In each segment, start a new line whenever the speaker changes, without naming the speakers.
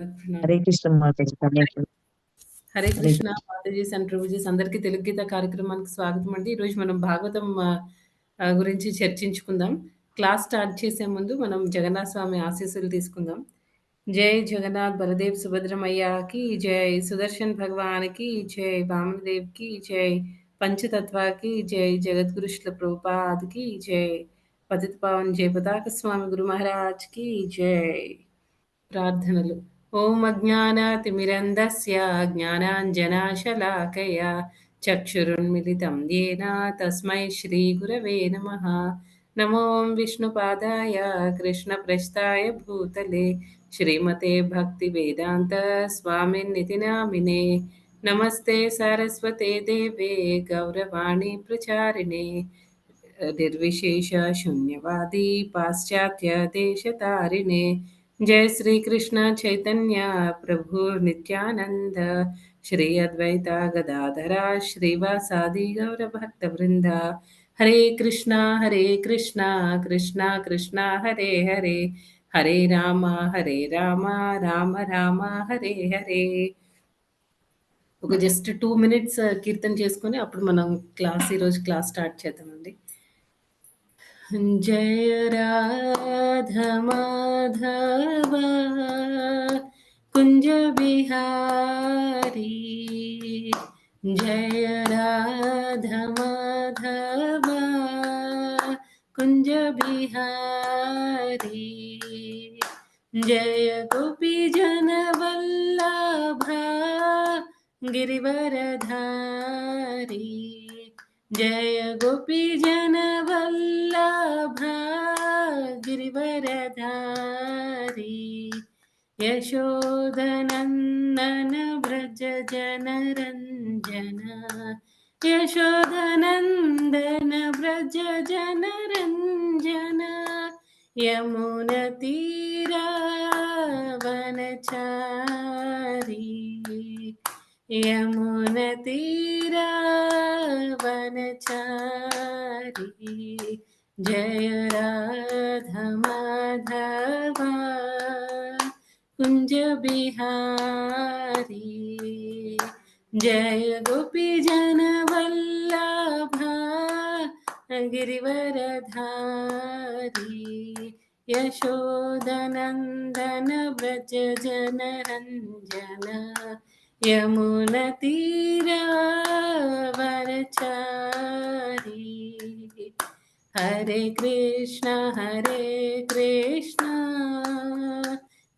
హరే కృష్ణ మాతాజీ ధన్యవాదాలు.
హరే
హరే
కృష్ణ మాతాజీస్ అండ్ ప్రభుజీస్ అందరికీ తెలుగు గీత కార్యక్రమానికి స్వాగతం అండి. ఈరోజు మనం భాగవతం గురించి చర్చించుకుందాం. క్లాస్ స్టార్ట్ చేసే ముందు మనం జగన్నాథ స్వామి ఆశీస్సులు తీసుకుందాం. జై జగన్నాథ్ బలదేవ్ సుభద్రమయ్యకి జై, సుదర్శన్ భగవానికి జై, వామనదేవ్కి జై, పంచతత్వాకి జై, జగద్గురు శ్రీల ప్రభుపాద్కి జై, పతిత పావన్ జయ పతాక స్వామి గురు మహారాజ్కి జై. ప్రార్థనలు. ఓం అజ్ఞానతిమిరంధస్య జ్ఞానాంజనాశలాకయ చక్షురున్మిలితం యేన తస్మై శ్రీగురవే నమః. నమో విష్ణుపాదాయ కృష్ణప్రస్థాయ భూతలే శ్రీమతే భక్తివేదాంత స్వామిన్నితి నామినే. నమస్తే సరస్వతే దేవే గౌరవాణి ప్రచారిణే నిర్విశేష శూన్యవాది పాశ్చాత్య దేశతారిణే. जय श्री कृष्ण चैतन्य प्रभु नित्यानंद श्री अद्वैता गदाधरा श्रीवासादि गौर भक्त वृंदा. हरे कृष्णा कृष्णा कृष्णा हरे हरे, हरे राम राम राम हरे हरे. ఒక జస్ట్ 2 మినిట్స్ కీర్తన చేసుకొని అప్పుడు మనం ఈరోజు క్లాస్ స్టార్ట్ చేద్దామండి. जय राधा माधव कुंज बिहारी, जय राधा माधव कुंज बिहारी, जय गोपी जन वल्लभ गिरिवरधारी, जय गोपी जन वल्लभ गिरिवरधारी, यशोदनंदन व्रज जनरंजन, यशोदनंदन व्रज जनरंजन, यमुना तीरा वनचारी, यमुना तीरा वनचारी, जय राधा माधव कुंज बिहारी, जय गोपी जन वल्लभ गिरिवरधारी, यशोदनंदन व्रज जनरंजन, यमुना तीरा वनचारी. हरे कृष्णा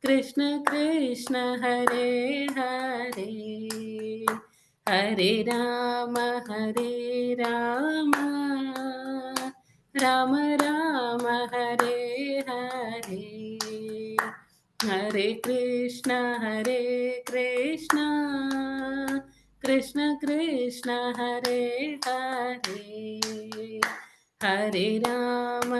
कृष्ण कृष्ण हरे हरे, हरे राम राम राम हरे हरे, हरे कृष्णा कृष्ण कृष्ण हरे हरे, हरे राम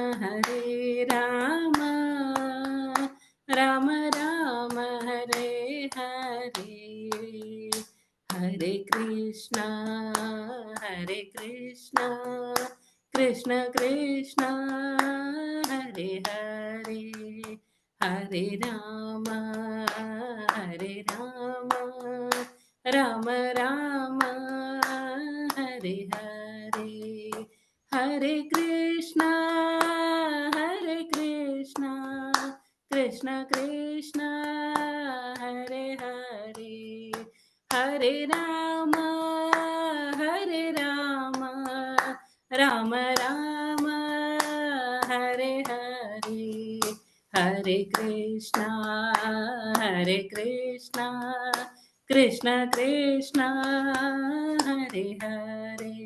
राम राम हरे हरे, हरे कृष्णा कृष्ण कृष्ण हरे हरे, हरे राम राम राम हरे हरे, हरे कृष्णा कृष्ण कृष्ण हरे हरे, हरे राम राम राम हरे हरे, हरे कृष्णा कृष्ण कृष्ण हरे हरे,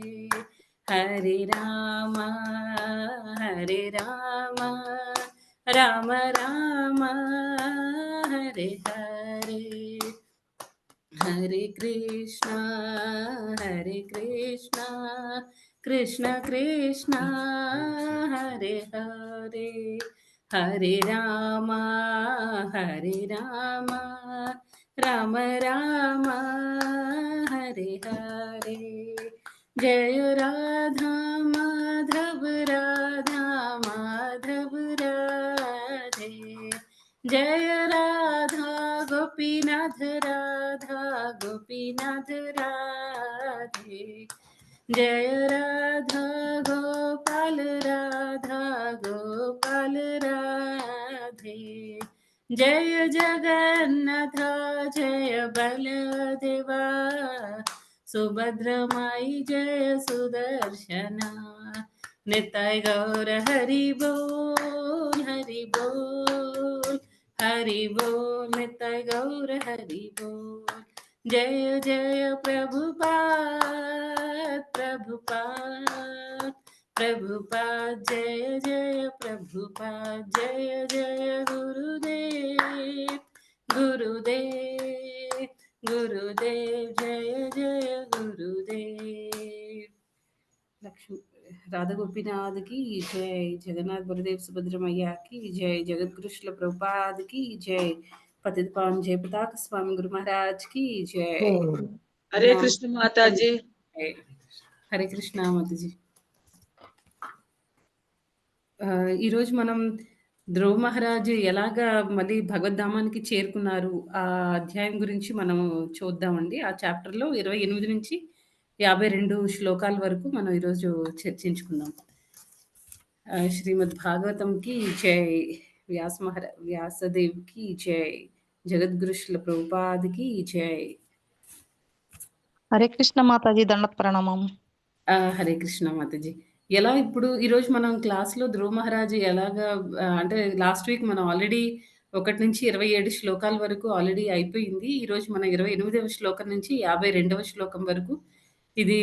हरे राम राम राम हरे हरे, हरे कृष्णा कृष्ण कृष्ण हरे हरे, हरे राम राम राम हरे हरे, जय राधा माधव राधे, जय राधा गोप गोपीनाथ राधा गोपीनाथ राधे जय राधा गोपाल राधे जय जगन्नाथ जय बलदेवा सुभद्रमाई जय सुदर्शना निताय गौर हरि बोल हरि बोल निताय गौर हरि बोल जय जय प्रभुपाद जय जय प्रभुपाद जय जय गुरुदेव जय जय गुरुदेव लक्ष्मी राधा गोपीनाथ की जय जगन्नाथ बलदेव सुभद्र मैया की जय जगतगुरु श्रील प्रभुपाद की जय पतित पावन जय पताक स्वामी गुरु महाराज की जय
हरे कृष्ण माताजी
जय। హరే కృష్ణ మాతాజీ ఈరోజు మనం ధ్రువ మహారాజు ఎలాగా మళ్ళీ భగవద్ధామానికి చేరుకున్నారు ఆ అధ్యాయం గురించి మనం చూద్దామండి. ఆ చాప్టర్లో 28 నుంచి 52 శ్లోకాల వరకు మనం ఈరోజు చర్చించుకుందాం. శ్రీమద్ భాగవతంకి జై వ్యాసదేవ్కి జై జగద్గురు శ్రీల ప్రభుపాదికి జై.
హరే కృష్ణ మాతాజీ దండత్ ప్రణామం.
హరే కృష్ణ మాతాజీ. ఎలా ఇప్పుడు ఈరోజు మనం క్లాస్‌లో ధ్రువ మహారాజు ఎలాగా అంటే లాస్ట్ వీక్ మనం ఆల్రెడీ 1 నుంచి 27 శ్లోకాల వరకు ఆల్రెడీ అయిపోయింది. ఈరోజు మనం 28వ శ్లోకం నుంచి 52వ శ్లోకం వరకు ఇది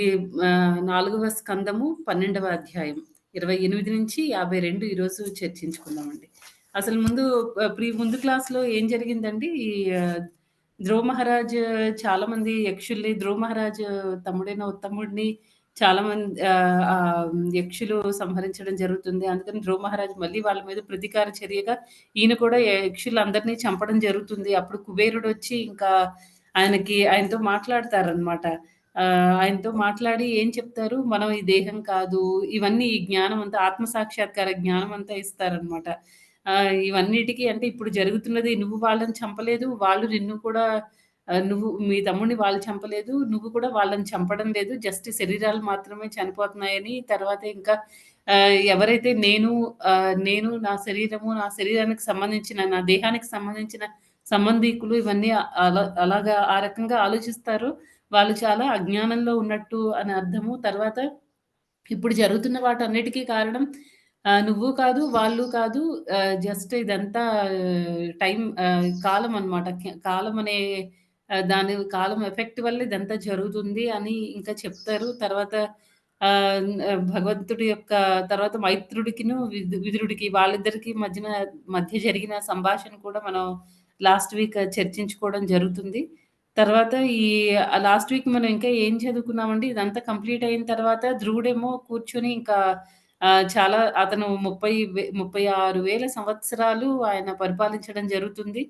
4వ స్కందము 12వ అధ్యాయం 28 నుంచి 52 ఈరోజు చర్చించుకుందామండి. అసలు ముందు క్లాస్‌లో ఏం జరిగిందండి, ఈ ధ్రువ మహారాజ్ చాలామంది యక్షుల్ని ధ్రువ మహారాజ్ తమ్ముడైన ఉత్తముడిని చాలామంది యక్షులు సంహరించడం జరుగుతుంది. అందుకని ధ్రువ మహారాజ్ మళ్ళీ వాళ్ళ మీద ప్రతీకార చర్యగా ఈయన కూడా యక్షులందరినీ చంపడం జరుగుతుంది. అప్పుడు కుబేరుడొచ్చి ఇంకా ఆయనతో మాట్లాడతారనమాట. ఆయనతో మాట్లాడి ఏం చెప్తారు, మనం ఈ దేహం కాదు, ఇవన్నీ ఈ జ్ఞానం అంతా ఆత్మ సాక్షాత్కార జ్ఞానం అంతా ఇస్తారనమాట. ఇవన్నిటికి అంటే ఇప్పుడు జరుగుతున్నది, నువ్వు వాళ్ళని చంపలేదు, వాళ్ళు నిన్ను కూడా నువ్వు మీ తమ్ముడిని వాళ్ళు చంపలేదు, నువ్వు కూడా వాళ్ళని చంపడం లేదు, జస్ట్ శరీరాలు మాత్రమే చనిపోతున్నాయని. తర్వాత ఇంకా ఎవరైతే నేను నా శరీరానికి సంబంధించిన నా దేహానికి సంబంధించిన సంబంధీకులు ఇవన్నీ అలాగా ఆ రకంగా ఆలోచిస్తారో వాళ్ళు చాలా అజ్ఞానంలో ఉన్నట్టు అని అర్థము. తర్వాత ఇప్పుడు జరుగుతున్న వాటన్నిటికీ కారణం నువ్వు కాదు, వాళ్ళు కాదు, జస్ట్ ఇదంతా కాలం అనమాట. కాలం అనే కాలం ఎఫెక్ట్ వల్ల ఇదంతా జరుగుతుంది అని ఇంకా చెప్తారు. తర్వాత భగవంతుడి యొక్క తర్వాత మైత్రుడికిను విదురుడికి వాళ్ళిద్దరికి మధ్య జరిగిన సంభాషణ కూడా మనం లాస్ట్ వీక్ చర్చించుకోవడం జరుగుతుంది. తర్వాత ఈ లాస్ట్ వీక్ మనం ఇంకా ఏం చదువుకున్నామండి, ఇదంతా కంప్లీట్ అయిన తర్వాత ధ్రువుడేమో కూర్చొని ఇంకా అతను 36,000 సంవత్సరాలు ఆయన పరిపాలించడం జరుగుతుంది.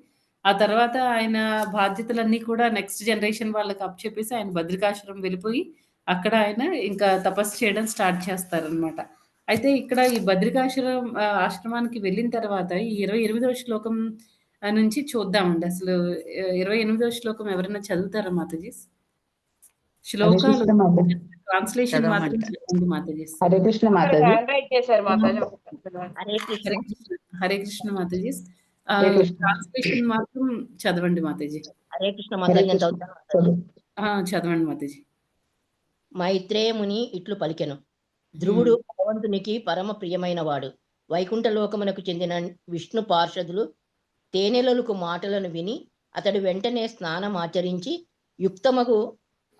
ఆ తర్వాత ఆయన బాధ్యతలన్నీ కూడా నెక్స్ట్ జనరేషన్ వాళ్ళకి అప్పచెప్పేసి ఆయన బద్రికాశ్రమం వెళ్ళిపోయి అక్కడ ఆయన ఇంకా తపస్సు చేయడం స్టార్ట్ చేస్తారనమాట. అయితే ఇక్కడ ఈ ఆశ్రమానికి వెళ్ళిన తర్వాత ఈ 28వ శ్లోకం నుంచి చూద్దామండి. అసలు 28వ శ్లోకం ఎవరైనా చదువుతారా మాతాజీ? శ్లోకాలు ట్రాన్స్లేషన్ మాత్రం చదవండి మాతాజీ.
హరే కృష్ణ మాతాజీ.
హరే కృష్ణ మాతాజీ. ట్రాన్స్లేషన్ మాత్రం చదవండి మాతాజీ.
హరే కృష్ణ మాతాజీ.
చదవండి మాతాజీ.
మైత్రేయముని ఇట్లు పలికెను, ధ్రువుడు భగవంతునికి పరమ ప్రియమైన వాడు. వైకుంఠలోకమునకు చెందిన విష్ణు పార్షదులు తేనెలలకు మాటలను విని అతడు వెంటనే స్నానం ఆచరించి యుక్తమగు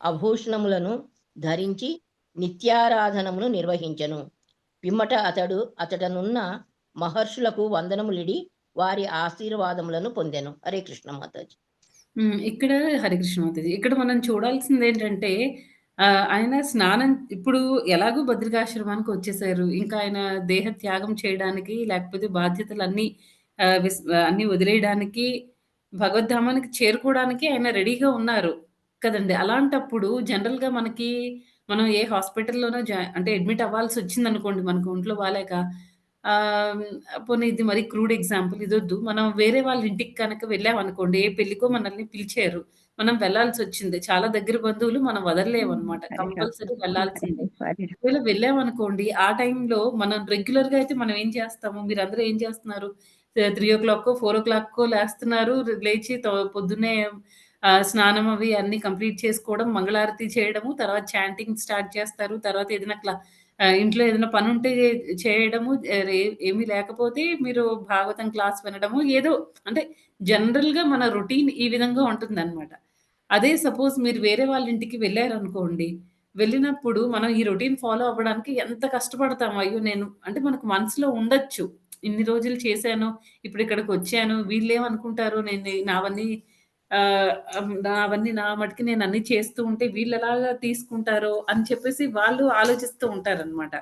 ఆభూషణములను ధరించి నిత్యారాధనమును నిర్వహించెను. పిమ్మట అతడనున్న మహర్షులకు వందనములిడి వారి ఆశీర్వాదములను పొందెను. హరే కృష్ణ మాతాజీ.
ఇక్కడ హరే కృష్ణ మాతాజీ, ఇక్కడ మనం చూడాల్సింది ఏంటంటే ఆయన స్నానం ఇప్పుడు ఎలాగో బద్రికాశ్రమానికి వచ్చేసారు. ఇంకా ఆయన దేహ త్యాగం చేయడానికి లేకపోతే బాధ్యతలన్నీ అన్నీ వదిలేయడానికి భగవద్ధామానికి చేరుకోవడానికి ఆయన రెడీగా ఉన్నారు కదండి. అలాంటప్పుడు జనరల్‌గా మనం ఏ హాస్పిటల్‌లోనో అంటే అడ్మిట్ అవ్వాల్సి వచ్చిందనుకోండి, మనకు ఒంట్లో బాలేక ఆహ్, పోనీ ఇది మరి క్రూడ్ ఎగ్జాంపుల్ ఇదొద్దు. మనం వేరే వాళ్ళ ఇంటికి కనుక వెళ్ళామనుకోండి, ఏ పెళ్ళికో మనల్ని పిలిచారు. మనం వెళ్ళాల్సొచ్చింది. చాలా దగ్గర బంధువులు మనం వదలలేమనమాట. కంపల్సరీ వెళ్ళాల్సిందే. ఒకవేళ వెళ్ళామనుకోండి, ఆ టైంలో మనం రెగ్యులర్‌గా అయితే మనం ఏం చేస్తాము? మీరందరూ ఏం చేస్తున్నారు? 3:00కో, 4:00కో లేస్తున్నారు. లేచి పొద్దున్నే స్నానం అవి అన్నీ కంప్లీట్ చేసుకోవడం, మంగళారతి చేయడము, తర్వాత చాంటింగ్ స్టార్ట్ చేస్తారు. తర్వాత ఏదైనా ఇంట్లో ఏదైనా పనుంటే చేయడము, ఏమీ లేకపోతే మీరు భాగవతం క్లాస్ వినడము, ఏదో అంటే జనరల్‌గా మన రొటీన్ ఈ విధంగా ఉంటుందనమాట. అదే సపోజ్ మీరు వేరే వాళ్ళ ఇంటికి వెళ్లారనుకోండి. వెళ్ళినప్పుడు మనం ఈ రొటీన్ ఫాలో అవ్వడానికి ఎంత కష్టపడతామో, అయ్యో! నేను అంటే మనకు మనసులో ఉండొచ్చు. ఇన్ని రోజులు చేశాను. ఇప్పుడు ఇక్కడికొచ్చాను. వీళ్ళేమనుకుంటారో నావన్నీ నావన్నీ నా మటికి నేను అన్నీ చేస్తూ ఉంటే వీళ్ళెలాగా తీసుకుంటారో అని చెప్పేసి వాళ్ళు ఆలోచిస్తూ ఉంటారనమాట.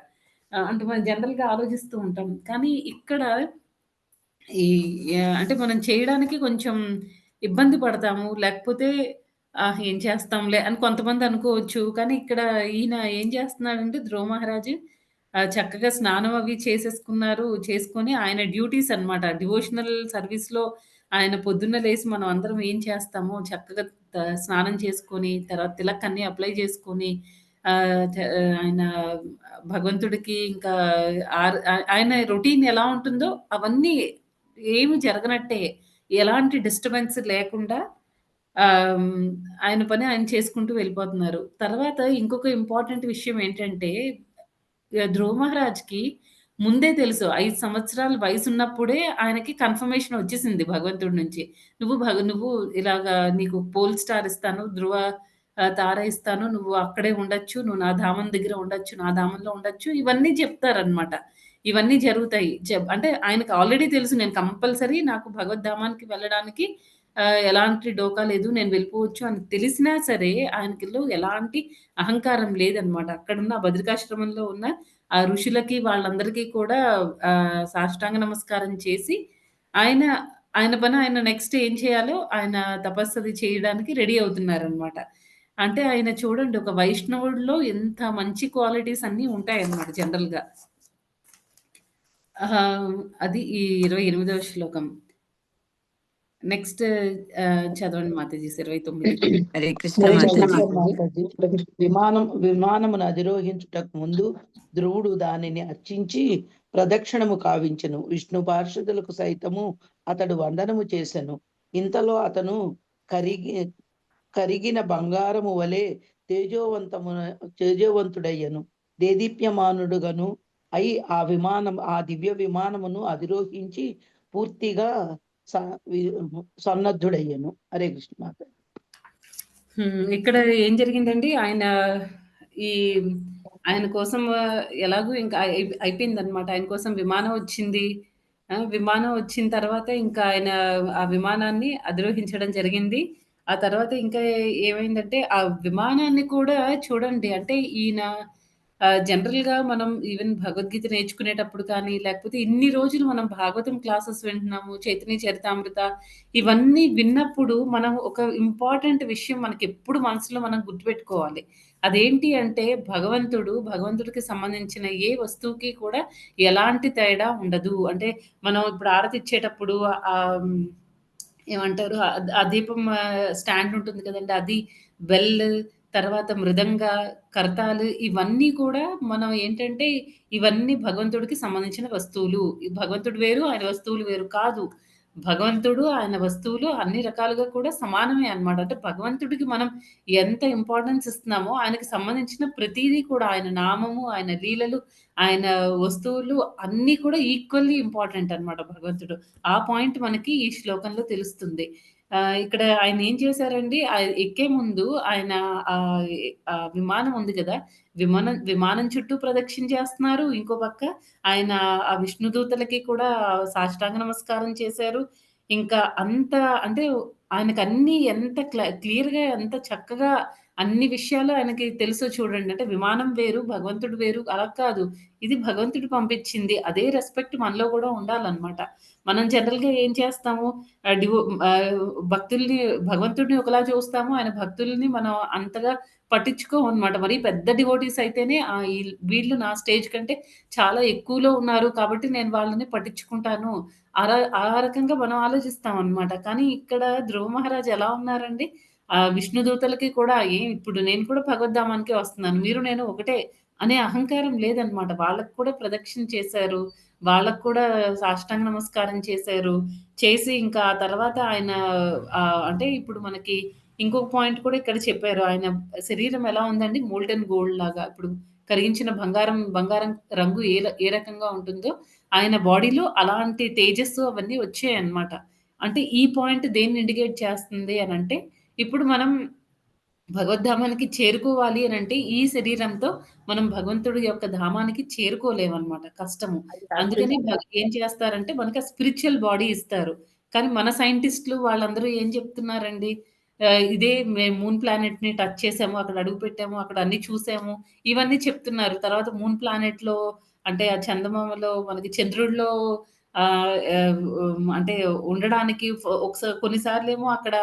అంటే మనం జనరల్‌గా ఆలోచిస్తూ ఉంటాం. కానీ ఇక్కడ ఈ అంటే మనం చేయడానికి కొంచెం ఇబ్బంది పడతాము. లేకపోతే ఏం చేస్తాంలే అని కొంతమంది అనుకోవచ్చు. కానీ ఇక్కడ ఈయన ఏం చేస్తున్నాడంటే ధ్రువ మహారాజు చక్కగా స్నానం అవి చేసేసుకున్నారు. చేసుకొని ఆయన డ్యూటీస్ అన్నమాట. డివోషనల్ సర్వీస్‌లో ఆయన పొద్దున్న లేసి మనం అందరం ఏం చేస్తామో చక్కగా స్నానం చేసుకొని, తర్వాత తిలక్ అన్నీ అప్లై చేసుకొని ఆయన భగవంతుడికి ఇంకా ఆయన రొటీన్ ఎలా ఉంటుందో అవన్నీ ఏమి జరగనట్టే, ఎలాంటి డిస్టర్బెన్స్ లేకుండా ఆహ్, హ్మ్, ఆయన పని ఆయన చేసుకుంటూ వెళ్ళిపోతున్నారు. తర్వాత ఇంకొక ఇంపార్టెంట్ విషయం ఏంటంటే, ధ్రువ మహారాజ్‌కి ముందే తెలుసు. 5 సంవత్సరాల వయసున్నప్పుడే ఆయనకి కన్ఫర్మేషన్ వచ్చేసింది భగవంతుడి నుంచి. నువ్వు ఇలాగా నీకు పోల్ స్టార్ ఇస్తాను. తార ఇస్తాను. నువ్వు అక్కడే ఉండొచ్చు. నువ్వు నా ధామం దగ్గర ఉండొచ్చు. నా ధామంలో ఉండొచ్చు. ఇవన్నీ చెప్తారనమాట. ఇవన్నీ జరుగుతాయి. అంటే ఆయనకి ఆల్రెడీ తెలుసు నేను కంపల్సరీ నాకు భగవద్ధామానికి వెళ్ళడానికి ఎలాంటి డోకా లేదు. నేను వెళ్ళిపోవచ్చు అని తెలిసినా సరే ఆయనకిలో ఎలాంటి అహంకారం లేదనమాట. అక్కడున్న బద్రికాశ్రమంలో ఉన్న ఆ ఋషులకి వాళ్ళందరికీ కూడా సాష్టాంగ నమస్కారం చేసి ఆయన, ఆయన పని ఆయన నెక్స్ట్ ఏం చేయాలో ఆయన తపస్సది చేయడానికి రెడీ అవుతున్నారనమాట. అంటే ఆయన చూడండి ఒక వైష్ణవుడిలో ఎంత మంచి క్వాలిటీస్ అన్నీ ఉంటాయన్నమాట జనరల్‌గా. ఆహా! అది ఈ 28వ శ్లోకం. నెక్స్ట్ చదవండి మాతాజీ 29.
హరే కృష్ణ
హరే
మాతాజీ.
కృష్ణ మాతాజీ. విమానమును అధిరోహించుటకు ముందు ధ్రువుడు దానిని అర్చించి ప్రదక్షిణము కావించెను. విష్ణు పార్షదులకు సైతము అతడు వందనము చేసెను. ఇంతలో అతను కరిగిన బంగారము వలె తేజోవంతుడయ్యను. దేదీప్యమానుడుగను అయి ఆ దివ్య విమానమును అధిరోహించి పూర్తిగా సన్నద్ధుడయ్యను. హరే కృష్ణ మాత.
ఇక్కడ ఏం జరిగిందండి? ఈ ఆయన కోసం ఎలాగో ఇంకా అయిపోయిందనమాట. ఆయన కోసం విమానం వచ్చింది. విమానం వచ్చిన తర్వాత ఇంకా ఆయన ఆ విమానాన్ని అధిరోహించడం జరిగింది. ఆ తర్వాత ఇంకా ఏమైందంటే, ఆ విమానాన్ని కూడా చూడండి అంటే ఈయన జనరల్‌గా మనం ఈవెన్ భగవద్గీత నేర్చుకునేటప్పుడు కానీ, లేకపోతే ఇన్ని రోజులు మనం భాగవతం క్లాసెస్ వింటున్నాము, చైతన్య చరితామృత ఇవన్నీ విన్నప్పుడు మనం ఒక ఇంపార్టెంట్ విషయం మనకెప్పుడు మనసులో మనం గుర్తుపెట్టుకోవాలి. అదేంటి అంటే భగవంతుడికి సంబంధించిన ఏ వస్తువుకి కూడా ఎలాంటి తేడా ఉండదు. అంటే మనం ఇప్పుడు ఆరతి ఇచ్చేటప్పుడు ఏమంటారు? ఆ దీపం స్టాండ్ ఉంటుంది కదండీ! అది, బెల్, తర్వాత మృదంగ, కరతాలు ఇవన్నీ కూడా మనం ఏంటంటే, ఇవన్నీ భగవంతుడికి సంబంధించిన వస్తువులు. ఈ భగవంతుడు వేరు, ఆయన వస్తువులు వేరు కాదు. భగవంతుడు, ఆయన వస్తువులు అన్ని రకాలుగా కూడా సమానమే అన్నమాట. అంటే భగవంతుడికి మనం ఎంత ఇంపార్టెన్స్ ఇస్తున్నామో, ఆయనకి సంబంధించిన ప్రతీదీ కూడా ఆయన నామము, ఆయన లీలలు, ఆయన వస్తువులు అన్నీ కూడా ఈక్వల్లీ ఇంపార్టెంట్ అన్నమాట భగవంతుడు. ఆ పాయింట్ మనకి ఈ శ్లోకంలో తెలుస్తుంది. ఇక్కడ ఆయనేం చేశారండి, ఎక్కే ముందు ఆయన విమానం ఉంది గదా! విమానం చుట్టూ ప్రదక్షిణ చేస్తున్నారు. ఇంకో పక్క ఆయన ఆ విష్ణు దూతలకి కూడా సాష్టాంగ నమస్కారం చేశారు. ఇంకా అంత అంటే ఆయనకన్నీ ఎంత క్లియర్‌గా ఎంత చక్కగా అన్ని విషయాలు ఆయనకి తెలుసో చూడండి. అంటే విమానం వేరు, భగవంతుడు వేరు అలా కాదు. ఇది భగవంతుడు పంపించింది. అదే రెస్పెక్ట్ మనలో గూడా ఉండాలనమాట. మనం జనరల్‌గా ఏం చేస్తాము ఆహ్, డివో ఆహ్, భక్తుల్ని భగవంతుడిని ఒకలా చూస్తాము. ఆయన భక్తుల్ని మనం అంతగా పట్టించుకోమనమాట. మరీ పెద్ద డివోటీస్ అయితేనే వీళ్ళు నా స్టేజ్ కంటే చాలా ఎక్కువలో ఉన్నారు కాబట్టి నేను వాళ్ళని పట్టించుకుంటాను. ఆ రకంగా మనం ఆలోచిస్తామనమాట. కానీ ఇక్కడ ధ్రువ మహారాజ్ ఎలా ఉన్నారండి? విష్ణు దూతలకి కూడా ఇప్పుడు నేను కూడా భగవద్ధామానికే వస్తున్నాను. మీరు నేను ఒకటే అనే అహంకారం లేదనమాట. వాళ్ళకి కూడా ప్రదక్షిణ చేశారు. వాళ్ళకి కూడా సాష్టాంగ నమస్కారం చేశారు. చేసి ఇంకా ఆ తర్వాత ఆయన అంటే ఇప్పుడు మనకి ఇంకొక పాయింట్ కూడా ఇక్కడ చెప్పారు. ఆయన శరీరం ఎలా ఉందండి మోల్టెన్ గోల్డ్ లాగా. ఇప్పుడు కరిగించిన బంగారం రంగు ఏ రకంగా ఉంటుందో ఆయన బాడీలో అలాంటి తేజస్సు అవన్నీ వచ్చాయన్నమాట. అంటే ఈ పాయింట్ దేన్ని ఇండికేట్ చేస్తుంది అనంటే, ఇప్పుడు మనం భగవద్ధామానికి చేరుకోవాలి అనంటే, ఈ శరీరంతో మనం భగవంతుడి యొక్క ధామానికి చేరుకోలేమనమాట. కష్టము.
అది
అందుకని
యాక్చువల్‌గా
ఏం చేస్తారంటే, మనకి ఆ స్పిరిచ్యువల్ బాడీ ఇస్తారు. కానీ మన సైంటిస్ట్‌లు వాళ్ళందరూ ఏం చెప్తున్నారండి, ఇదే మేము మూన్ ప్లానెట్‌ని టచ్ చేసాము, అక్కడ అడుగుపెట్టాము, అక్కడ అన్నీ చూసాము, ఇవన్నీ చెప్తున్నారు. తర్వాత మూన్ ప్లానెట్‌లో అంటే ఆ చందమామలో మనకి చంద్రుడిలో అంటే ఉండడానికి కొన్నిసార్లేమో అక్కడ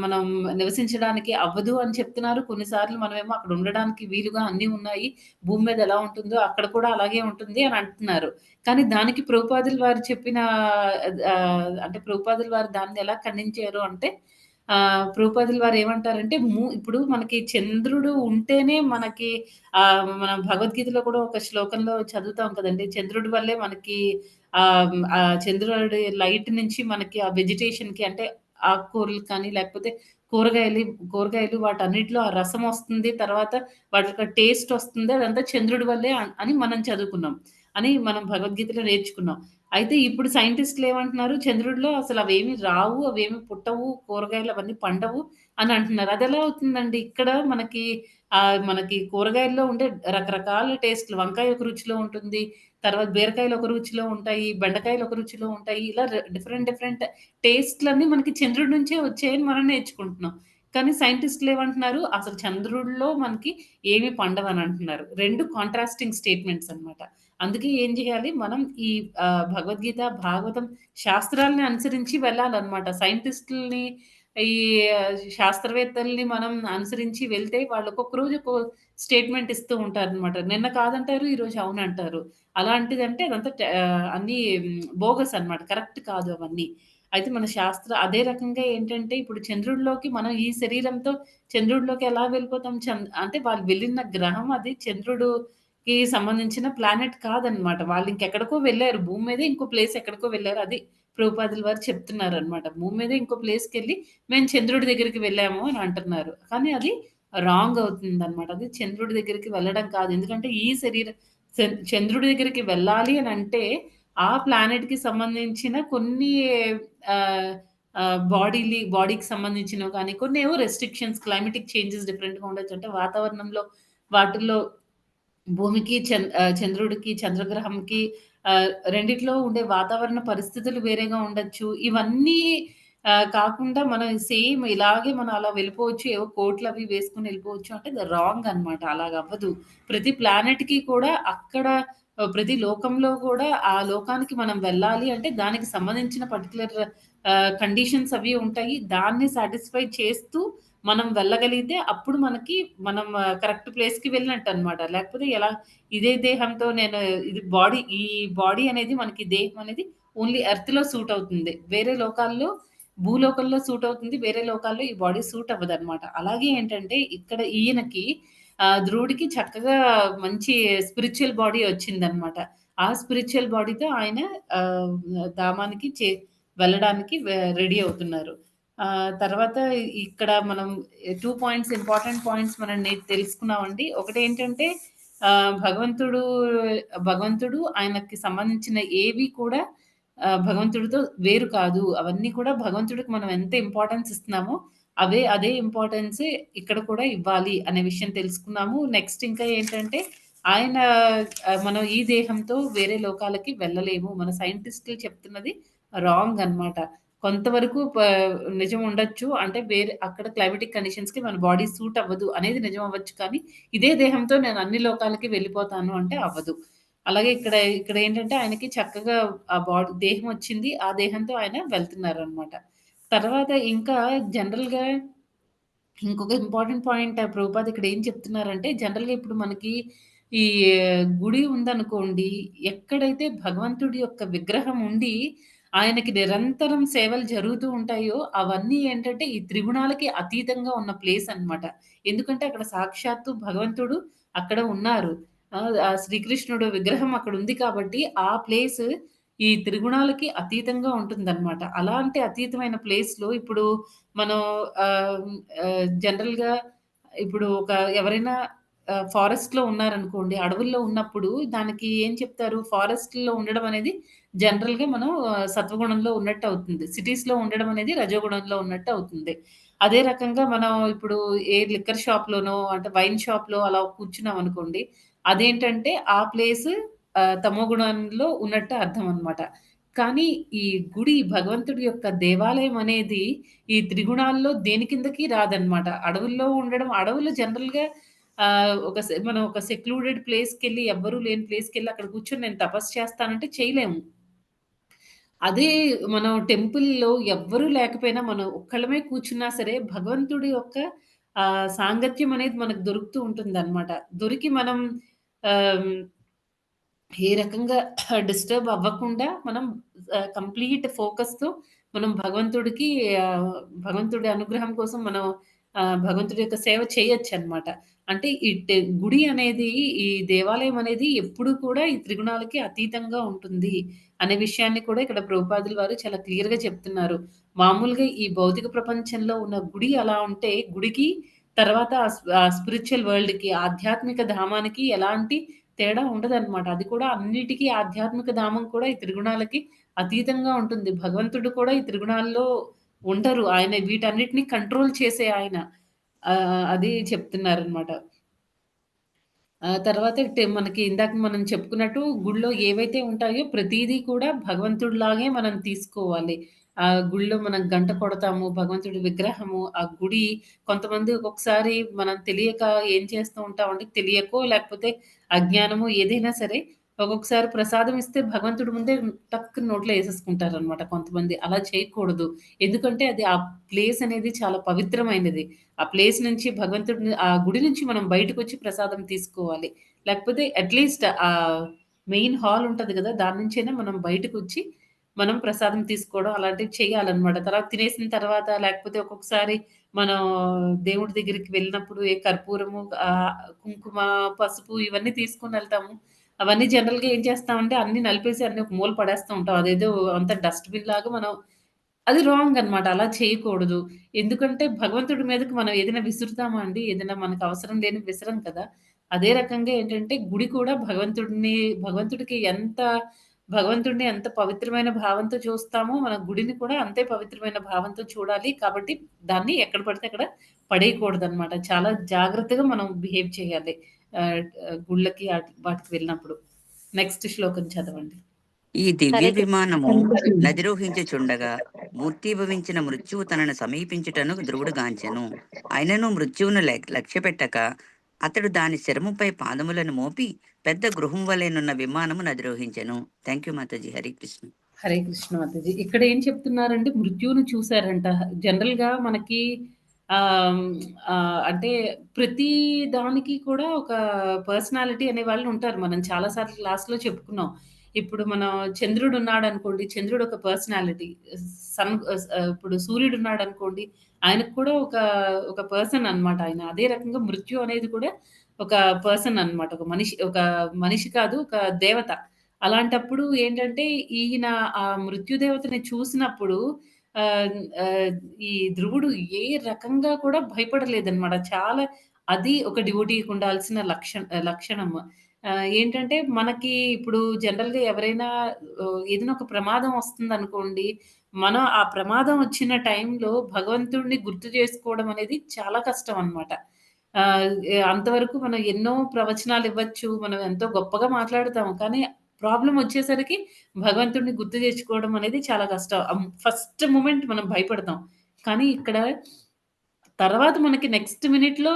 మనం నివసించడానికి అవ్వదు అని చెప్తున్నారు. కొన్నిసార్లు మనమేమో అక్కడ ఉండడానికి వీలుగా అన్నీ ఉన్నాయి. భూమి మీద ఎలా ఉంటుందో అక్కడ కూడా అలాగే ఉంటుంది అని అంటున్నారు. కానీ దానికి ప్రభుపాదులు వారు చెప్పిన అంటే ప్రభుపాదులు వారు దాన్ని ఎలా ఖండించారు అంటే ప్రభుపాదులు వారు ఏమంటారంటే ఇప్పుడు మనకి చంద్రుడు ఉంటేనే మనకి మనం భగవద్గీతలో కూడా ఒక శ్లోకంలో చదువుతాం కదండీ! చంద్రుడి వల్లే మనకి ఆ చంద్రుడి లైట్ నుంచి మనకి ఆ వెజిటేషన్‌కి అంటే ఆకుకూరలు కానీ, లేకపోతే కూరగాయలు వాటన్నిటిలో ఆ రసమొస్తుంది. తర్వాత వాటికి టేస్టొస్తుంది. అదంతా చంద్రుడి వల్లే అని మనం చదువుకున్నాం. అని మనం భగవద్గీతలో నేర్చుకున్నాం. అయితే ఇప్పుడు సైంటిస్ట్‌లేమంటున్నారు, చంద్రుడిలో అసలవేమి రావు, అవేమి పుట్టవు, కూరగాయలు అవన్నీ పండవు అని అంటున్నారు. అదెలా అవుతుందండి? ఇక్కడ మనకి కూరగాయల్లో ఉండే రకరకాల టేస్ట్‌లు వంకాయ ఒక రుచిలో ఉంటుంది. తర్వాత బీరకాయలు ఒక రుచిలో ఉంటాయి. బెండకాయలు ఒక రుచిలో ఉంటాయి. ఇలా డిఫరెంట్ టేస్ట్‌లన్నీ మనకి చంద్రుడి నుంచే వచ్చాయని మనం నేర్చుకుంటున్నాం. కానీ సైంటిస్ట్‌లేమంటున్నారు, అసలు చంద్రుడిలో మనకి ఏమి పండవని అంటున్నారు. 2 కాంట్రాస్టింగ్ స్టేట్మెంట్స్ అన్నమాట. అందుకే ఏం జేయాలి, మనం ఈ భగవద్గీత, భాగవతం శాస్త్రాల్ని అనుసరించి వెళ్ళాలన్నమాట. సైంటిస్టుల్ని, ఈ శాస్త్రవేత్తల్ని మనం అనుసరించి వెళ్తే వాళ్ళు ఒక్కొక్క రోజు ఒక్కో స్టేట్మెంట్ ఇస్తూ ఉంటారన్నమాట. నిన్న కాదంటారు, ఈరోజు అవునంటారు. అలాంటిదంటే అదంతా అన్నీ బోగస్ అన్నమాట. కరెక్ట్ కాదు అవన్నీ. అయితే మన అదే రకంగా ఏంటంటే ఇప్పుడు చంద్రుడిలోకి మనం ఈ శరీరంతో చంద్రుడిలోకి ఎలా వెళ్ళిపోతాం? అంటే వాళ్ళు వెళ్ళిన గ్రహం అది చంద్రుడుకి సంబంధించిన ప్లానెట్ కాదనమాట. వాళ్ళు ఇంకెక్కడికో వెళ్లారు. భూమి మీదే ఇంకో ప్లేస్ ఎక్కడికో వెళ్లారు. అది ప్రభుపాదుల వారు చెప్తున్నారనమాట. భూమి మీదే ఇంకో ప్లేస్‌కెళ్ళి మేము చంద్రుడి దగ్గరికి వెళ్ళాము అని అంటున్నారు. కానీ అది రాంగ్ అవుతుందనమాట. అది చంద్రుడి దగ్గరికి వెళ్ళడం కాదు. ఎందుకంటే ఈ శరీరం చంద్రుడి దగ్గరికి వెళ్ళాలి అనంటే ఆ ప్లానెట్‌కి సంబంధించిన కొన్ని ఆహ్, ఆహ్, బాడీకి సంబంధించినవి కానీ కొన్నేవో రెస్ట్రిక్షన్స్ క్లైమాటిక్ చేంజెస్ డిఫరెంట్‌గా ఉండొచ్చు. అంటే వాతావరణంలో వాటిల్లో చంద్రుడికి, చంద్రగ్రహంకి రెండిట్లో ఉండే వాతావరణ పరిస్థితులు వేరేగా ఉండొచ్చు. ఇవన్నీ కాకుండా మనం సేమ్ ఇలాగే మనం అలా వెళ్ళిపోవచ్చు. ఏవో కోట్లవి వేసుకొని వెళ్ళిపోవచ్చు అంటే అది రాంగ్ అనమాట. అలాగవ్వదు. ప్రతి ప్లానెట్‌కి కూడా అక్కడ ప్రతి లోకంలో కూడా ఆ లోకానికి మనం వెళ్ళాలి అంటే దానికి సంబంధించిన పర్టిక్యులర్ కండిషన్స్ అవి ఉంటాయి. దాన్ని సాటిస్ఫై చేస్తూ మనం వెళ్ళగలిగితే అప్పుడు మనం కరెక్ట్ ప్లేస్‌కి వెళ్ళినట్టనమాట. లేకపోతే ఇదే దేహంతో ఈ బాడీ అనేది మనకి దేహం అనేది ఓన్లీ ఎర్త్‌లో సూట్ అవుతుంది. వేరే లోకాల్లో భూలోకంలో సూట్ అవుతుంది. వేరే లోకాల్లో ఈ బాడీ సూట్ అవ్వదనమాట. అలాగే ఏంటంటే ఇక్కడ ఈయనకి ధ్రువుడికి చక్కగా మంచి స్పిరిచ్యువల్ బాడీ వచ్చిందనమాట. ఆ స్పిరిచ్యువల్ బాడీతో ఆయన ఆహ్, ధామానికి వెళ్ళడానికి రెడీ అవుతున్నారు. తర్వాత ఇక్కడ మనం 2 పాయింట్స్ ఇంపార్టెంట్ పాయింట్స్ మనం తెలుసుకున్నామండి. ఒకటేంటంటే ఆహ్, భగవంతుడు భగవంతుడు ఆయనకి సంబంధించిన ఏవి కూడా భగవంతుడితో వేరు కాదు. అవన్నీ కూడా భగవంతుడికి మనం ఎంత ఇంపార్టెన్స్ ఇస్తున్నామో అదే ఇంపార్టెన్సే ఇక్కడ కూడా ఇవ్వాలి అనే విషయం తెలుసుకున్నాము. నెక్స్ట్ ఇంకా ఏంటంటే ఆయన మనం ఈ దేహంతో వేరే లోకాలకి వెళ్ళలేము. మన సైంటిస్ట్‌లు చెప్తున్నది రాంగ్ అన్నమాట. కొంతవరకు నిజం ఉండొచ్చు. అంటే వేరే అక్కడ క్లైమాటిక్ కండిషన్స్‌కి మన బాడీ సూట్ అవ్వదు అనేది నిజం అవ్వచ్చు. కానీ ఇదే దేహంతో నేను అన్ని లోకాలకి వెళ్ళిపోతాను అంటే అవ్వదు. అలాగే ఇక్కడేంటంటే ఆయనకి చక్కగా ఆ దేహం వచ్చింది. ఆ దేహంతో ఆయన వెళ్తున్నారనమాట. తర్వాత ఇంకా జనరల్‌గా ఇంకొక ఇంపార్టెంట్ పాయింట్ ప్రభుపాద్ ఇక్కడ ఏం చెప్తున్నారంటే, జనరల్‌గా ఇప్పుడు మనకి ఈ గుడి ఉందనుకోండి, ఎక్కడైతే భగవంతుడి యొక్క విగ్రహం ఉండి, ఆయనకి నిరంతరం సేవలు జరుగుతూ ఉంటాయో, అవన్నీ ఏంటంటే ఈ త్రిగుణాలకి అతీతంగా ఉన్న ప్లేస్ అన్నమాట. ఎందుకంటే అక్కడ సాక్షాత్తు భగవంతుడు అక్కడ ఉన్నారు. ఆ శ్రీకృష్ణుడు విగ్రహం అక్కడుంది కాబట్టి, ఆ ప్లేస్ ఈ త్రిగుణాలకి అతీతంగా ఉంటుందన్నమాట. అలాంటి అతీతమైన ప్లేస్‌లో ఇప్పుడు మనం ఆహ్, జనరల్‌గా ఇప్పుడు ఎవరైనా ఫారెస్ట్‌లో ఉన్నారనుకోండి, అడవుల్లో ఉన్నప్పుడు దానికి ఏం చెప్తారు? ఫారెస్ట్‌లో ఉండడం అనేది జనరల్‌గా మనం సత్వగుణంలో ఉన్నట్టు అవుతుంది. సిటీస్‌లో ఉండడం అనేది రజోగుణంలో ఉన్నట్టు అవుతుంది. అదే రకంగా మనం ఇప్పుడు ఏ లిక్కర్ షాప్‌లోనో అంటే వైన్ షాప్‌లో అలా కూర్చున్నామనుకోండి, అదేంటంటే ఆ ప్లేస్ తమోగుణంలో ఉన్నట్టు అర్థం అన్నమాట. కానీ ఈ గుడి భగవంతుడి యొక్క దేవాలయం అనేది ఈ త్రిగుణాల్లో దేని కిందకి రాదనమాట. అడవుల్లో ఉండడం అడవులు జనరల్‌గా మనం ఒక సెక్లూడెడ్ ప్లేస్‌కెళ్ళి ఎవ్వరు లేని ప్లేస్‌కెళ్ళి అక్కడ కూర్చొని నేను తపస్సు చేస్తానంటే చేయలేము. అదే మనం టెంపుల్‌లో ఎవ్వరు లేకపోయినా మనం ఒక్కళ్ళమే కూర్చున్నా సరే భగవంతుడి యొక్క సాంగత్యం అనేది మనకు దొరుకుతూ ఉంటుందనమాట. దొరికి మనం ఆహ్ ఏ రకంగా డిస్టర్బ్ అవ్వకుండా మనం కంప్లీట్ ఫోకస్‌తో మనం ఆహ్, భగవంతుడి అనుగ్రహం కోసం మనం భగవంతుడి యొక్క సేవ చేయొచ్చనమాట. అంటే గుడి అనేది, ఈ దేవాలయం అనేది ఎప్పుడు కూడా ఈ త్రిగుణాలకి అతీతంగా ఉంటుంది అనే విషయాన్ని కూడా ఇక్కడ ప్రభుపాదుల వారు చాలా క్లియర్‌గా చెప్తున్నారు. మామూలుగా ఈ భౌతిక ప్రపంచంలో ఉన్న గుడి అలా ఉంటే, గుడికి తర్వాత స్పిరిచ్యువల్ వరల్డ్‌కి, ఆధ్యాత్మిక ధామానికి ఎలాంటి తేడా ఉండదనమాట. అది కూడా అన్నిటికి ఆధ్యాత్మిక ధామం కూడా ఈ త్రిగుణాలకి అతీతంగా ఉంటుంది. భగవంతుడు కూడా ఈ త్రిగుణాల్లో ఉండరు. ఆయన వీటన్నిటిని కంట్రోల్ చేసే ఆయన. అది చెప్తున్నారనమాట. తర్వాత మనకి ఇందాక మనం చెప్పుకున్నట్టు గుడిలో ఏవైతే ఉంటాయో ప్రతీదీ కూడా భగవంతుడిలాగే మనం తీసుకోవాలి. గుడిలో మనం గంట కొడతాము, భగవంతుడి విగ్రహము, ఆ గుడి కొంతమంది ఒక్కొక్కసారి మనం తెలియక ఏం చేస్తూ ఉంటామంటే తెలియకో లేకపోతే అజ్ఞానమో ఏదైనా సరే ఒక్కొక్కసారి ప్రసాదం ఇస్తే భగవంతుడి ముందే టక్కున నోట్లో ఏసేసుకుంటారనమాట కొంతమంది. అలా చేయకూడదు. ఎందుకంటే అది ఆ ప్లేస్ అనేది చాలా పవిత్రమైనది. ఆ ప్లేస్ నుంచి ఆ గుడి నుంచి మనం బయటకొచ్చి ప్రసాదం తీసుకోవాలి. లేకపోతే అట్‌లీస్ట్ మెయిన్ హాల్ ఉంటది గదా! దాని నుంచైనా మనం బయటకొచ్చి మనం ప్రసాదం తీసుకోవడం అలాంటివి చేయాలన్నమాట. తర్వాత తినేసిన తర్వాత లేకపోతే ఒక్కొక్కసారి మనం దేవుడి దగ్గరికి వెళ్ళినప్పుడు కర్పూరము, కుంకుమ, పసుపు ఇవన్నీ తీసుకొనెళ్తాము. అవన్నీ జనరల్‌గా ఏం చేస్తామంటే అన్నీ నలిపేసి అన్నీ ఒక మూల పడేస్తూ ఉంటాం. అదేదో అంతా డస్ట్‌బిన్ లాగా మనం అది రాంగ్ అన్నమాట. అలా చేయకూడదు. ఎందుకంటే భగవంతుడి మీదకి మనం ఏదైనా విసురుతామా అండి? ఏదైనా మనకు అవసరం లేనివి విసరం కదా! అదే రకంగా ఏంటంటే గుడి కూడా భగవంతుడికి భగవంతుడిని ఎంత పవిత్రమైన భావంతో చూస్తామో, మన గుడిని కూడా అంతే పవిత్రమైన భావంతో చూడాలి. కాబట్టి దాన్ని ఎక్కడ పడితే అక్కడ పడేయకూడదనమాట. చాలా జాగ్రత్తగా మనం బిహేవ్ చేయాలి. గుళ్ళకి వాటికి వెళ్ళినప్పుడు. నెక్స్ట్ శ్లోకం చదవండి.
ఈ దివ్య
హరే
విమానము నదిరోహించుచుండగా మూర్తీభవించిన మృత్యువు తనను సమీపించుటను ధ్రువుడు గాంచెను. ఆయనను మృత్యువును లక్ష్యపెట్టక అతడు దాని శరముపై పాదములను మోపి పెద్ద గృహం వలెనున్న విమానము నదిరోహించెను. Thank you Mataji. హరి కృష్ణ.
హరే కృష్ణ మాతాజీ. ఇక్కడ ఏం చెప్తున్నారంటే మృత్యువుని చూసారంట. జనరల్‌గా మనకి ఆహ్, అంటే ప్రతి దానికి కూడా ఒక పర్సనాలిటీ అనే వాళ్ళు ఉంటారు. మనం చాలా సార్లు క్లాస్‌లో చెప్పుకున్నాం. ఇప్పుడు మనం చంద్రుడున్నాడనుకోండి, చంద్రుడు ఒక పర్సనాలిటీ. ఇప్పుడు సూర్యుడున్నాడనుకోండి, ఆయనకు కూడా ఒక పర్సన్ అన్నమాట ఆయన. అదే రకంగా మృత్యు అనేది కూడా ఒక పర్సన్ అన్నమాట. ఒక మనిషి కాదు, ఒక దేవత. అలాంటప్పుడు ఏంటంటే, ఈయన ఆ మృత్యుదేవతని చూసినప్పుడు ఆహ్, ఆహ్, ఈ ధ్రువుడు ఏ రకంగా కూడా భయపడలేదనమాట. అది ఒక డివోటీకి ఉండాల్సిన లక్షణం. ఏంటంటే, మనకి ఇప్పుడు జనరల్‌గా ఎవరైనా ఏదైనా ఒక ప్రమాదం వస్తుందనుకోండి, మనం ఆ ప్రమాదం వచ్చిన టైంలో భగవంతుడిని గుర్తు చేసుకోవడం అనేది చాలా కష్టం అనమాట. అంతవరకు మనం ఎన్నో ప్రవచనాలివ్వచ్చు. మనం ఎంతో గొప్పగా మాట్లాడుతాం. కానీ ప్రాబ్లమ్ వచ్చేసరికి భగవంతుడిని గుర్తు తెచ్చుకోవడం అనేది చాలా కష్టం. ఫస్ట్ మొమెంట్ మనం భయపడతాం. కానీ ఇక్కడ తర్వాత మనకి నెక్స్ట్ మినిట్‌లో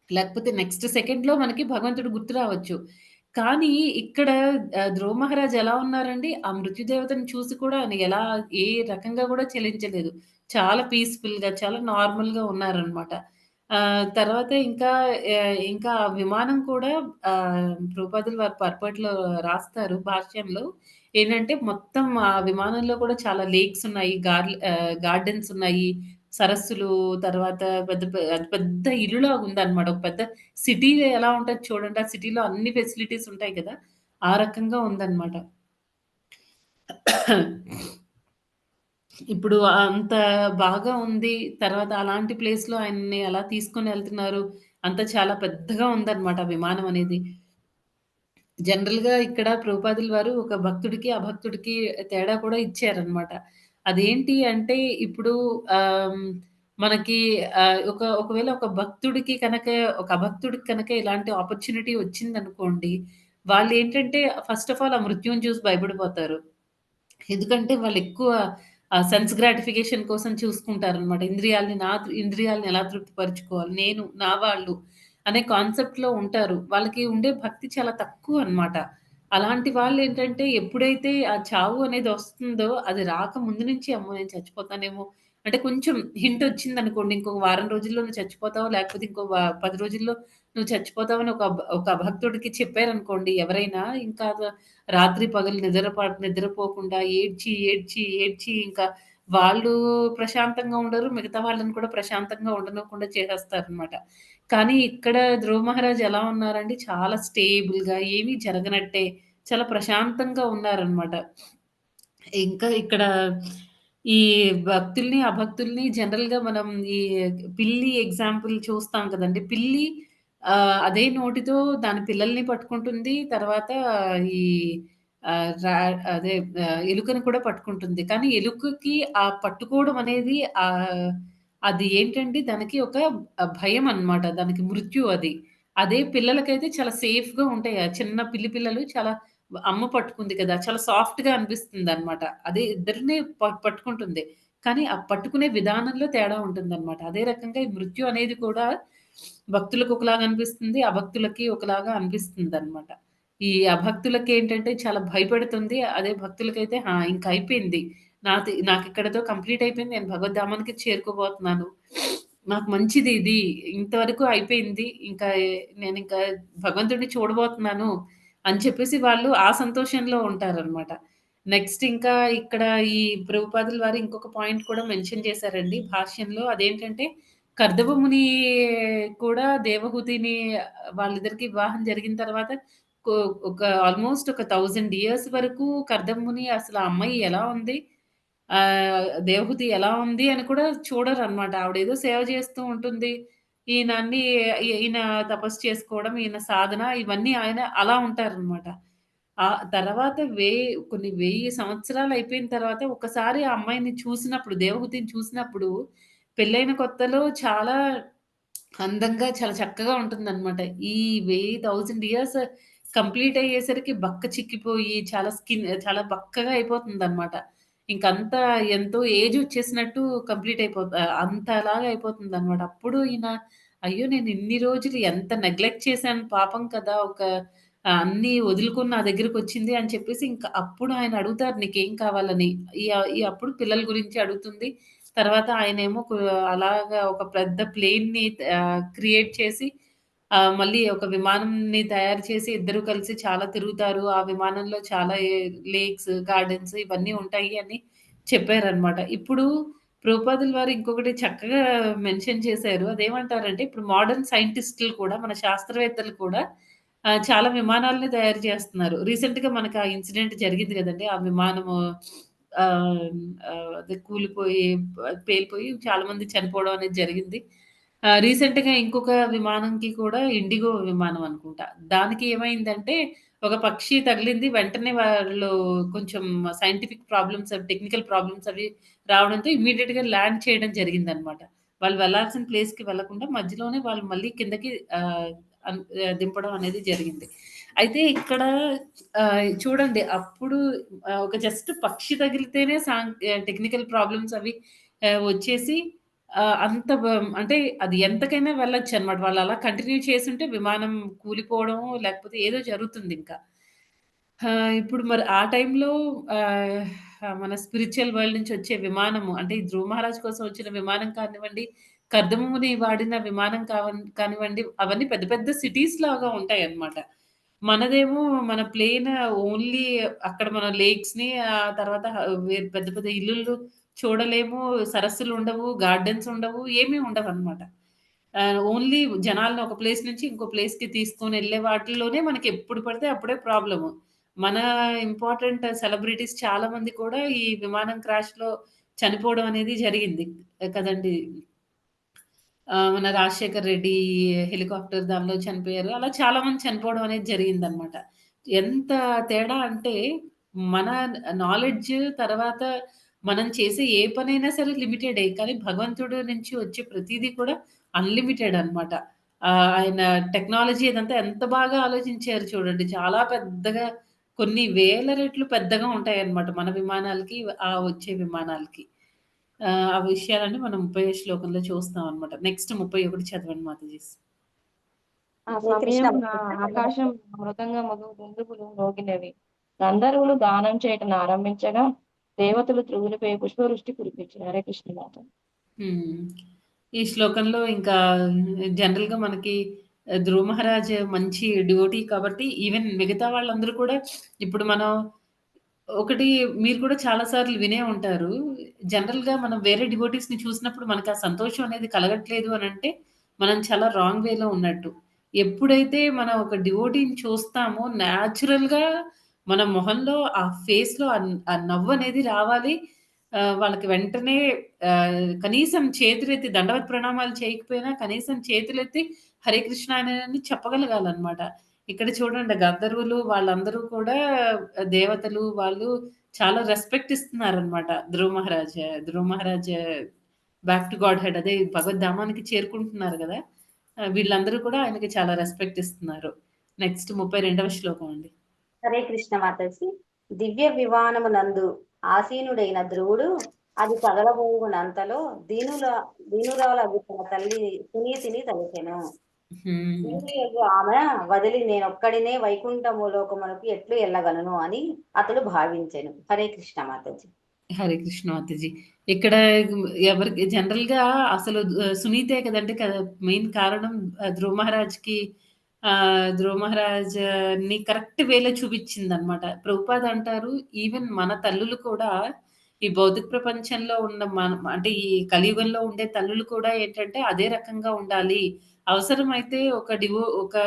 లేకపోతే నెక్స్ట్ సెకండ్‌లో మనకి భగవంతుడు గుర్తు రావచ్చు. కానీ ఇక్కడ ధ్రువ మహారాజ్ ఎలా ఉన్నారండి, ఆ మృత్యుదేవతని చూసి కూడా ఆయన ఏ రకంగా కూడా చలించలేదు. చాలా పీస్‌ఫుల్‌గా, చాలా నార్మల్‌గా ఉన్నారనమాట. తర్వాత ఇంకా ఆ విమానం కూడా ప్రభుపాదులు వారు పర్పట్లో రాస్తారు భాష్యంలో. ఏంటంటే మొత్తం ఆ విమానంలో కూడా చాలా లేక్స్ ఉన్నాయి. గార్డెన్స్ ఉన్నాయి. సరస్సులు తర్వాత పెద్ద ఇల్లులాగా ఉందన్నమాట. ఒక పెద్ద సిటీ ఎలా ఉంటది చూడండి. ఆ సిటీలో అన్ని ఫెసిలిటీస్ ఉంటాయి కదా! ఆ రకంగా ఉందన్నమాట. ఇప్పుడు అంత బాగా ఉంది. తర్వాత అలాంటి ప్లేస్‌లో ఆయన్ని ఎలా తీసుకొనెళ్తున్నారు. అంతా చాలా పెద్దగా ఉందన్నమాట విమానం అనేది. జనరల్‌గా ఇక్కడ ప్రభుపాదులు వారు ఒక భక్తుడికి, అభక్తుడికి తేడా కూడా ఇచ్చారన్నమాట. అదేంటి అంటే ఇప్పుడు ఆహ్, మనకి ఒకవేళ ఒక అభక్తుడికి కనుక ఇలాంటి ఆపర్చునిటీ వచ్చిందనుకోండి, వాళ్ళేంటంటే ఫస్ట్ ఆఫ్ ఆల్ ఆ మృత్యువుని చూసి భయపడిపోతారు. ఎందుకంటే వాళ్ళెక్కువ సెన్స్ గ్రాటిఫికేషన్ కోసం చూసుకుంటారనమాట. ఇంద్రియాల్ని ఎలా తృప్తిపరుచుకోవాలి, నేను, నా వాళ్ళు అనే కాన్సెప్ట్‌లో ఉంటారు. వాళ్ళకి ఉండే భక్తి చాలా తక్కువనమాట. అలాంటి వాళ్ళేంటంటే ఎప్పుడైతే ఆ చావు అనేది వస్తుందో, అది రాకముందు నుంచి అమ్మో! నేను చచ్చిపోతానేమో అంటే కొంచెం హింట్ వచ్చిందనుకోండి, ఇంకొక వారం రోజుల్లో నువ్వు చచ్చిపోతావు, లేకపోతే 10 రోజుల్లో నువ్వు చచ్చిపోతావని ఒక భక్తుడికి చెప్పారనుకోండి ఎవరైనా, ఇంకా రాత్రి పగలు నిద్రపోకుండా ఏడ్చి ఇంకా వాళ్ళు ప్రశాంతంగా ఉండరు. మిగతా వాళ్ళని కూడా ప్రశాంతంగా ఉండనివ్వకుండా చేసేస్తారనమాట. కానీ ఇక్కడ ధ్రువ మహారాజ్ ఎలా ఉన్నారంటే చాలా స్టేబుల్‌గా ఏమీ జరగనట్టే చాలా ప్రశాంతంగా ఉన్నారనమాట. ఇంకా ఇక్కడ ఈ భక్తుల్ని, అభక్తుల్ని జనరల్‌గా మనం ఈ పిల్లి ఎగ్జాంపుల్ చూస్తాం కదండీ! పిల్లి అదే నోటితో దాని పిల్లల్ని పట్టుకుంటుంది. తర్వాత ఈ ఆహ్, రా అదే ఎలుకని కూడా పట్టుకుంటుంది. కానీ ఎలుకకి ఆ పట్టుకోవడం అనేది అది ఏంటంటే దానికి ఒక భయం అన్నమాట. దానికి మృత్యు అది. అదే పిల్లలకైతే చాలా సేఫ్‌గా ఉంటాయి. ఆ చిన్న పిల్లలు చాలా అమ్మ పట్టుకుంది కదా! చాలా సాఫ్ట్‌గా అనిపిస్తుందనమాట. అదే ఇద్దరిని పట్టుకుంటుంది. కానీ ఆ పట్టుకునే విధానంలో తేడా ఉంటుందనమాట. అదే రకంగా ఈ మృత్యు అనేది కూడా భక్తులకు ఒకలాగా అనిపిస్తుంది. అభక్తులకి ఒకలాగా అనిపిస్తుందనమాట. ఈ అభక్తులకేంటంటే చాలా భయపెడుతుంది. అదే భక్తులకైతే ఇంక అయిపోయింది. నాకిక్కడితో కంప్లీట్ అయిపోయింది. నేను భగవద్ధామానికి చేరుకోబోతున్నాను. నాకు మంచిది ఇది. ఇంతవరకు అయిపోయింది. నేనింకా భగవంతుడిని చూడబోతున్నాను అని చెప్పేసి వాళ్ళు ఆ సంతోషంలో ఉంటారనమాట. నెక్స్ట్ ఇంకా ఇక్కడ ఈ ప్రభుపాదుల వారు ఇంకొక పాయింట్ కూడా మెన్షన్ చేశారండి భాష్యంలో. అదేంటంటే కర్దమ ముని కూడా దేవహూతిని వాళ్ళిద్దరికి వివాహం జరిగిన తర్వాత కొ ఒక ఆల్‌మోస్ట్ ఒక 1000 ఇయర్స్ వరకు కర్దమ ముని అసలు ఆ అమ్మాయి ఎలా ఉంది? దేవహూతి ఎలా ఉంది అని కూడా చూడరనమాట. ఆవిడేదో సేవ చేస్తూ ఉంటుంది. ఈయన తపస్సు చేసుకోవడం, ఈయన సాధన ఇవన్నీ ఆయన అలా ఉంటారనమాట. ఆ తర్వాత కొన్ని 1000 సంవత్సరాలు అయిపోయిన తర్వాత ఒకసారి ఆ అమ్మాయిని చూసినప్పుడు, దేవహూతిని చూసినప్పుడు పెళ్ళైన కొత్తలో చాలా అందంగా చాలా చక్కగా ఉంటుందనమాట. ఈ 1000 ఇయర్స్ కంప్లీట్ అయ్యేసరికి బక్క చిక్కిపోయి చాలా బక్కగా అయిపోతుందనమాట. ఇంకంతా ఎంతో ఏజ్ వచ్చేసినట్టు అంతలాగా అయిపోతుందనమాట. అప్పుడు ఈయన అయ్యో! నేను ఇన్ని రోజులు ఎంత నెగ్లెక్ట్ చేశాను పాపం కదా! అన్నీ వదులుకొని నా దగ్గరకొచ్చింది అని చెప్పేసి ఇంకా అప్పుడు ఆయన అడుగుతారు నీకేం కావాలని. అప్పుడు పిల్లల గురించి అడుగుతుంది. తర్వాత ఆయనేమో అలాగా ఒక పెద్ద ప్లేన్‌ని క్రియేట్ చేసి మళ్ళీ ఒక విమానంని తయారు చేసి ఇద్దరు కలిసి చాలా తిరుగుతారు. ఆ విమానంలో చాలా లేక్స్, గార్డెన్స్ ఇవన్నీ ఉంటాయి అని చెప్పారనమాట. ఇప్పుడు ప్రభుపాదుల వారు ఇంకొకటి చక్కగా మెన్షన్ చేశారు. అదేమంటారంటే ఇప్పుడు మోడర్న్ సైంటిస్ట్‌లు కూడా మన శాస్త్రవేత్తలు కూడా చాలా విమానాల్ని తయారు చేస్తున్నారు. రీసెంట్‌గా మనకు ఆ ఇన్సిడెంట్ జరిగింది గదండీ! ఆ విమానము ఆహ్, అదే కూలిపోయి పేలిపోయి చాలా మంది చనిపోవడం అనేది జరిగింది. రీసెంట్‌గా ఇంకొక విమానంకి కూడా ఇండిగో విమానం అనుకుంటా. దానికి ఏమైందంటే ఒక పక్షి తగిలింది. వెంటనే వాళ్ళు కొంచెం టెక్నికల్ ప్రాబ్లమ్స్ అవి రావడంతో ఇమ్మీడియేట్‌గా ల్యాండ్ చేయడం జరిగిందనమాట. వాళ్ళు వెళ్ళాల్సిన ప్లేస్‌కి వెళ్ళకుండా మధ్యలోనే వాళ్ళు మళ్ళీ కిందకి దింపడం అనేది జరిగింది. అయితే ఇక్కడ చూడండి అప్పుడు ఒక జస్ట్ పక్షి తగిలితేనే టెక్నికల్ ప్రాబ్లమ్స్ అవి వచ్చేసి అంత అంటే అది ఎంతకైనా వెళ్ళొచ్చనమాట. వాళ్ళు అలా కంటిన్యూ చేసుంటే విమానం కూలిపోవడమో, లేకపోతే ఏదో జరుగుతుందింకా. ఇప్పుడు మరి ఆ టైంలో ఆహ్, మన స్పిరిచ్యువల్ వరల్డ్ నుంచి వచ్చే విమానము అంటే ఈ ధ్రువ మహారాజ్ కోసం వచ్చిన విమానం కానివ్వండి, కర్దముని వాడిన విమానం కానివ్వండి, అవన్నీ పెద్ద పెద్ద సిటీస్ లాగా ఉంటాయన్నమాట. మనదేమో మన ప్లేన్ ఓన్లీ అక్కడ మనం లేక్స్‌ని తర్వాత పెద్ద పెద్ద ఇల్లులు చూడలేము, సరస్సులుండవు, గార్డెన్స్ ఉండవు, ఏమీ ఉండవన్నమాట. ఓన్లీ జనాల్ని ఒక ప్లేస్ నుంచి ఇంకో ప్లేస్‌కి తీసుకొనెళ్ళే వాటిల్లోనే మనకెప్పుడు పడితే అప్పుడే ప్రాబ్లము. మన ఇంపార్టెంట్ సెలబ్రిటీస్ చాలా మంది కూడా ఈ విమానం క్రాష్‌లో చనిపోవడం అనేది జరిగింది. కదండీ! మన 'రాజశేఖర్ రెడ్డి' హెలికాప్టర్ దానిలో చనిపోయారు. అలా చాలా మంది చనిపోవడం అనేది జరిగిందనమాట. ఎంత తేడా అంటే మన నాలెడ్జ్ తర్వాత మనం చేసే ఏ పనైనా సరే లిమిటెడే. కానీ భగవంతుడు నుంచి వచ్చే ప్రతీదీ కూడా అన్‌లిమిటెడ్ అనమాట. ఆయన టెక్నాలజీ ఇదంతా ఎంత బాగా ఆలోచించారు చూడండి. చాలా పెద్దగా కొన్ని వేల రెట్లు పెద్దగా ఉంటాయన్నమాట మన విమానాలకి, వచ్చే విమానాలకి. ఆ విషయాలన్నీ మనం 30 శ్లోకంలో చూస్తాం అన్నమాట. నెక్స్ట్ 31 చదవండి మాతాజీస్.
ఆ సమయమున ఆకాశం మృదంగములు దుందుబులు మ్రోగినవి. గంధర్వులు గానం చేయటం ఆరంభించగా దేవతలు త్రువులపై పుష్పవృష్టి కురిపించారు. హరే కృష్ణ మాత.
హ్మ్. ఈ శ్లోకంలో ఇంకా జనరల్‌గా మనకి ధ్రువ మహారాజ్ మంచి డివోటీ కాబట్టి ఈవెన్ మిగతా వాళ్ళందరూ కూడా ఇప్పుడు మనం ఒకటి మీరు కూడా చాలా సార్లు వినే ఉంటారు. జనరల్‌గా మనం వేరే డివోటీస్‌ని చూసినప్పుడు మనకు ఆ సంతోషం అనేది కలగట్లేదు అనంటే, మనం చాలా రాంగ్ వేలో ఉన్నట్టు. ఎప్పుడైతే మనం ఒక డివోటీని చూస్తామో నేచురల్‌గా మన మొహంలో ఆ ఫేస్‌లో ఆ నవ్వనేది రావాలి. వాళ్ళకి వెంటనే కనీసం చేతులెత్తి దండవత్ ప్రణామాలు చేయకపోయినా కనీసం చేతులెత్తి హరే కృష్ణ అని చెప్పగలగాలనమాట. ఇక్కడ చూడండి గంధర్వులు వాళ్ళందరూ కూడా దేవతలు వాళ్ళు చాలా రెస్పెక్ట్ ఇస్తున్నారనమాట. Dhruva Maharaj back to Godhead అదే భగవద్ధామానికి చేరుకుంటున్నారు గదా! వీళ్ళందరూ కూడా ఆయనకి చాలా రెస్పెక్ట్ ఇస్తున్నారు. నెక్స్ట్ 32వ శ్లోకం అండి.
హరే కృష్ణ మాతాజీ. దివ్య విమానమునందు ఆసీనుడైన ధ్రువుడు అది పగలబోవునంతలో దీనురాలగు తన తల్లి సునీతిని తలచెను.
హ్మ్.
దీనియగు ఆమె వదిలి నేనొక్కడినే వైకుంఠము లోకమునకు ఎట్లు ఎల్లగలను అని అతడు భావించెను. హరే కృష్ణ మాతాజీ.
హరే కృష్ణ మాతాజీ. ఇక్కడ ఎవరికి జనరల్‌గా అసలు సునీతే కదండీ మెయిన్ కారణం ధ్రువ మహారాజ్‌కి ధ్రువ మహారాజ్‌ని కరెక్ట్ వేలో చూపించిందనమాట. ప్రభుపాద అంటారు ఈవెన్ మన తల్లులు కూడా ఈ భౌతిక ప్రపంచంలో ఉన్న అంటే ఈ కలియుగంలో ఉండే తల్లులు కూడా ఏంటంటే అదే రకంగా ఉండాలి. అవసరమైతే ఒక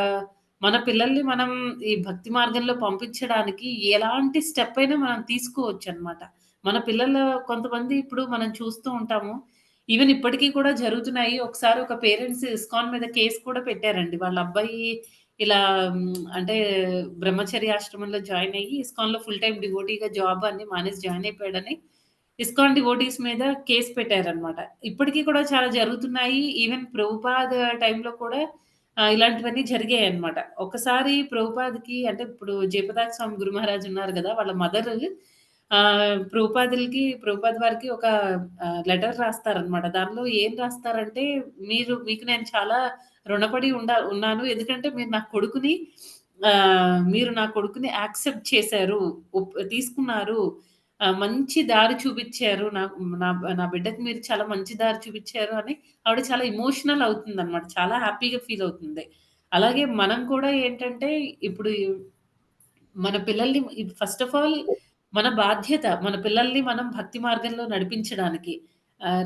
మన పిల్లల్ని మనం ఈ భక్తి మార్గంలో పంపించడానికి ఎలాంటి స్టెప్ అయినా మనం తీసుకోవచ్చనమాట. మన పిల్లలు కొంతమంది ఇప్పుడు మనం చూస్తూ ఉంటాము. ఈవెన్ ఇప్పటికి కూడా జరుగుతున్నాయి. ఒకసారి ఒక పేరెంట్స్ ఇస్కాన్ మీద కేస్ కూడా పెట్టారండి. వాళ్ళ అబ్బాయి ఇలా అంటే బ్రహ్మచర్య ఆశ్రమంలో జాయిన్ అయ్యి ఇస్కాన్‌లో ఫుల్ టైమ్ డివోటీగా జాబ్ అన్ని మానేసి జాయిన్ అయిపోయాడని ఇస్కాన్ డివోటీస్ మీద కేస్ పెట్టారనమాట. ఇప్పటికి కూడా చాలా జరుగుతున్నాయి. ఈవెన్ ప్రభుపాద్ టైంలో కూడా ఇలాంటివన్నీ జరిగాయన్నమాట. ఒకసారి ప్రభుపాద్‌కి అంటే ఇప్పుడు జయప్రకాష్ స్వామి గురు మహారాజ్ ఉన్నారు గదా! వాళ్ళ మదర్ ప్రభుపాద్ వారికి ఒక లెటర్ రాస్తారనమాట. దానిలో ఏం రాస్తారంటే, మీకు నేను చాలా రుణపడి ఉన్నాను. ఎందుకంటే మీరు నా కొడుకుని యాక్సెప్ట్ చేశారు. తీసుకున్నారు. మంచి దారి చూపిచ్చారు. నా నా బిడ్డకి మీరు చాలా మంచి దారి చూపిచ్చారు అని ఆవిడ చాలా ఎమోషనల్ అవుతుందనమాట. చాలా హ్యాపీగా ఫీల్ అవుతుంది. అలాగే మనం కూడా ఏంటంటే, ఇప్పుడు మన పిల్లల్ని ఫస్ట్ ఆఫ్ ఆల్ మన బాధ్యత. మన పిల్లల్ని మనం భక్తి మార్గంలో నడిపించడానికి.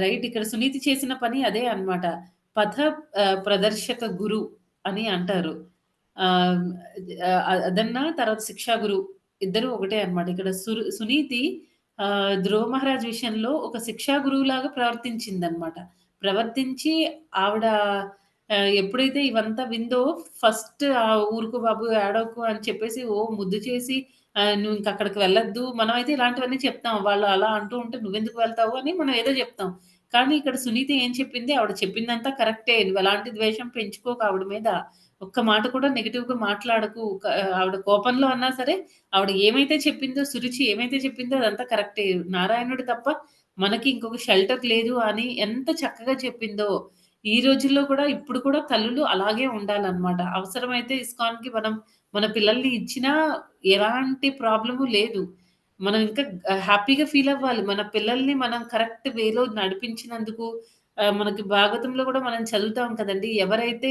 రైట్ ఇక్కడ సునీతి చేసిన పని అదే అన్నమాట. పథ ప్రదర్శక గురు అని అంటారు. ఆహ్, అదన్నా తర్వాత శిక్షా గురు ఇద్దరు ఒకటే అన్నమాట. ఇక్కడ సునీతి ధ్రువ మహారాజ్ విషయంలో ఒక శిక్షా గురువులాగా ప్రవర్తించిందన్నమాట. ప్రవర్తించి ఆవిడ ఎప్పుడైతే ఇవంతా విందో ఫస్ట్ ఊరుకో బాబు ఏడవకు అని చెప్పేసి ముద్దు చేసి నువ్వు ఇంక అక్కడికి వెళ్ళొద్దు. మనమైతే ఇలాంటివన్నీ చెప్తాం. వాళ్ళు అలా అంటూ ఉంటే నువ్వెందుకు వెళ్తావు అని మనం ఏదో చెప్తాం. కానీ ఇక్కడ సునీత ఏం చెప్పింది, ఆవిడ చెప్పిందంతా కరెక్టే. నువ్వెలాంటి ద్వేషం పెంచుకోకు ఆవిడ మీద. ఒక్క మాట కూడా నెగెటివ్‌గా మాట్లాడకు. ఆవిడ కోపంలో అన్నా సరే, ఆవిడ ఏమైతే చెప్పిందో, సురుచి ఏమైతే చెప్పిందో అదంతా కరెక్టే. నారాయణుడు తప్ప మనకి ఇంకొక షెల్టర్ లేదు అని ఎంత చక్కగా చెప్పిందో. ఈ రోజుల్లో కూడా ఇప్పుడు కూడా తల్లులు అలాగే ఉండాలనమాట. అవసరమైతే ఇస్కాన్‌కి మనం మన పిల్లల్ని ఇచ్చినా ఎలాంటి ప్రాబ్లము లేదు. మనం ఇంకా హ్యాపీగా ఫీల్ అవ్వాలి. మన పిల్లల్ని మనం కరెక్ట్ వేలో నడిపించినందుకు మనకి భాగవతంలో కూడా మనం చదువుతాం కదండీ! ఎవరైతే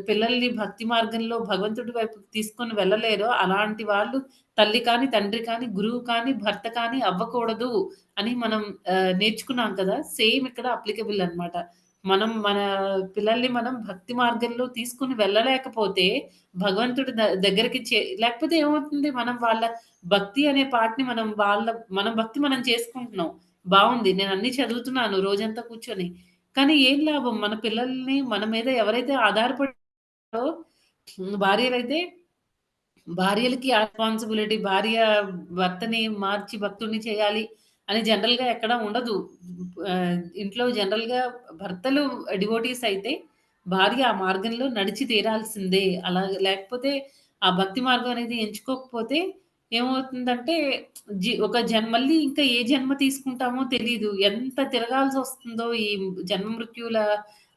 పిల్లల్ని భక్తి మార్గంలో భగవంతుడి వైపుకి తీసుకొని వెళ్ళలేరో అలాంటి వాళ్ళు తల్లి కానీ, తండ్రి కానీ, గురువు కానీ, భర్త కానీ అవ్వకూడదు అని మనం నేర్చుకున్నాం కదా! సేమ్ ఇక్కడ అప్లికబుల్ అన్నమాట. మనం మన పిల్లల్ని మనం భక్తి మార్గంలో తీసుకొని వెళ్ళలేకపోతే భగవంతుడి దగ్గరికి లేకపోతే ఏమవుతుంది? మనం వాళ్ళ భక్తి అనే పార్ట్‌ని మన భక్తి మనం చేసుకుంటున్నాం. బావుంది. నేను అన్నీ చదువుతున్నాను రోజంతా కూర్చొని. కానీ ఏం లాభం? మన పిల్లల్ని మన మీద ఎవరైతే ఆధారపడారో భార్యలైతే భార్యలకి రెస్పాన్సిబిలిటీ భార్య భర్తని మార్చి భక్తుడిని చేయాలి అని జనరల్‌గా ఎక్కడ ఉండదు. ఇంట్లో జనరల్‌గా భర్తలు డివోటీస్ అయితే భార్య ఆ మార్గంలో నడిచి తీరాల్సిందే. అలా లేకపోతే ఆ భక్తి మార్గం అనేది ఎంచుకోకపోతే ఏమవుతుందంటే మళ్ళీ ఇంకా ఏ జన్మ తీసుకుంటామో తెలీదు. ఎంత తిరగాల్సొస్తుందో ఈ జన్మ మృత్యువుల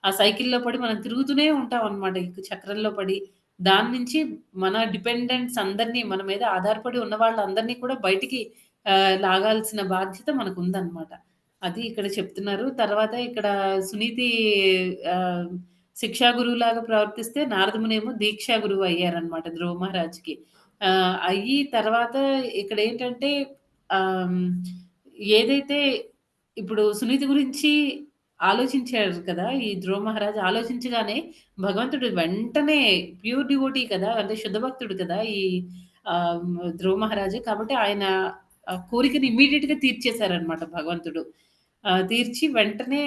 ఆ సైకిల్‌లో పడి మనం తిరుగుతూనే ఉంటామనమాట. ఈ చక్రంలో పడి. దాని నుంచి మన డిపెండెంట్స్ అందరిని మన మీద ఆధారపడి ఉన్న వాళ్ళందరినీ కూడా బయటికి లాగాల్సిన బాధ్యత మనకుందనమాట. అది ఇక్కడ చెప్తున్నారు. తర్వాత ఇక్కడ సునీతి ఆహ్, శిక్షా గురువులాగా ప్రవర్తిస్తే నారదమునేమో దీక్షా గురువు అయ్యారనమాట ధ్రువ మహారాజ్‌కి. అయ్యి తర్వాత ఇక్కడేంటంటే ఆహ్, ఏదైతే ఇప్పుడు సునీతి గురించి ఆలోచించారు కదా! ఈ ధ్రువ మహారాజ్ ఆలోచించగానే భగవంతుడు వెంటనే ప్యూర్ డివోటీ కదా! అంటే శుద్ధ భక్తుడు కదా! ఈ ధ్రువ మహారాజు. కాబట్టి ఆయన కోరికని ఇమ్మీడియేట్‌గా తీర్చేసారనమాట భగవంతుడు. తీర్చి వెంటనే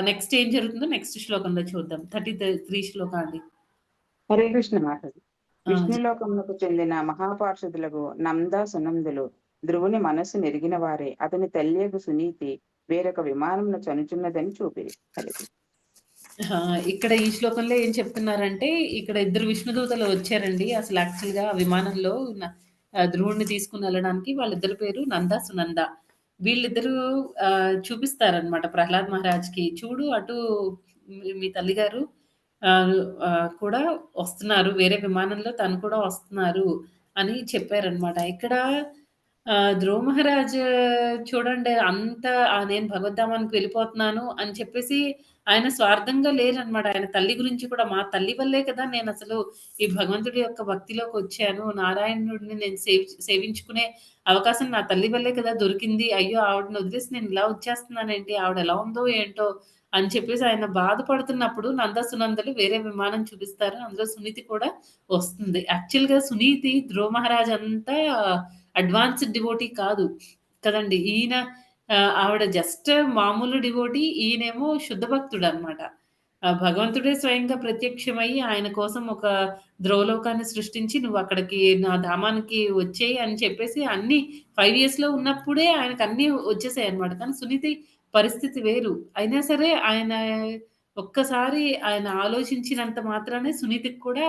నెక్స్ట్ ఏం జరుగుతుందో నెక్స్ట్ శ్లోకంలో చూద్దాం. 33 శ్లోక అండి.
హరే కృష్ణ మాతాజీ. విష్ణులోకమునకు చెందిన మహాపార్షదులకు నంద సునందులు ధ్రువుని మనస్సు నెరిగిన వారే అతని తల్లియగు సునీతి వేరొక విమానంలో చనుచున్నదని చూపిరి.
ఇక్కడ ఈ శ్లోకంలో ఏం చెప్తున్నారంటే, ఇక్కడ ఇద్దరు విష్ణుదూతలు వచ్చారండి. అసలు యాక్చువల్‌గా విమానంలో ధ్రువుడిని తీసుకొని వెళ్ళడానికి వాళ్ళిద్దరి పేరు నంద, సునంద. వీళ్ళిద్దరూ చూపిస్తారనమాట ప్రహ్లాద్ మహారాజ్‌కి. చూడు అటు మీ తల్లిగారు కూడా వస్తున్నారు. వేరే విమానంలో తను కూడా వస్తున్నారు అని చెప్పారనమాట. ఇక్కడ ధ్రువ మహారాజ్ చూడండి అంత నేను భగవద్ధామానికి వెళ్ళిపోతున్నాను అని చెప్పేసి ఆయన స్వార్థంగా లేరనమాట. ఆయన తల్లి గురించి కూడా మా తల్లి వల్లే కదా నేనసలు ఈ భగవంతుడి యొక్క భక్తిలోకొచ్చాను. నారాయణుడిని నేను సేవించుకునే అవకాశం నా తల్లి వల్లే కదా దొరికింది. అయ్యో! ఆవిడని వదిలేసి నేను ఇలా వచ్చేస్తున్నానేంటి? ఆవిడ ఎలా ఉందో ఏంటో అని చెప్పేసి ఆయన బాధపడుతున్నప్పుడు నంద, సునందలు వేరే విమానం చూపిస్తారు. అందులో సునీతి కూడా వస్తుంది. యాక్చువల్‌గా సునీతి ధ్రువ మహారాజ్ అంతా అడ్వాన్స్డ్ డివోటీ కాదు కదండీ! ఈయన ఆవిడ జస్ట్ మామూలు డివోటీ. ఈయనేమో శుద్ధ భక్తుడనమాట. భగవంతుడే స్వయంగా ప్రత్యక్షమయ్యి ఆయన కోసం ఒక ధ్రువలోకాన్ని సృష్టించి నువ్వక్కడికి నా ధామానికి వచ్చేయి అని చెప్పేసి అన్నీ 5 ఇయర్స్‌లో ఉన్నప్పుడే ఆయనకన్నీ వచ్చేసాయన్నమాట. కానీ సునీతి పరిస్థితి వేరు. అయినా సరే ఆయన ఒక్కసారి ఆయన ఆలోచించినంత మాత్రానే సునీతికి కూడా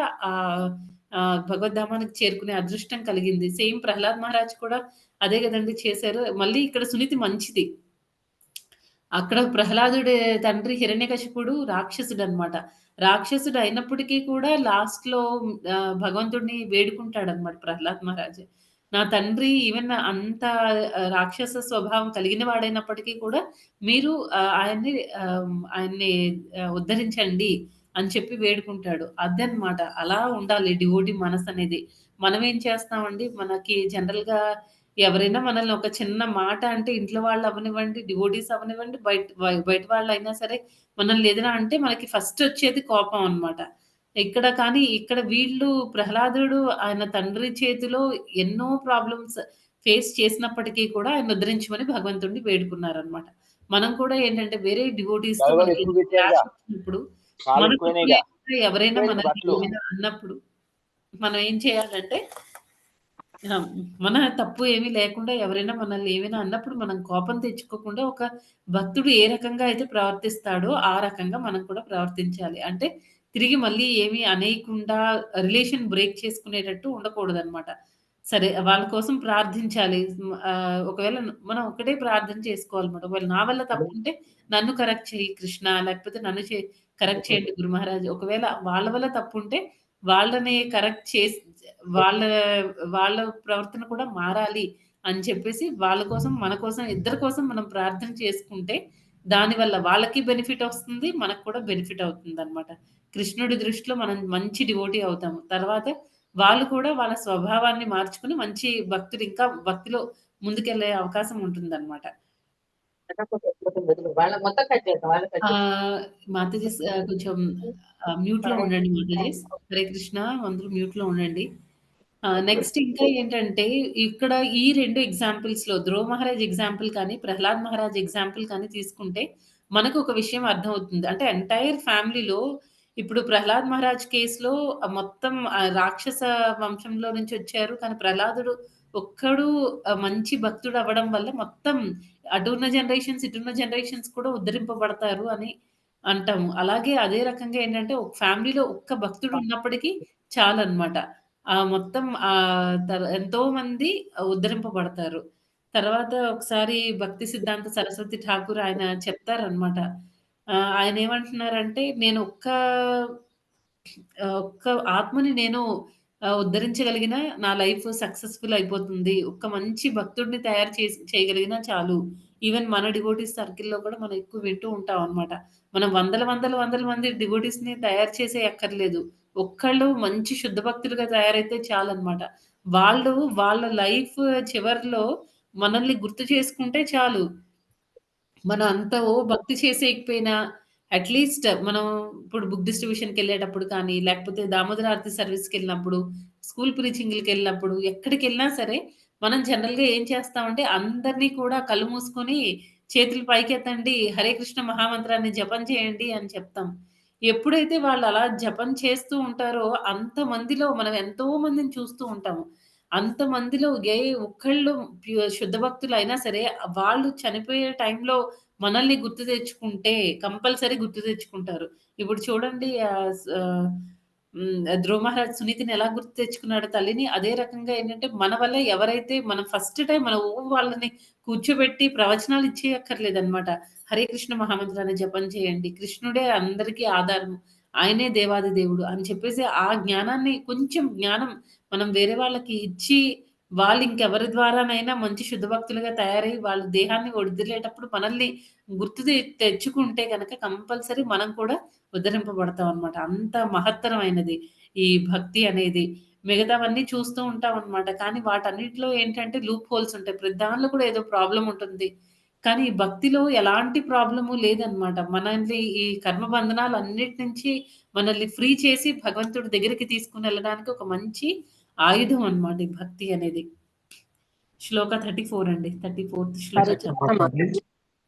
భగవద్ధామానికి చేరుకునే అదృష్టం కలిగింది. సేమ్ ప్రహ్లాద్ మహారాజ్ కూడా అదే గదండీ చేశారు. మళ్ళీ ఇక్కడ సునీతి మంచిది. అక్కడ ప్రహ్లాదుడి తండ్రి హిరణ్యకశిపుడు రాక్షసుడనమాట. రాక్షసుడు అయినప్పటికీ కూడా లాస్ట్‌లో భగవంతుడిని వేడుకుంటాడనమాట ప్రహ్లాద్ మహారాజ్. నా తండ్రి ఈవెన్ అంత రాక్షస స్వభావం కలిగిన వాడైనప్పటికీ కూడా మీరు ఆయన్ని ఉద్ధరించండి అని చెప్పి వేడుకుంటాడు. అదనమాట. అలా ఉండాలి డివోటీ మనసనేది. మనమేం చేస్తామండి, మనకి జనరల్‌గా ఎవరైనా మనల్ని ఒక చిన్న మాట అంటే ఇంట్లో వాళ్ళు అవ్వనివ్వండి, డివోటీస్ అవ్వనివ్వండి, బయట వాళ్ళైనా సరే మనల్ని ఏదైనా అంటే మనకి ఫస్ట్ వచ్చేది కోపం అన్నమాట. ఇక్కడ వీళ్ళు ప్రహ్లాదుడు ఆయన తండ్రి చేతిలో ఎన్నో ప్రాబ్లమ్స్ ఫేస్ చేసినప్పటికీ కూడా ఆయన ఉద్ధరించమని భగవంతుడిని వేడుకున్నారన్నమాట. మనం కూడా ఏంటంటే వేరే డివోటీస్‌తో మనకి క్లాష్ వచ్చినప్పుడు ఎవరైనా మనల్ని ఏమైనా అన్నప్పుడు మనం ఏం చేయాలంటే ఆ! మన తప్పు ఏమీ లేకుండా ఎవరైనా మనల్ని ఏమైనా అన్నప్పుడు మనం కోపం తెచ్చుకోకుండా ఒక భక్తుడు ఏ రకంగా అయితే ప్రవర్తిస్తాడో ఆ రకంగా మనం కూడా ప్రవర్తించాలి. అంటే తిరిగి మళ్ళీ ఏమి అనేయకుండా రిలేషన్ బ్రేక్ చేసుకునేటట్టు ఉండకూడదనమాట. సరే వాళ్ళ కోసం ప్రార్థించాలి. ఒకవేళ మనం ఒక్కటే ప్రార్థన చేసుకోవాలన్నమాట. ఒకవేళ నా వల్ల తప్పుంటే నన్ను కరెక్ట్ చెయ్యి కృష్ణ లేకపోతే నన్ను కరెక్ట్ చేయండి గురు మహారాజ్. ఒకవేళ వాళ్ళ వల్ల తప్పుంటే వాళ్ళని కరెక్ట్ చేసి వాళ్ళ వాళ్ళ ప్రవర్తన కూడా మారాలి అని చెప్పేసి వాళ్ళ కోసం, మన కోసం, ఇద్దరి కోసం మనం ప్రార్థన చేసుకుంటే దానివల్ల వాళ్ళకి బెనిఫిట్ ఒస్తుంది. మనకు కూడా బెనిఫిట్ అవుతుందనమాట. కృష్ణుడి దృష్టిలో మనం మంచి డివోటీ అవుతాము. తర్వాత వాళ్ళు కూడా వాళ్ళ స్వభావాన్ని మార్చుకొని మంచి భక్తులు ఇంకా భక్తిలో ముందుకెళ్ళే అవకాశం ఉంటుందనమాట. మాతాజీ కొంచెం మ్యూట్‌లో ఉండండి మాతాజీస్. హరే కృష్ణ అందరూ మ్యూట్‌లో ఉండండి. నెక్స్ట్ ఇంకా ఏంటంటే ఇక్కడ ఈ 2 ఎగ్జాంపుల్స్‌లో ధ్రువ మహారాజ్ ఎగ్జాంపుల్ కానీ, ప్రహ్లాద్ మహారాజ్ ఎగ్జాంపుల్ కానీ తీసుకుంటే మనకు ఒక విషయం అర్థమవుతుంది. అంటే ఎంటైర్ ఫ్యామిలీలో ఇప్పుడు ప్రహ్లాద్ మహారాజ్ కేస్‌లో మొత్తం రాక్షస వంశంలో నుంచి వచ్చారు. కానీ ప్రహ్లాదుడు ఒక్కడు మంచి భక్తుడు అవ్వడం వల్ల మొత్తం అటున్న జనరేషన్స్, ఇటున్న జనరేషన్స్ కూడా ఉద్ధరింపబడతారు అని అంటాము. అలాగే అదే రకంగా ఏంటంటే ఒక ఫ్యామిలీలో ఒక్క భక్తుడు ఉన్నప్పటికీ చాలన్నమాట. మొత్తం ఎంతోమంది ఉద్ధరింపబడతారు. తర్వాత ఒకసారి భక్తి సిద్ధాంత సరస్వతి ఠాకూర్ ఆయన చెప్తారనమాట. ఆయనేమంటున్నారంటే, "నేను ఒక్క ఆత్మని నేను ఉద్ధరించగలిగినా నా లైఫ్ సక్సెస్‌ఫుల్ అయిపోతుంది. ఒక్క మంచి భక్తుడిని తయారు చేయగలిగినా చాలు." ఈవెన్ మన డివోటీస్ సర్కిల్‌లో కూడా మనం ఎక్కువ వింటూ ఉంటాం అన్నమాట. మనం వందల మంది డివోటీస్‌ని తయారు చేసేయక్కర్లేదు. ఒక్కళ్ళు మంచి శుద్ధ భక్తులుగా తయారైతే చాలన్నమాట. వాళ్ళు వాళ్ళ లైఫ్ చివర్లో మనల్ని గుర్తు చేసుకుంటే చాలు. మనం అంత భక్తి చేసేయకపోయినా అట్‌లీస్ట్ మనం ఇప్పుడు బుక్ డిస్ట్రిబ్యూషన్‌కెళ్ళేటప్పుడు కానీ, లేకపోతే దామోదర ఆరతి సర్వీస్‌కెళ్ళినప్పుడు, స్కూల్ ప్రీచింగ్‌లకెళ్ళినప్పుడు, ఎక్కడికెళ్ళినా సరే మనం జనరల్‌గా ఏం చేస్తామంటే అందరిని కూడా కళ్ళు మూసుకొని చేతులు పైకెత్తండి, హరే కృష్ణ మహామంత్రాన్ని జపం చేయండి అని చెప్తాం. ఎప్పుడైతే వాళ్ళు అలా జపం చేస్తూ ఉంటారో అంతమందిలో మనం ఎంతో మందిని చూస్తూ ఉంటాము. అంతమందిలో ఏ ఒక్కళ్ళు శుద్ధ భక్తులైనా సరే వాళ్ళు చనిపోయే టైంలో మనల్ని గుర్తు తెచ్చుకుంటే కంపల్సరీ గుర్తు తెచ్చుకుంటారు. ఇప్పుడు చూడండి ధ్రువ మహారాజ్ సునీతిని ఎలా గుర్తు తెచ్చుకున్నాడు తల్లిని. అదే రకంగా ఏంటంటే మన వల్ల ఎవరైతే మనం ఫస్ట్ టైమ్ మనం వాళ్ళని కూర్చోబెట్టి ప్రవచనాలు ఇచ్చేయక్కర్లేదనమాట. హరే కృష్ణ మహామంత్రాన్ని జపం చేయండి. కృష్ణుడే అందరికీ ఆధారము. ఆయనే దేవాది దేవుడు అని చెప్పేసి ఆ జ్ఞానాన్ని కొంచెం జ్ఞానం మనం వేరే వాళ్ళకి ఇచ్చి వాళ్ళు ఇంకెవరి ద్వారానైనా మంచి శుద్ధ భక్తులుగా తయారై వాళ్ళ దేహాన్ని వదిలేటప్పుడు మనల్ని గుర్తు తెచ్చుకుంటే గనక కంపల్సరీ మనం కూడా ఉద్ధరింపబడతాం అనమాట. అంత మహత్తరమైనది ఈ భక్తి అనేది. మిగతావన్నీ చూస్తూ ఉంటామనమాట. కానీ వాటన్నిటిలో ఏంటంటే లూప్ హోల్స్ ఉంటాయి. ప్రతి దానిలో కూడా ఏదో ప్రాబ్లమ్ ఉంటుంది. కానీ ఈ భక్తిలో ఎలాంటి ప్రాబ్లము లేదనమాట. మనల్ని ఈ కర్మ బంధనాలన్నిటి నుంచి మనల్ని ఫ్రీ చేసి భగవంతుడి దగ్గరికి తీసుకొనెళ్ళడానికి ఒక మంచి ఆయుధం అన్నమాట ఈ భక్తి అనేది. శ్లోక 34 అండి. 34థ్ శ్లోక చదవండి.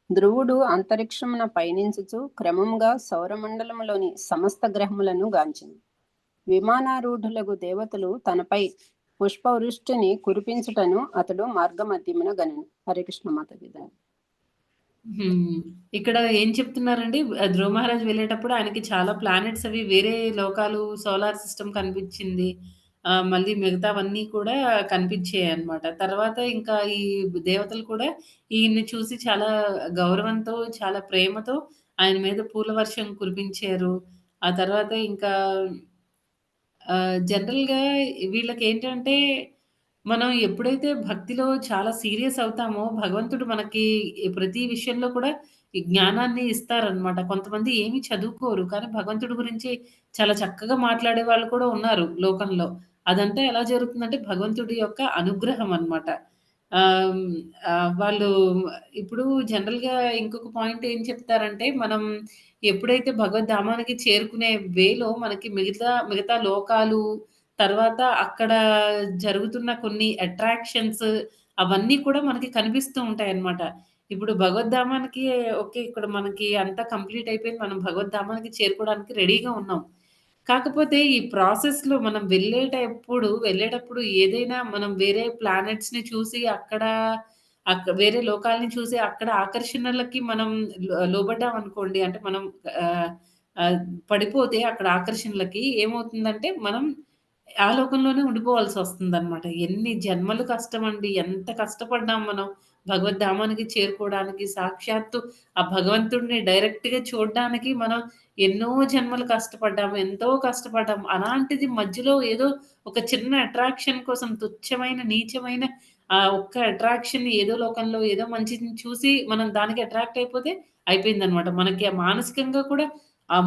ధ్రువుడు అంతరిక్షమున పయనించుచు క్రమముగా సౌరమండలములోని సమస్త గ్రహములను గాంచెను. విమానారూఢులకు దేవతలు తనపై పుష్పవృష్టిని కురిపించుటను అతడు మార్గమధ్యమున గనెను. హరే కృష్ణ మాతాజీ.
ఇక్కడ ఏం చెప్తున్నారండి, ధ్రువ మహారాజ్ వెళ్ళేటప్పుడు ఆయనకి చాలా ప్లానెట్స్ అవి వేరే లోకాలు, సోలార్ సిస్టమ్ కనిపించింది. మళ్ళీ మిగతావన్నీ కూడా కనిపించాయన్నమాట. తర్వాత ఇంకా ఈ దేవతలు కూడా ఈయన్ని చూసి చాలా గౌరవంతో, చాలా ప్రేమతో ఆయన మీద పూల వర్షం కురిపించారు. ఆ తర్వాత ఇంకా జనరల్‌గా వీళ్ళకేంటంటే, మనం ఎప్పుడైతే భక్తిలో చాలా సీరియస్ అవుతామో, భగవంతుడు మనకి ప్రతి విషయంలో కూడా ఈ జ్ఞానాన్ని ఇస్తారనమాట. కొంతమంది ఏమి చదువుకోరు. కానీ భగవంతుడి గురించి చాలా చక్కగా మాట్లాడే వాళ్ళు కూడా ఉన్నారు లోకంలో. అదంతా ఎలా జరుగుతుందంటే భగవంతుడి యొక్క అనుగ్రహం అన్నమాట. ఆహ్, వాళ్ళు ఇప్పుడు జనరల్‌గా ఇంకొక పాయింట్ ఏం చెప్తారంటే, మనం ఎప్పుడైతే భగవద్ధామానికి చేరుకునే వేలో మనకి మిగతా లోకాలు, తర్వాత అక్కడ జరుగుతున్న కొన్ని అట్రాక్షన్స్ అవన్నీ కూడా మనకి కనిపిస్తూ ఉంటాయన్నమాట. ఇప్పుడు భగవద్ధామానికి ఓకే. ఇక్కడ మనకి అంతా కంప్లీట్ అయిపోయింది. మనం భగవద్ధామానికి చేరుకోవడానికి రెడీగా ఉన్నాం. కాకపోతే ఈ ప్రాసెస్‌లో మనం వెళ్ళేటప్పుడు ఏదైనా మనం వేరే ప్లానెట్స్‌ని చూసి వేరే లోకాల్ని చూసి అక్కడ ఆకర్షణలకి మనం లోబడ్డామనుకోండి. అంటే మనం ఆహ్, ఆహ్, పడిపోతే అక్కడ ఆకర్షణలకి ఏమవుతుందంటే మనం ఆ లోకంలోనే ఉండిపోవాల్సొస్తుందనమాట. ఎన్ని జన్మలు కష్టమండి. ఎంత కష్టపడ్డాం మనం భగవద్ధామానికి చేరుకోవడానికి. సాక్షాత్తు ఆ భగవంతుడిని డైరెక్ట్‌గా చూడ్డానికి మనం ఎన్నో జన్మలు కష్టపడ్డాము. ఎంతో కష్టపడ్డాము. అలాంటిది మధ్యలో ఏదో ఒక చిన్న అట్రాక్షన్ కోసం తుచ్చమైన, నీచమైన ఒక్క అట్రాక్షన్‌ని ఏదో లోకంలో ఏదో మంచిని చూసి మనం దానికి అట్రాక్ట్ అయిపోతే అయిపోయిందనమాట. మనకి మానసికంగా కూడా ఆ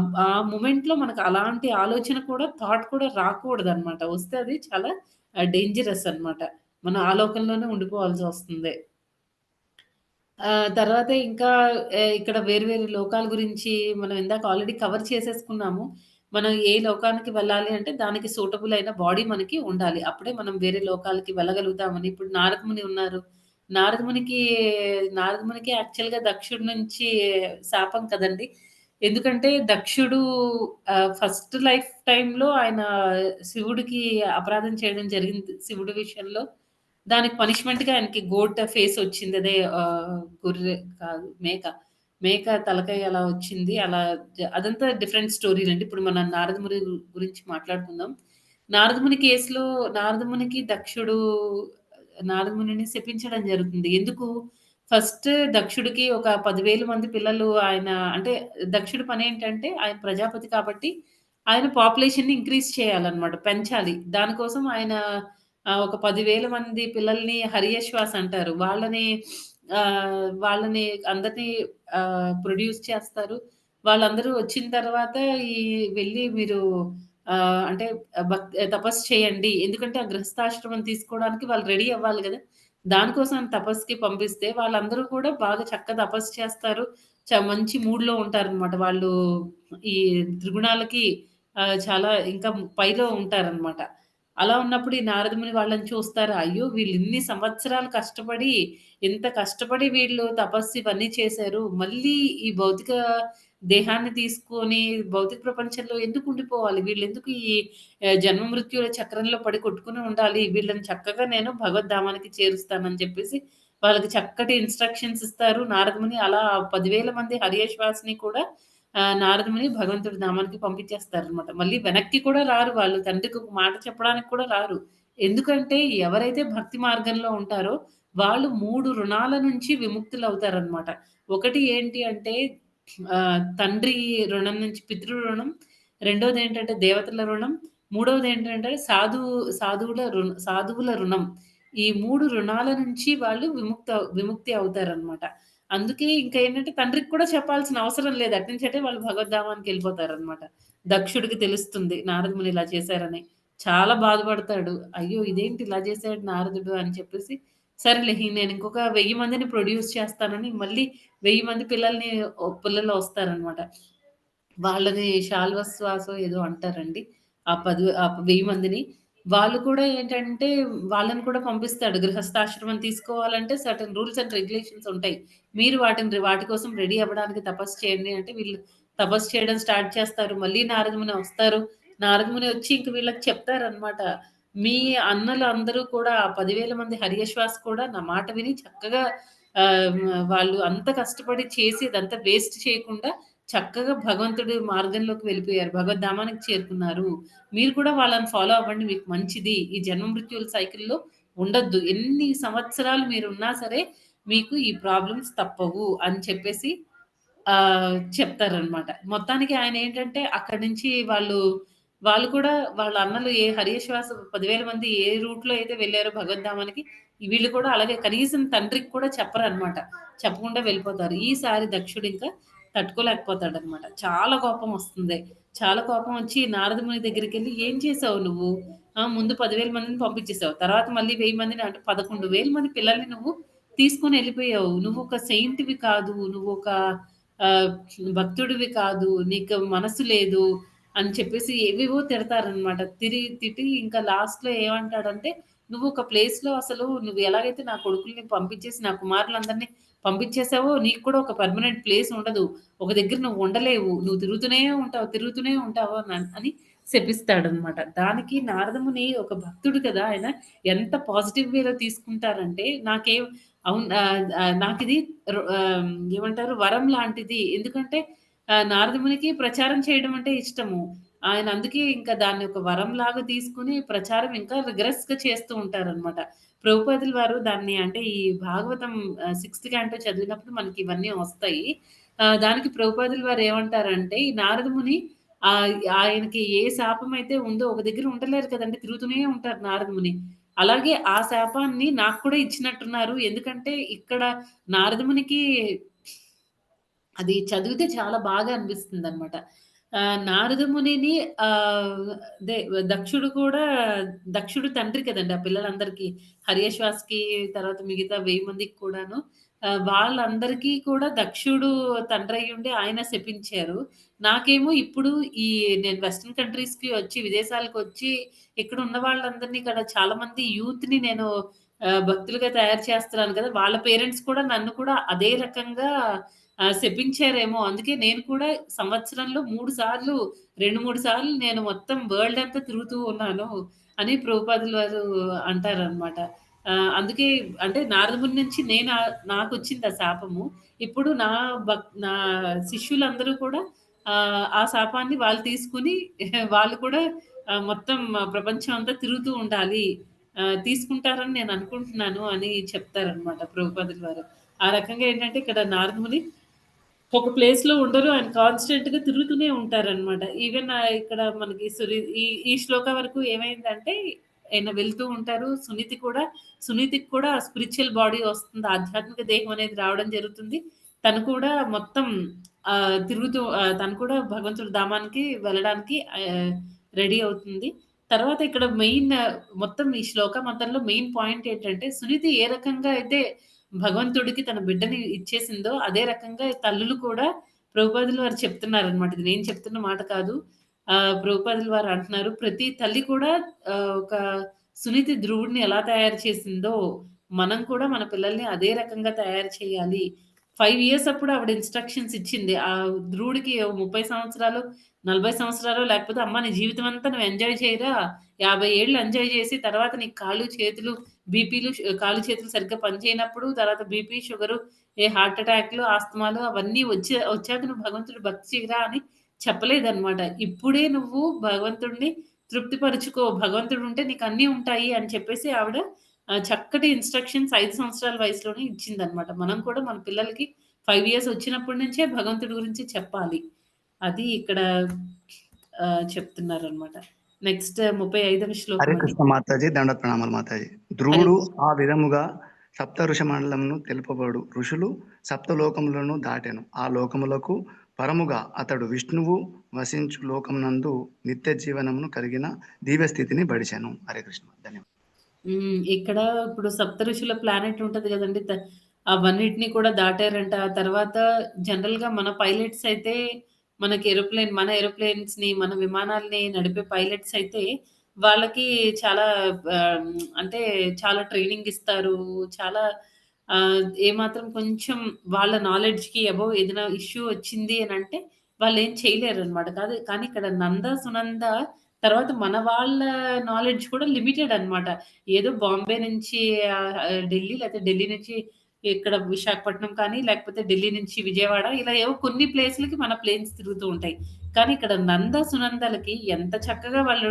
మొమెంట్‌లో మనకు అలాంటి ఆలోచన కూడా, థాట్ కూడా రాకూడదనమాట. వస్తే అది చాలా డేంజరస్ అనమాట. మనం ఆ లోకంలోనే ఉండిపోవాల్సొస్తుంది. తర్వాత ఇంకా ఇక్కడ వేరు వేరు లోకాల గురించి మనం ఇందాక ఆల్రెడీ కవర్ చేసేసుకున్నాము. మనం ఏ లోకానికి వెళ్ళాలి అంటే దానికి సూటబుల్ అయిన బాడీ మనకి ఉండాలి. అప్పుడే మనం వేరే లోకాలకి వెళ్ళగలుగుతామని. ఇప్పుడు నారదముని ఉన్నారు. నారదమునికి నారదమునికి యాక్చువల్‌గా దక్షుడి నుంచి శాపం కదండీ! ఎందుకంటే దక్షుడు ఫస్ట్ లైఫ్ టైమ్‌లో ఆయన శివుడికి అపరాధం చేయడం జరిగింది శివుడి విషయంలో. దానికి పనిష్మెంట్‌గా ఆయనకి గోట్ ఫేస్ వచ్చింది. అదే గొర్రె కాదు మేక. మేక తలకాయ అలా వచ్చింది. అలా అదంతా డిఫరెంట్ స్టోరీలండి. ఇప్పుడు మనం నారదముని గురించి మాట్లాడుకుందాం. నారదముని కేస్‌లో నారదమునికి నారదమునిని శపించడం జరుగుతుంది. ఎందుకు? ఫస్ట్ దక్షుడికి ఒక 10,000 మంది పిల్లలు అంటే దక్షుడి పనేంటంటే ఆయన ప్రజాపతి కాబట్టి ఆయన పాపులేషన్‌ని ఇంక్రీజ్ చేయాలన్నమాట. పెంచాలి. దానికోసం ఆయన ఒక 10,000 మంది పిల్లల్ని హరియశ్వాస్ అంటారు. వాళ్ళని అందరిని ప్రొడ్యూస్ చేస్తారు. వాళ్ళందరూ వచ్చిన తర్వాత ఈ వెళ్లి మీరు అంటే తపస్సు చేయండి. ఎందుకంటే ఆ గృహస్థాశ్రమం తీసుకోవడానికి వాళ్ళు రెడీ అవ్వాలి గదా! దానికోసం తపస్సుకి పంపిస్తే వాళ్ళందరూ కూడా బాగా చక్కగా తపస్సు చేస్తారు. మంచి మూడ్‌లో ఉంటారనమాట. వాళ్ళు ఈ త్రిగుణాలకి చాలా ఇంకా పైలో ఉంటారనమాట. అలా ఉన్నప్పుడు ఈ నారదముని వాళ్ళని చూస్తారు. అయ్యో! వీళ్ళు ఇన్ని సంవత్సరాలు కష్టపడి, ఇంత కష్టపడి వీళ్ళు తపస్సు ఇవన్నీ చేశారు. మళ్ళీ ఈ భౌతిక దేహాన్ని తీసుకొని భౌతిక ప్రపంచంలో ఎందుకు ఉండిపోవాలి? వీళ్ళెందుకు ఈ జన్మ మృత్యువుల చక్రంలో పడి కొట్టుకొని ఉండాలి. వీళ్ళని చక్కగా నేను భగవద్ధామానికి చేరుస్తానని చెప్పేసి వాళ్ళకి చక్కటి ఇన్‌స్ట్రక్షన్స్ ఇస్తారు. నారదముని అలా 10,000 మంది హర్యశ్వాస్‌ని కూడా నారదముని భగవంతుడి ధామానికి పంపించేస్తారనమాట. మళ్ళీ వెనక్కి కూడా రారు వాళ్ళు. తండ్రికి ఒక మాట చెప్పడానికి కూడా రారు. ఎందుకంటే ఎవరైతే భక్తి మార్గంలో ఉంటారో వాళ్ళు 3 రుణాల నుంచి విముక్తులవుతారనమాట. ఒకటి ఏంటి అంటే తండ్రి రుణం నుంచి పితృ రుణం, రెండోదేంటంటే దేవతల రుణం, మూడోదేంటంటే సాధువుల రుణం. ఈ 3 రుణాల నుంచి వాళ్ళు విముక్తి అవుతారనమాట. అందుకే ఇంకా ఏంటంటే తండ్రికి కూడా చెప్పాల్సిన అవసరం లేదు. అటునుంచి అటే వాళ్ళు భగవద్ధామానికెళ్ళిపోతారనమాట. దక్షుడికి తెలుస్తుంది నారదముని ఇలా చేశారని. చాలా బాధపడతాడు. అయ్యో! ఇదేంటి ఇలా చేసాడు నారదుడు అని చెప్పేసి, సరేలే నేను ఇంకొక 1000 మందిని ప్రొడ్యూస్ చేస్తానని మళ్ళీ 1000 మంది పిల్లలు వస్తారనమాట. వాళ్ళని శాల్వశ్వాసో ఏదో అంటారండి. ఆ 1000 మందిని. వాళ్ళు కూడా ఏంటంటే వాళ్ళని కూడా పంపిస్తాడు. గృహస్థాశ్రమం తీసుకోవాలంటే సర్టెన్ రూల్స్ అండ్ రెగ్యులేషన్స్ ఉంటాయి. మీరు వాటి కోసం రెడీ అవ్వడానికి తపస్సు చేయండి అంటే వీళ్ళు తపస్సు చేయడం స్టార్ట్ చేస్తారు. మళ్ళీ నారదముని వస్తారు. నారదముని వచ్చి ఇంక వీళ్ళకి చెప్తారనమాట. మీ అన్నలు అందరూ కూడా ఆ 10,000 మంది హర్యశ్వాస్ కూడా నా మాట విని చక్కగా వాళ్ళు అంత కష్టపడి చేసి ఇదంతా వేస్ట్ చేయకుండా చక్కగా భగవంతుడి మార్గంలోకి వెళ్ళిపోయారు. భగవద్ధామానికి చేరుకున్నారు. మీరు కూడా వాళ్ళని ఫాలో అవ్వండి. మీకు మంచిది. ఈ జన్మ మృత్యువుల సైకిల్‌లో ఉండొద్దు. ఎన్ని సంవత్సరాలు మీరున్నా సరే మీకు ఈ ప్రాబ్లమ్స్ తప్పవు అని చెప్పేసి చెప్తారనమాట. మొత్తానికి ఆయనేంటంటే అక్కడి నుంచి వాళ్ళు కూడా వాళ్ళ అన్నలు హరియశ్వాస 10,000 మంది ఏ రూట్‌లో అయితే వెళ్లారో భగవద్ధామానికి వీళ్ళు కూడా అలాగే కనీసం తండ్రికి కూడా చెప్పరనమాట. చెప్పకుండా వెళ్ళిపోతారు. ఈసారి దక్షుడు ఇంకా తట్టుకోలేకపోతాడనమాట. చాలా కోపం వస్తుంది. చాలా కోపం వచ్చి నారదముని దగ్గరికెళ్ళి "ఏం చేసావు నువ్వు? ముందు 10,000 మందిని పంపించేసావు. తర్వాత మళ్ళీ 1000 మందిని అంటే 11,000 మంది పిల్లల్ని నువ్వు తీసుకొని ఎళ్ళిపోయావు. నువ్వొక సెయింట్‌వి కాదు. నువ్వొక ఆహ్, భక్తుడివి కాదు. నీకు మనసు లేదు" అని చెప్పేసి ఏవేవో తిడతారనమాట. తిట్టి ఇంకా లాస్ట్‌లో ఏమంటాడంటే, "నువ్వు ఒక ప్లేస్‌లో అసలు నువ్వు ఎలాగైతే నా కొడుకుల్ని పంపించేసి నా కుమారులందరిని పంపించేసావో నీకు కూడా ఒక పర్మనెంట్ ప్లేస్ ఉండదు. ఒక దగ్గర నువ్వు ఉండలేవు. నువ్వు తిరుగుతూనే ఉంటావు అని శపిస్తాడనమాట. దానికి నారదముని ఒక భక్తుడు కదా! ఆయన ఎంత పాజిటివ్ వేలో తీసుకుంటారంటే నాకిది ఏమంటారు వరం లాంటిది. ఎందుకంటే నారదమునికి ప్రచారం చేయడం అంటే ఇష్టము. ఆయన అందుకే ఇంకా దాన్ని ఒక వరంలాగా తీసుకొని ప్రచారం ఇంకా రిగరస్‌గా చేస్తూ ఉంటారనమాట. ప్రభుపాదుల వారు దాన్ని అంటే ఈ భాగవతం 6థ్ క్యాంటో చదివినప్పుడు మనకి ఇవన్నీ వస్తాయి. దానికి ప్రభుపాదుల వారు ఏమంటారంటే ఈ నారదముని ఆయనకి ఏ శాపమైతే ఉందో ఒక దగ్గర ఉండలేరు కదండీ! తిరుగుతూనే ఉంటారు నారదముని. అలాగే ఆ శాపాన్ని నాకు కూడా ఇచ్చినట్టున్నారు. ఎందుకంటే ఇక్కడ నారదమునికి అది చదివితే చాలా బాగా అనిపిస్తుందనమాట. నారదమునిని అదే దక్షుడు తండ్రి కదండీ! ఆ పిల్లలందరికీ. హర్యశ్వాస్‌కి తర్వాత మిగతా 1000 మందికి కూడాను. వాళ్ళందరికీ కూడా దక్షుడు తండ్రయ్యుండి ఆయన శపించారు. నాకేమో ఇప్పుడు నేను వెస్టర్న్ కంట్రీస్‌కి వచ్చి విదేశాలకొచ్చి ఇక్కడ ఉన్న వాళ్ళందరినీ ఇక్కడ చాలా మంది యూత్‌ని నేను భక్తులుగా తయారు చేస్తున్నాను కదా! వాళ్ళ పేరెంట్స్ కూడా నన్ను కూడా అదే రకంగా శపించారేమో! అందుకే నేను కూడా సంవత్సరంలో 3 సార్లు 2, 3 సార్లు నేను మొత్తం వరల్డ్ అంతా తిరుగుతూ ఉన్నాను అని ప్రభుపాదుల వారు అంటారనమాట. అందుకే అంటే నారదముని నుంచి నాకొచ్చింది ఆ శాపము. ఇప్పుడు నా శిష్యులందరూ కూడా ఆ శాపాన్ని వాళ్ళు తీసుకొని వాళ్ళు కూడా మొత్తం ప్రపంచం అంతా తిరుగుతూ ఉండాలి. తీసుకుంటారని నేను అనుకుంటున్నాను అని చెప్తారనమాట ప్రభుపాదుల వారు. ఆ రకంగా ఏంటంటే ఇక్కడ నారదముని ఒక ప్లేస్‌లో ఉండరు. ఆయన కాన్స్టెంట్‌గా తిరుగుతూనే ఉంటారనమాట. ఈవెన్ ఇక్కడ మనకి ఈ శ్లోక వరకు ఏమైందంటే ఆయన వెళ్తూ ఉంటారు. సునీతికి కూడా స్పిరిచ్యువల్ బాడీ వస్తుంది. ఆధ్యాత్మిక దేహం అనేది రావడం జరుగుతుంది. తను కూడా మొత్తం తను కూడా భగవంతుడి ధామానికి వెళ్ళడానికి రెడీ అవుతుంది. తర్వాత ఇక్కడ మొత్తం ఈ శ్లోకం మొత్తంలో మెయిన్ పాయింట్ ఏంటంటే సునీతి ఏ రకంగా అయితే భగవంతుడికి తన బిడ్డని ఇచ్చేసిందో అదే రకంగా తల్లులు కూడా ప్రభుపాదుల వారు చెప్తున్నారనమాట. ఇది నేను చెప్తున్న మాట కాదు. ప్రభుపాదుల వారు అంటున్నారు. ప్రతి తల్లి కూడా ఒక సునీతి ధ్రువుడిని ఎలా తయారు చేసిందో మనం కూడా మన పిల్లల్ని అదే రకంగా తయారు చేయాలి. 5 ఇయర్స్ అప్పుడు ఆవిడ ఇన్‌స్ట్రక్షన్స్ ఇచ్చింది. ఆ ధ్రువుడికి 30 సంవత్సరాలు, 40 సంవత్సరాలు లేకపోతే అమ్మ నీ జీవితం అంతా నువ్వు ఎంజాయ్ చేయరా 50 ఏళ్ళు ఎంజాయ్ చేసి తర్వాత నీకు కాళ్ళు చేతులు కాళ్ళు చేతులు సరిగ్గా పనిచేయనప్పుడు తర్వాత బీపీ, షుగరు, హార్ట్ అటాక్‌లు, ఆస్తమాలు అవన్నీ వచ్చాక నువ్వు భగవంతుడి భక్తి చేయరా అని చెప్పలేదనమాట. ఇప్పుడే నువ్వు భగవంతుడిని తృప్తిపరుచుకో. భగవంతుడు ఉంటే నీకు అన్నీ ఉంటాయి అని చెప్పేసి ఆవిడ చక్కటి ఇన్‌స్ట్రక్షన్స్ 5 సంవత్సరాల వయసులోనే ఇచ్చిందనమాట. మనం కూడా మన పిల్లలకి 5 ఇయర్స్ వచ్చినప్పటి నుంచే భగవంతుడి గురించి చెప్పాలి. అది ఇక్కడ చెప్తున్నారనమాట. నెక్స్ట్ 35వ
హరే
శ్లోకం
కృష్ణ మాతాజీ, దండ ప్రణామాలు మాతాజీ. ధ్రువుడు ఆ విధముగా సప్త ఋషి మండలమును తెలుపబడు ఋషులు సప్తలోకములను దాటెను. ఆ లోకములకు పరముగా అతడు విష్ణువు వసించు లోకమునందు నిత్య జీవనమును కలిగిన దివ్య స్థితిని బడిచెను. హరే కృష్ణ. ధన్యవాదాలు.
ఇక్కడ ఇప్పుడు సప్తఋషుల ప్లానెట్ ఉంటది గదండీ! అవన్నిటిని కూడా దాటారంట. ఆ తర్వాత జనరల్‌గా మన పైలట్స్ అయితే మన ఏరోప్లేన్స్‌ని, మన విమానాల్ని నడిపే పైలట్స్ అయితే వాళ్ళకి చాలా అంటే చాలా ట్రైనింగ్ ఇస్తారు. చాలా ఏమాత్రం కొంచెం వాళ్ళ నాలెడ్జ్‌కి అబోవ్ ఏదైనా ఇష్యూ వచ్చింది అనంటే వాళ్ళేం చేయలేరనమాట. కానీ ఇక్కడ సునంద తర్వాత మన వాళ్ళ నాలెడ్జ్ కూడా లిమిటెడ్ అనమాట. ఏదో బాంబే నుంచి ఢిల్లీ లేకపోతే ఢిల్లీ నుంచి ఇక్కడ విశాఖపట్నం కానీ, లేకపోతే ఢిల్లీ నుంచి విజయవాడ ఇలా ఏవో కొన్ని ప్లేస్‌లకి మన ప్లేన్స్ తిరుగుతూ ఉంటాయి. కానీ ఇక్కడ సునందలకి ఎంత చక్కగా వాళ్ళు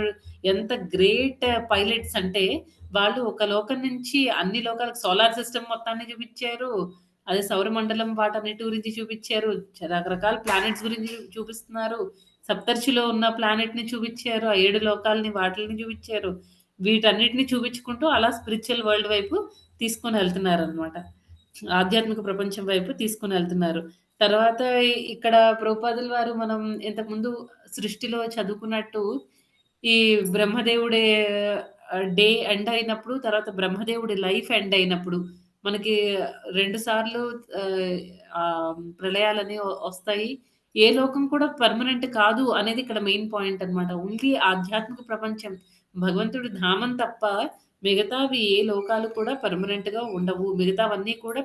ఎంత గ్రేట్ పైలట్స్ అంటే వాళ్ళు ఒక లోకం నుంచి అన్ని లోకాలకు సోలార్ సిస్టమ్ మొత్తాన్ని చూపిచ్చారు. అదే సౌరమండలం వాటన్నిటి గురించి చూపిచ్చారు. రకరకాల ప్లానెట్స్ గురించి చూపిస్తున్నారు. సప్తర్షిలో ఉన్న ప్లానెట్‌ని చూపిచ్చారు. ఆ 7 లోకాలని వాటిల్ని చూపిచ్చారు. వీటన్నిటిని చూపించుకుంటూ అలా స్పిరిచ్యువల్ వరల్డ్ వైపు తీసుకొనెళ్తున్నారనమాట. ఆధ్యాత్మిక ప్రపంచం వైపు తీసుకొనెళ్తున్నారు. తర్వాత ఇక్కడ ప్రభుపాదుల వారు మనం ఇంతకుముందు సృష్టిలో చదువుకున్నట్టు ఈ బ్రహ్మదేవుడి డే ఎండ్ అయినప్పుడు, తర్వాత బ్రహ్మదేవుడి లైఫ్ ఎండ్ అయినప్పుడు మనకి 2 సార్లు ప్రళయాలని వస్తాయి. ఏ లోకం కూడా పర్మనెంట్ కాదు అనేది ఇక్కడ మెయిన్ పాయింట్ అనమాట. ఓన్లీ ఆధ్యాత్మిక ప్రపంచం భగవంతుడి ధామం తప్ప మిగతావి ఏ లోకాలు కూడా పర్మనెంట్‌గా ఉండవు. మిగతావన్నీ కూడా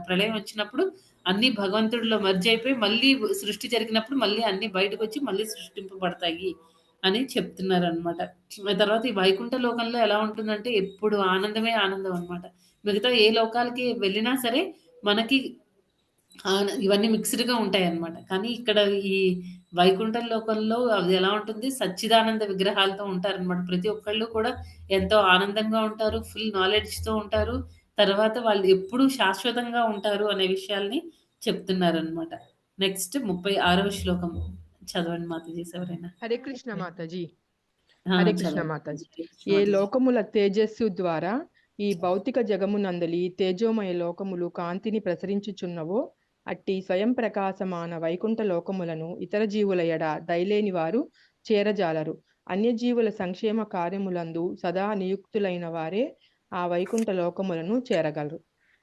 ప్రళయం వచ్చినప్పుడు అన్నీ భగవంతుడిలో మెర్జ్ అయిపోయి మళ్ళీ సృష్టి జరిగినప్పుడు మళ్ళీ అన్నీ బయటకొచ్చి మళ్ళీ సృష్టింపబడతాయి అని చెప్తున్నారనమాట. తర్వాత ఈ వైకుంఠ లోకంలో ఎలా ఉంటుందంటే ఎప్పుడు ఆనందమే ఆనందం అనమాట. మిగతా ఏ లోకాలకి వెళ్ళినా సరే మనకి ఇవన్నీ మిక్స్డ్‌గా ఉంటాయన్నమాట. కానీ ఇక్కడ ఈ వైకుంఠ లోకంలో అది ఎలా ఉంటుంది, సచ్చిదానంద విగ్రహాలతో ఉంటారనమాట. ప్రతి ఒక్కళ్ళు కూడా ఎంతో ఆనందంగా ఉంటారు. ఫుల్ నాలెడ్జ్‌తో ఉంటారు. తర్వాత వాళ్ళు ఎప్పుడూ శాశ్వతంగా ఉంటారు అనే విషయాల్ని చెప్తున్నారనమాట. నెక్స్ట్ 36వ శ్లోకం చదవండి మాతాజీస్ ఎవరైనా.
హరే కృష్ణ మాతాజీ.
ఆ!
హరే కృష్ణ
చదవండి.
మాతాజీ.
హరే కృష్ణ
ఏ
మాతాజీ.
లోకముల తేజస్సు ద్వారా ఈ భౌతిక జగమునందలి తేజోమయ లోకములు కాంతిని ప్రసరించుచున్నవో అట్టి స్వయం ప్రకాశమాన వైకుంఠ లోకములను ఇతర జీవుల ఎడ దయలేని వారు చేరజాలరు. అన్యజీవుల సంక్షేమ కార్యములందు సదా నియుక్తులైన వారే ఆ వైకుంఠ లోకములను చేరగలరు.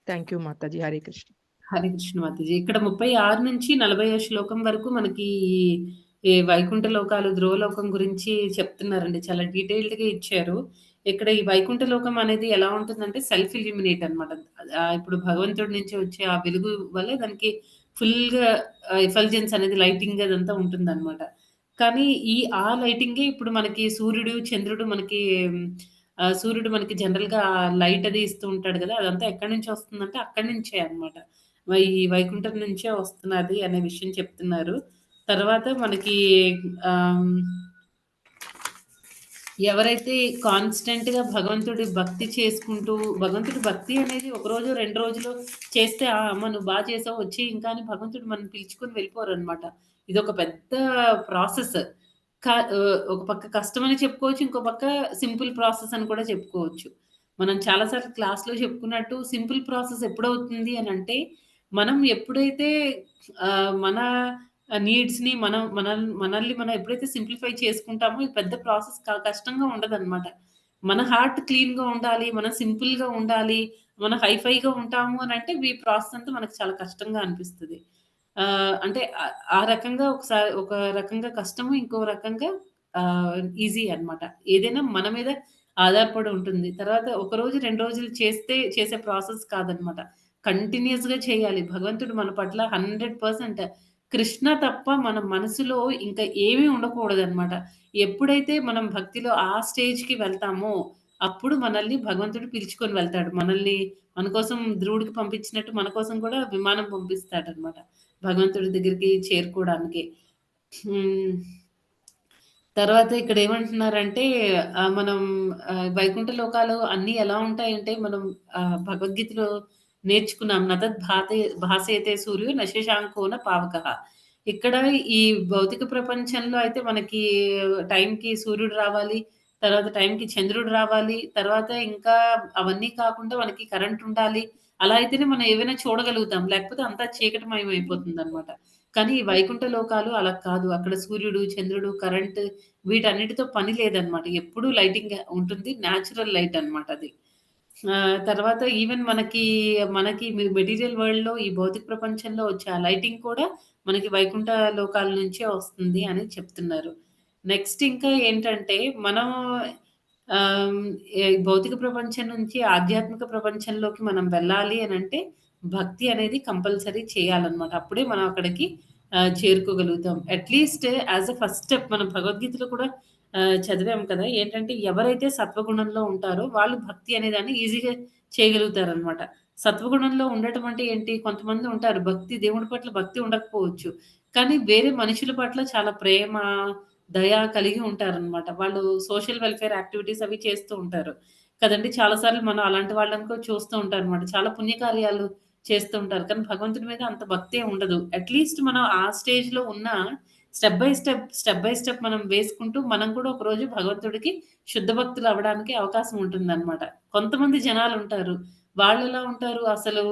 Thank you Mataji. హరే కృష్ణ.
హరే కృష్ణ మాతాజీ. ఇక్కడ 36 నుంచి 40 శ్లోకం వరకు మనకి ఈ వైకుంఠ లోకాలు, ధ్రువలోకం గురించి చెప్తున్నారండి. చాలా డీటెయిల్డ్‌గా ఇచ్చారు. ఇక్కడ ఈ వైకుంఠ లోకం అనేది ఎలా ఉంటుందంటే సెల్ఫ్ ఇల్యూమినేట్ అనమాట. ఇప్పుడు భగవంతుడి నుంచి వచ్చే ఆ వెలుగు వల్ల దానికి ఫుల్‌గా ఎఫల్జెన్స్ అనేది లైటింగ్ అదంతా ఉంటుందనమాట. కానీ ఆ లైటింగే ఇప్పుడు మనకి సూర్యుడు, చంద్రుడు మనకి సూర్యుడు మనకి జనరల్‌గా లైట్ అది ఇస్తూ ఉంటాడు గదా! అదంతా ఎక్కడి నుంచి వస్తుందంటే అక్కడి నుంచే అనమాట. ఈ వైకుంఠం నుంచే వస్తున్నది అనే విషయం చెప్తున్నారు. తర్వాత మనకి ఆహ్, ఎవరైతే కాన్స్టెంట్‌గా భగవంతుడి భక్తి చేసుకుంటూ భగవంతుడి భక్తి అనేది ఒక రోజు, 2 రోజులు చేస్తే అమ్మ నువ్వు చేసావు వచ్చేయి ఇంకా అని భగవంతుడు మనల్ని పిలుచుకొని వెళ్ళిపోరనమాట. ఇదొక పెద్ద ప్రాసెస్. ఒక పక్క కష్టమని చెప్పుకోవచ్చు. ఇంకో పక్క సింపుల్ ప్రాసెస్ అని కూడా చెప్పుకోవచ్చు. మనం చాలా సార్లు క్లాస్‌లో చెప్పుకున్నట్టు సింపుల్ ప్రాసెస్ ఎప్పుడవుతుంది అనంటే, మనం ఎప్పుడైతే మన నీడ్స్‌ని మనల్ని మనం ఎప్పుడైతే సింప్లిఫై చేసుకుంటామో ఇది పెద్ద ప్రాసెస్ కష్టంగా ఉండదనమాట. మన హార్ట్ క్లీన్‌గా ఉండాలి. మనం సింపుల్‌గా ఉండాలి. మనం హైఫైగా ఉంటాము అనంటే ఈ ప్రాసెస్ అంతా మనకు చాలా కష్టంగా అనిపిస్తది. అంటే ఆ రకంగా ఒక రకంగా కష్టము, ఇంకో రకంగా ఈజీ అన్నమాట. ఏదైనా మన మీద ఆధారపడి ఉంటుంది. తర్వాత ఒక రోజు, 2 రోజులు చేసే ప్రాసెస్ కాదన్నమాట. కంటిన్యూయస్‌గా చేయాలి. భగవంతుడు మన పట్ల 100% కృష్ణ తప్ప మన మనసులో ఇంకా ఏమీ ఉండకూడదన్నమాట. ఎప్పుడైతే మనం భక్తిలో ఆ స్టేజ్‌కి వెళ్తామో, అప్పుడు మనల్ని భగవంతుడు పిలుచుకొని వెళ్తాడు. మన కోసం ధ్రువుడికి పంపించినట్టు మన కోసం కూడా విమానం పంపిస్తాడన్నమాట. భగవంతుడి దగ్గరికి చేరుకోవడానికి. హ్మ్. తర్వాత ఇక్కడ ఏమంటున్నారంటే మనం వైకుంఠ లోకాలు అన్నీ ఎలా ఉంటాయంటే మనం భగవద్గీతలో నేర్చుకున్నాం. భాసయతే సూర్యో న శశాంకోన పావకః. ఇక్కడ ఈ భౌతిక ప్రపంచంలో అయితే మనకి టైంకి సూర్యుడు రావాలి. తర్వాత టైంకి చంద్రుడు రావాలి. తర్వాత ఇంకా అవన్నీ కాకుండా మనకి కరెంట్ ఉండాలి. అలా అయితేనే మనం ఏవైనా చూడగలుగుతాం. లేకపోతే అంతా చీకటిమయం అయిపోతుందనమాట. కానీ ఈ వైకుంఠ లోకాలు అలా కాదు. అక్కడ సూర్యుడు, చంద్రుడు, కరెంట్ వీటన్నిటితో పని లేదనమాట. ఎప్పుడూ లైటింగ్ ఉంటుంది. న్యాచురల్ లైట్ అనమాట అది. తర్వాత ఈవెన్ మనకి మెటీరియల్ వరల్డ్‌లో ఈ భౌతిక ప్రపంచంలో వచ్చే ఆ లైటింగ్ కూడా మనకి వైకుంఠ లోకాల నుంచే వస్తుంది అని చెప్తున్నారు. నెక్స్ట్ ఇంకా ఏంటంటే మనం ఆహ్, భౌతిక ప్రపంచం నుంచి ఆధ్యాత్మిక ప్రపంచంలోకి మనం వెళ్ళాలి అనంటే భక్తి అనేది కంపల్సరీ చేయాలన్నమాట. అప్పుడే మనం అక్కడికి చేరుకోగలుగుతాం. At least as a first step మనం భగవద్గీతలో కూడా చదివాం కదా! ఏంటంటే ఎవరైతే సత్వగుణంలో ఉంటారో వాళ్ళు భక్తి అనే దాన్ని ఈజీగా చేయగలుగుతారనమాట. సత్వగుణంలో ఉండటం అంటే ఏంటి? కొంతమంది ఉంటారు దేవుడి పట్ల భక్తి ఉండకపోవచ్చు. కానీ వేరే మనుషుల పట్ల చాలా ప్రేమ, దయ కలిగి ఉంటారనమాట. వాళ్ళు సోషల్ వెల్‌ఫేర్ యాక్టివిటీస్ అవి చేస్తూ ఉంటారు. కదండీ! చాలా సార్లు మనం అలాంటి వాళ్ళని కూడా చూస్తూ ఉంటామనమాట. చాలా పుణ్యకార్యాలు చేస్తూ ఉంటారు. కానీ భగవంతుడి మీద అంత భక్తే ఉండదు. అట్‌లీస్ట్ మనం ఆ స్టేజ్‌లో ఉన్నా స్టెప్ బై స్టెప్ మనం వేసుకుంటూ మనం కూడా ఒకరోజు భగవంతుడికి శుద్ధ భక్తులు అవ్వడానికి అవకాశం ఉంటుందన్నమాట. కొంతమంది జనాలుంటారు. వాళ్ళెలా ఉంటారు అసలు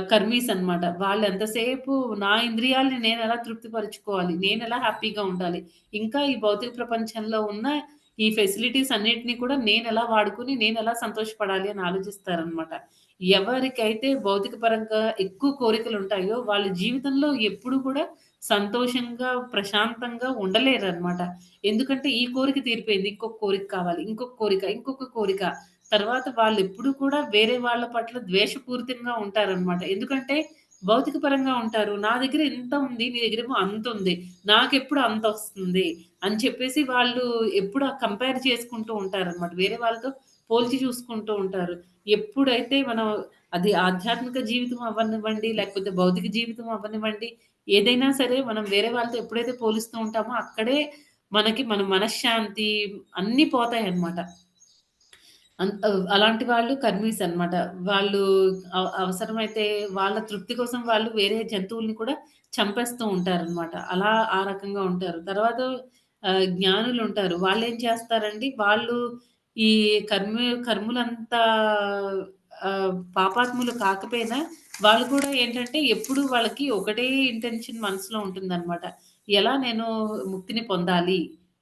కర్మీస్ అన్నమాట. వాళ్ళు ఎంతసేపు నా ఇంద్రియాల్ని నేనెలా తృప్తిపరుచుకోవాలి? నేనెలా హ్యాపీగా ఉండాలి? ఇంకా ఈ భౌతిక ప్రపంచంలో ఉన్న ఈ ఫెసిలిటీస్ అన్నిటిని కూడా నేనెలా వాడుకొని నేనెలా సంతోషపడాలి అని ఆలోచిస్తారన్నమాట. ఎవరికైతే భౌతిక పరంగా ఎక్కువ కోరికలుంటాయో వాళ్ళ జీవితంలో ఎప్పుడు కూడా సంతోషంగా, ప్రశాంతంగా ఉండలేరనమాట. ఎందుకంటే ఈ కోరిక తీరిపోయింది. ఇంకొక కోరిక కావాలి. ఇంకొక కోరిక, ఇంకొక కోరిక. తర్వాత వాళ్ళెప్పుడు కూడా వేరే వాళ్ళ పట్ల ద్వేషపూరితంగా ఉంటారనమాట. ఎందుకంటే భౌతిక పరంగా ఉంటారు. నా దగ్గర ఇంత ఉంది. నీ దగ్గరేమో అంతుంది. నాకెప్పుడు అంతొస్తుంది అని చెప్పేసి వాళ్ళు ఎప్పుడు కంపేర్ చేసుకుంటూ ఉంటారనమాట. వేరే వాళ్ళతో పోల్చి చూసుకుంటూ ఉంటారు. ఎప్పుడైతే మనం అది ఆధ్యాత్మిక జీవితం అవ్వనివ్వండి, లేకపోతే భౌతిక జీవితం అవ్వనివ్వండి, ఏదైనా సరే మనం వేరే వాళ్ళతో ఎప్పుడైతే పోలుస్తూ ఉంటామో అక్కడే మనకి మన మనశ్శాంతి అన్నీ పోతాయన్నమాట. అలాంటి వాళ్ళు కర్మీస్ అన్నమాట. వాళ్ళు అవసరమైతే వాళ్ళ తృప్తి కోసం వాళ్ళు వేరే జంతువుల్ని కూడా చంపేస్తూ ఉంటారన్నమాట. అలా ఆ రకంగా ఉంటారు. తర్వాత జ్ఞానులుంటారు. వాళ్ళేం చేస్తారండి, వాళ్ళు ఈ కర్ములంతా పాపాత్ములు కాకపోయినా వాళ్ళు కూడా ఏంటంటే ఎప్పుడు వాళ్ళకి ఒకటే ఇంటెన్షన్ మనసులో ఉంటుందన్నమాట. ఎలా నేను ముక్తిని పొందాలి?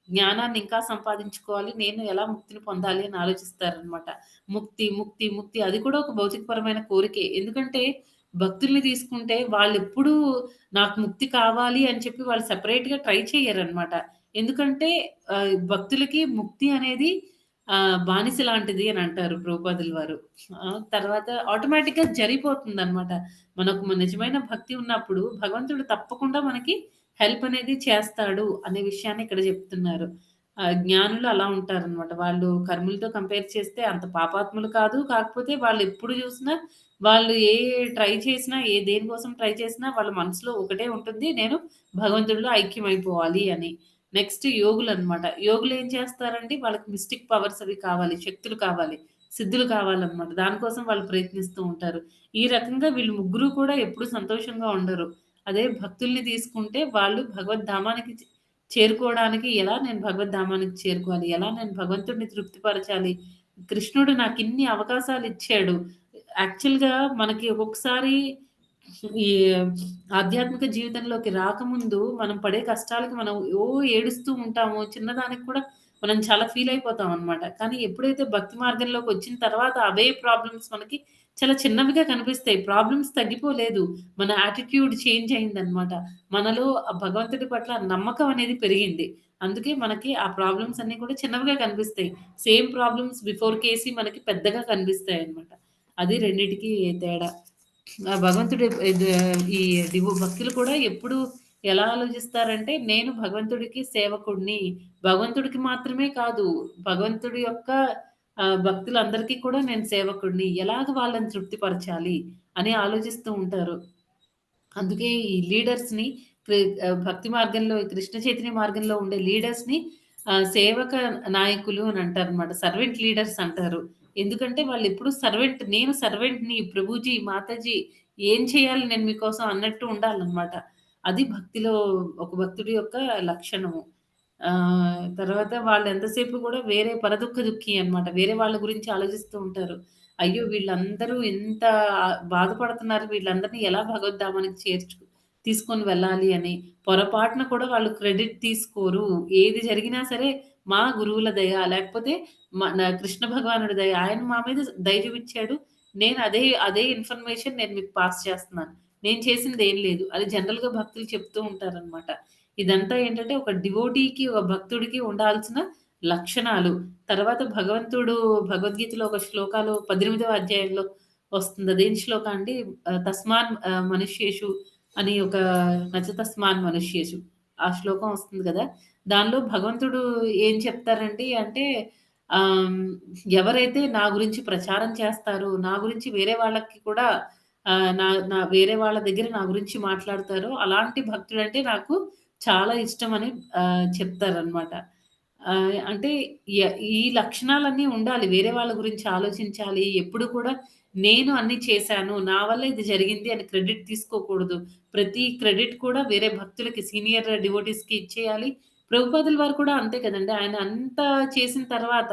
జ్ఞానాన్ని ఇంకా సంపాదించుకోవాలి. నేను ఎలా ముక్తిని పొందాలి అని ఆలోచిస్తారనమాట. ముక్తి, ముక్తి, ముక్తి అది కూడా ఒక భౌతికపరమైన కోరికే. ఎందుకంటే భక్తుల్ని తీసుకుంటే వాళ్ళెప్పుడూ నాకు ముక్తి కావాలి అని చెప్పి వాళ్ళు సెపరేట్‌గా ట్రై చెయ్యరనమాట. ఎందుకంటే భక్తులకి ముక్తి అనేది బానిస లాంటిది అని అంటారు ప్రభుపాదుల వారు. తర్వాత ఆటోమేటిక్‌గా జరిగిపోతుందనమాట. మనకు నిజమైన భక్తి ఉన్నప్పుడు భగవంతుడు తప్పకుండా మనకి హెల్ప్ అనేది చేస్తాడు అనే విషయాన్ని ఇక్కడ చెప్తున్నారు. జ్ఞానులు అలా ఉంటారనమాట. వాళ్ళు కర్ములతో కంపేర్ చేస్తే అంత పాపాత్ములు కాదు. కాకపోతే వాళ్ళెప్పుడు చూసినా వాళ్ళు ట్రై చేసినా, దేనికోసం ట్రై చేసినా వాళ్ళ మనసులో ఒకటే ఉంటుంది. నేను భగవంతుడిలో ఐక్యమైపోవాలి అని. నెక్స్ట్ యోగులనమాట. యోగులేం చేస్తారండి, వాళ్ళకి మిస్టిక్ పవర్స్ అవి కావాలి, శక్తులు కావాలి, సిద్ధులు కావాలనమాట. దానికోసం వాళ్ళు ప్రయత్నిస్తూ ఉంటారు. ఈ రకంగా వీళ్ళు ముగ్గురు కూడా ఎప్పుడు సంతోషంగా ఉండరు. అదే భక్తుల్ని తీసుకుంటే వాళ్ళు భగవద్ధామానికి చేరుకోవడానికి ఎలా నేను భగవద్ధామానికి చేరుకోవాలి? ఎలా నేను భగవంతుడిని తృప్తిపరచాలి? కృష్ణుడు నాకిన్ని అవకాశాలిచ్చాడు. యాక్చువల్‌గా మనకి ఒక్కొక్కసారి ఈ ఆధ్యాత్మిక జీవితంలోకి రాకముందు మనం పడే కష్టాలకి మనం ఏడుస్తూ ఉంటాము. చిన్నదానికి కూడా మనం చాలా ఫీల్ అయిపోతామనమాట. కానీ ఎప్పుడైతే భక్తి మార్గంలోకొచ్చిన తర్వాత అవే ప్రాబ్లమ్స్ మనకి చాలా చిన్నవిగా కనిపిస్తాయి. ప్రాబ్లమ్స్ తగ్గిపోలేదు. మన యాటిట్యూడ్ చేంజ్ అయిందనమాట. మనలో ఆ భగవంతుడి పట్ల నమ్మకం అనేది పెరిగింది. అందుకే మనకి ఆ ప్రాబ్లమ్స్ అన్నీ కూడా చిన్నవిగా కనిపిస్తాయి. సేమ్ ప్రాబ్లమ్స్ బిఫోర్ కేసి మనకి పెద్దగా కనిపిస్తాయన్నమాట. అది రెండిటికి తేడా. భగవంతుడి ఈ భక్తులు కూడా ఎప్పుడు ఎలా ఆలోచిస్తారంటే, నేను భగవంతుడికి సేవకుడిని. భగవంతుడికి మాత్రమే కాదు, భగవంతుడి యొక్క భక్తులందరికీ కూడా నేను సేవకుడిని. ఎలాగ వాళ్ళని తృప్తిపరచాలి అని ఆలోచిస్తూ ఉంటారు. అందుకే ఈ లీడర్స్‌ని భక్తి మార్గంలో, కృష్ణ చైతన్య మార్గంలో ఉండే లీడర్స్‌ని సేవక నాయకులు అని అంటారనమాట. సర్వెంట్ లీడర్స్ అంటారు. ఎందుకంటే వాళ్ళెప్పుడు నేను సర్వెంట్‌ని, ప్రభుజీ, మాతాజీ ఏం చేయాలి నేను మీకోసం అన్నట్టు ఉండాలనమాట. అది భక్తిలో ఒక భక్తుడి యొక్క లక్షణము. తర్వాత వాళ్ళు ఎంతసేపు కూడా వేరే పరదుఃఖ దుఃఖి అన్నమాట. వేరే వాళ్ళ గురించి ఆలోచిస్తూ ఉంటారు. అయ్యో! వీళ్ళందరూ ఎంత బాధపడుతున్నారు. వీళ్ళందరిని ఎలా భగవద్ధామానికి తీసుకొని వెళ్ళాలి అని. పొరపాటున కూడా వాళ్ళు క్రెడిట్ తీసుకోరు. ఏది జరిగినా సరే మా గురువుల దయ, లేకపోతే కృష్ణ భగవానుడి దయ. ఆయన మా మీద దయ చూపిచ్చాడు. నేను అదే ఇన్ఫర్మేషన్ నేను మీకు పాస్ చేస్తున్నాను. నేను చేసిందేం లేదు. అది జనరల్‌గా భక్తులు చెప్తూ ఉంటారనమాట. ఇదంతా ఏంటంటే ఒక డివోటీకి, ఒక భక్తుడికి ఉండాల్సిన లక్షణాలు. తర్వాత భగవద్గీతలో ఒక శ్లోకాలు 18వ అధ్యాయంలో వస్తుంది. అదేం శ్లోకం అండి? తస్మాన్ మనుష్యేషు అని ఒక తస్మాన్ మనుష్యేషు ఆ శ్లోకం వస్తుంది కదా! దానిలో భగవంతుడు ఏం చెప్తారండి అంటే, ఎవరైతే నా గురించి ప్రచారం చేస్తారో, నా గురించి వేరే వాళ్ళకి కూడా నా వేరే వాళ్ళ దగ్గర నా గురించి మాట్లాడతారో, అలాంటి భక్తుడంటే నాకు చాలా ఇష్టమని చెప్తారనమాట. అంటే ఈ లక్షణాలన్నీ ఉండాలి. వేరే వాళ్ళ గురించి ఆలోచించాలి. ఎప్పుడు కూడా నేను అన్నీ చేశాను, నా వల్ల ఇది జరిగింది అని క్రెడిట్ తీసుకోకూడదు. ప్రతి క్రెడిట్ కూడా వేరే భక్తులకి, సీనియర్ డివోటీస్‌కి ఇచ్చేయాలి. ప్రభుపాదుల వారు కూడా అంతే కదండీ! ఆయన అంతా చేసిన తర్వాత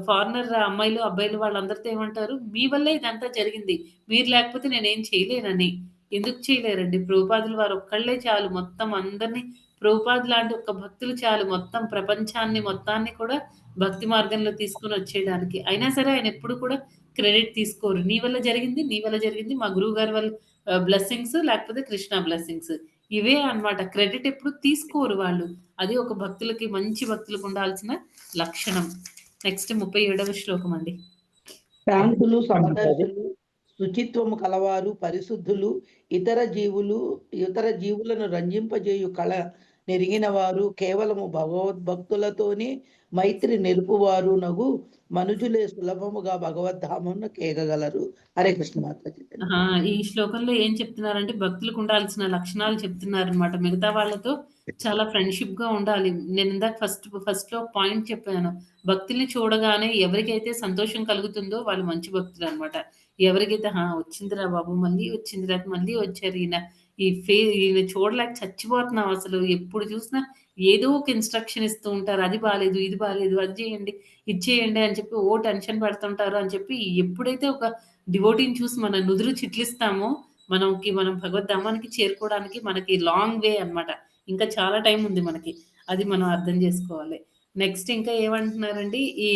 ఫారినర్ అమ్మాయిలు, అబ్బాయిలు వాళ్ళందరితో ఏమంటారు? మీ వల్లే ఇదంతా జరిగింది. మీరు లేకపోతే నేనేం చేయలేనని. ఎందుకు చేయలేరండి? ప్రభుపాదుల వారు ఒక్కళ్ళే చాలు మొత్తం అందరిని. ప్రభుపాద్ లాంటి ఒక భక్తులు చాలు మొత్తం ప్రపంచాన్ని మొత్తాన్ని కూడా భక్తి మార్గంలో తీసుకొనొచ్చేయడానికి. అయినా సరే ఆయన ఎప్పుడు కూడా క్రెడిట్ తీసుకోరు. నీ వల్ల జరిగింది, నీ వల్ల జరిగింది. మా గురువుగారి వల్ల బ్లెస్సింగ్స్, లేకపోతే కృష్ణ బ్లెస్సింగ్స్. ఇవే అన్నమాట. క్రెడిట్ ఎప్పుడు తీసుకోరు వాళ్ళు. అది ఒక మంచి భక్తులకు ఉండాల్సిన లక్షణం. నెక్స్ట్ 37వ శ్లోకం అండి.
శాంతులు, సమదర్శులు, శుచిత్వము కలవారు, పరిశుద్ధులు, ఇతర జీవులను రంజింపజేయు కళ నెరిగిన వారు, కేవలము భగవద్భక్తులతోనే మైత్రి నిలుపువారు నగు మనుజులే సులభముగా భగవద్ధామమున కేగగలరు. హరే కృష్ణ మాతాజీ.
ఈ శ్లోకంలో ఏం చెప్తున్నారంటే భక్తులకు ఉండాల్సిన లక్షణాలు చెప్తున్నారనమాట. మిగతా వాళ్ళతో చాలా ఫ్రెండ్షిప్ గా ఉండాలి. నేను ఇందాక ఫస్ట్ లో పాయింట్ చెప్పాను. భక్తుల్ని చూడగానే ఎవరికైతే సంతోషం కలుగుతుందో వాళ్ళు మంచి భక్తులు అనమాట. ఎవరికైతే వచ్చిందిరా బాబు, మళ్ళీ వచ్చిందిరా, మళ్ళీ వచ్చారు ఈయన చూడలేక చచ్చిపోతున్నాం అసలు, ఎప్పుడు చూసినా ఏదో ఒక ఇన్స్ట్రక్షన్ ఇస్తూ ఉంటారు. అది బాలేదు, ఇది బాలేదు, అది చేయండి, ఇది చేయండి అని చెప్పి ఓ టెన్షన్ పెడుతుంటారు అని చెప్పి, ఎప్పుడైతే ఒక డివోటీని చూసి మన నుదురు చిట్లిస్తామో మనం భగవద్ధామానికి చేరుకోవడానికి మనకి లాంగ్ వే అన్నమాట. ఇంకా చాలా టైం ఉంది మనకి. అది మనం అర్థం చేసుకోవాలి. నెక్స్ట్ ఇంకా ఏమంటున్నారండి, ఈ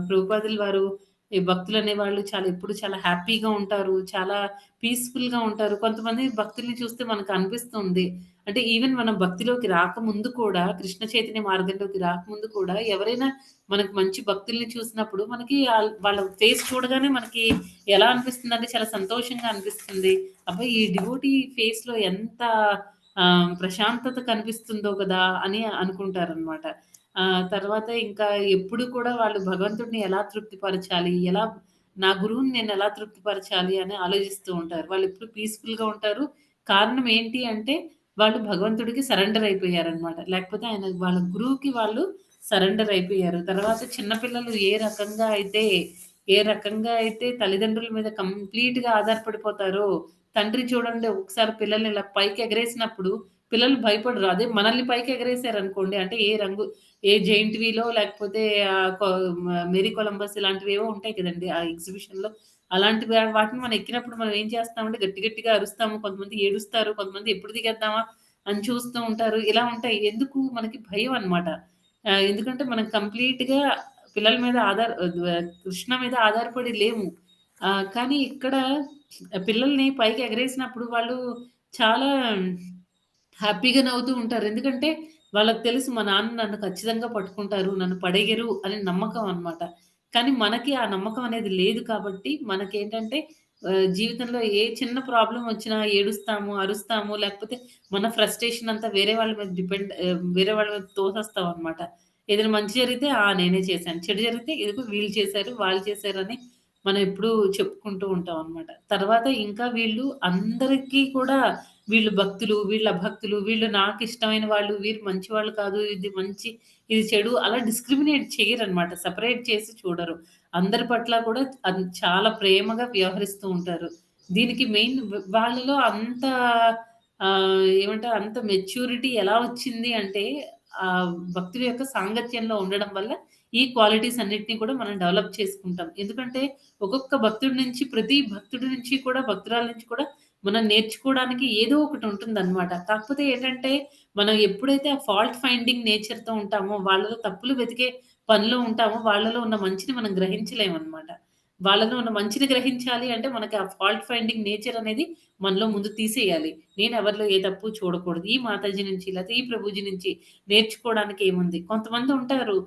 ప్రభుపాదుల వారు ఈ భక్తులు అనేవాళ్ళు ఎప్పుడు చాలా హ్యాపీగా ఉంటారు, చాలా పీస్ఫుల్ గా ఉంటారు. కొంతమంది భక్తుల్ని చూస్తే మనకు అనిపిస్తుంది, అంటే ఈవెన్ మనం భక్తిలోకి రాకముందు కూడా, కృష్ణ చైతన్య మార్గంలోకి రాకముందు కూడా ఎవరైనా మనకు మంచి భక్తుల్ని చూసినప్పుడు మనకి వాళ్ళ ఫేస్ చూడగానే మనకి ఎలా అనిపిస్తుందంటే చాలా సంతోషంగా అనిపిస్తుంది. అబ్బాయి ఈ డివోటీ ఫేస్ లో ఎంత ప్రశాంతత కనిపిస్తుందో కదా అని అనుకుంటారనమాట. తర్వాత ఇంకా ఎప్పుడు కూడా వాళ్ళు భగవంతుడిని ఎలా తృప్తిపరచాలి, నా గురువుని నేను ఎలా తృప్తిపరచాలి అని ఆలోచిస్తూ ఉంటారు. వాళ్ళు ఎప్పుడు పీస్ఫుల్ గా ఉంటారు. కారణం ఏంటి అంటే వాళ్ళు భగవంతుడికి సరెండర్ అయిపోయారనమాట. లేకపోతే వాళ్ళ గురువుకి వాళ్ళు సరెండర్ అయిపోయారు. తర్వాత చిన్నపిల్లలు ఏ రకంగా అయితే తల్లిదండ్రుల మీద కంప్లీట్ గా ఆధారపడిపోతారో, తండ్రి చూడండి ఒకసారి పిల్లల్ని ఇలా పైకి ఎగరేసినప్పుడు పిల్లలు భయపడరు. అదే మనల్ని పైకి ఎగరేసారనుకోండి, అంటే ఏ జెయింట్ వీలో లేకపోతే మేరీ కొలంబస్ ఇలాంటివేవో ఉంటాయి కదండీ ఆ ఎగ్జిబిషన్‌లో. అలాంటి వాటిని మనం ఎక్కినప్పుడు మనం ఏం చేస్తామంటే గట్టిగా అరుస్తాము. కొంతమంది ఏడుస్తారు. కొంతమంది ఎప్పుడు దిగేద్దామా అని చూస్తూ ఉంటారు. ఇలా ఉంటాయి. ఎందుకు మనకి భయం అన్నమాట. ఎందుకంటే మనం కంప్లీట్‌గా పిల్లల మీద కృష్ణ మీద ఆధారపడి లేము. కానీ ఇక్కడ పిల్లల్ని పైకి ఎగరేసినప్పుడు వాళ్ళు చాలా హ్యాపీగా నవ్వుతూ ఉంటారు. ఎందుకంటే వాళ్ళకి తెలుసు మా నాన్న నన్ను ఖచ్చితంగా పట్టుకుంటారు, నన్ను పడేయరు అని నమ్మకం అన్నమాట. కానీ మనకి ఆ నమ్మకం అనేది లేదు కాబట్టి మనకేంటంటే జీవితంలో ఏ చిన్న ప్రాబ్లమ్ వచ్చినా ఏడుస్తాము, అరుస్తాము. లేకపోతే మన ఫ్రస్ట్రేషన్ అంతా వేరే వాళ్ళ మీద తోసేస్తామన్నమాట. ఏదైనా మంచి జరిగితే నేనే చేశాను. చెడు జరిగితే ఇదిగో వీళ్ళు చేశారు, వాళ్ళు చేశారు అని మనం ఎప్పుడూ చెప్పుకుంటూ ఉంటాం అన్నమాట. తర్వాత ఇంకా అందరికీ కూడా వీళ్ళు భక్తులు, వీళ్ళు అభక్తులు, వీళ్ళు నాకిష్టమైన వాళ్ళు, వీరు మంచివాళ్ళు కాదు, ఇది మంచి, ఇది చెడు అలా డిస్క్రిమినేట్ చెయ్యరనమాట. సెపరేట్ చేసి చూడరు. అందరి పట్ల కూడా చాలా ప్రేమగా వ్యవహరిస్తూ ఉంటారు. దీనికి మెయిన్ వాళ్ళలో అంత ఏమంటారు, అంత మెచ్యూరిటీ ఎలా వచ్చింది అంటే భక్తుల యొక్క సాంగత్యంలో ఉండడం వల్ల ఈ క్వాలిటీస్ అన్నిటిని కూడా మనం డెవలప్ చేసుకుంటాం. ఎందుకంటే ఒక్కొక్క ప్రతి భక్తుడి నుంచి కూడా, భక్తురాల నుంచి కూడా మనం నేర్చుకోవడానికి ఏదో ఒకటి ఉంటుందన్నమాట. కాకపోతే ఏంటంటే మనం ఎప్పుడైతే ఆ ఫాల్ట్ ఫైండింగ్ నేచర్‌తో ఉంటామో, వాళ్ళలో తప్పులు వెతికే పనిలో ఉంటామో, వాళ్ళలో ఉన్న మంచిని మనం గ్రహించలేమన్నమాట. వాళ్ళలో ఉన్న మంచిని గ్రహించాలి అంటే మనకి ఆ ఫాల్ట్ ఫైండింగ్ నేచర్ అనేది మనలో ముందు తీసేయాలి. నేను ఎవరిలో ఏ తప్పు చూడకూడదు. ఈ మాతాజీ నుంచి లేకపోతే ఈ ప్రభుజీ నుంచి నేర్చుకోవడానికి ఏముంది. కొంతమంది ఉంటారు,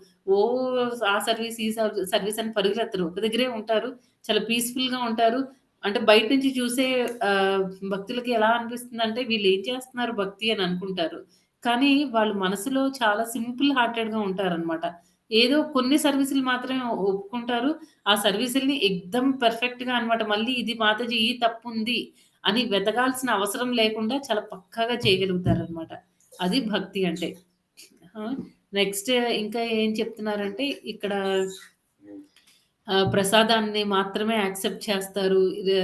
ఆ సర్వీస్, ఈ సర్వీస్ అని పరుగులెత్తరు. ఒక దగ్గరే ఉంటారు. చాలా పీస్‌ఫుల్‌గా ఉంటారు. అంటే బయట నుంచి చూసే భక్తులకి ఎలా అనిపిస్తుందంటే వీళ్ళు ఏం చేస్తున్నారు భక్తి అని అనుకుంటారు. కానీ వాళ్ళు మనసులో చాలా సింపుల్ హార్టెడ్‌గా ఉంటారనమాట. ఏదో కొన్ని సర్వీసులు మాత్రమే ఒప్పుకుంటారు. ఆ సర్వీసుల్ని ఎక్దమ్ పర్ఫెక్ట్‌గా అన్నమాట. మళ్ళీ ఇది మాతాజీ ఈ తప్పుంది అని వెతకాల్సిన అవసరం లేకుండా చాలా పక్కాగా చేయగలుగుతారనమాట. అది భక్తి అంటే. నెక్స్ట్ ఇంకా ఏం చెప్తున్నారంటే ఇక్కడ ప్రసాదాన్ని మాత్రమే యాక్సెప్ట్ చేస్తారు.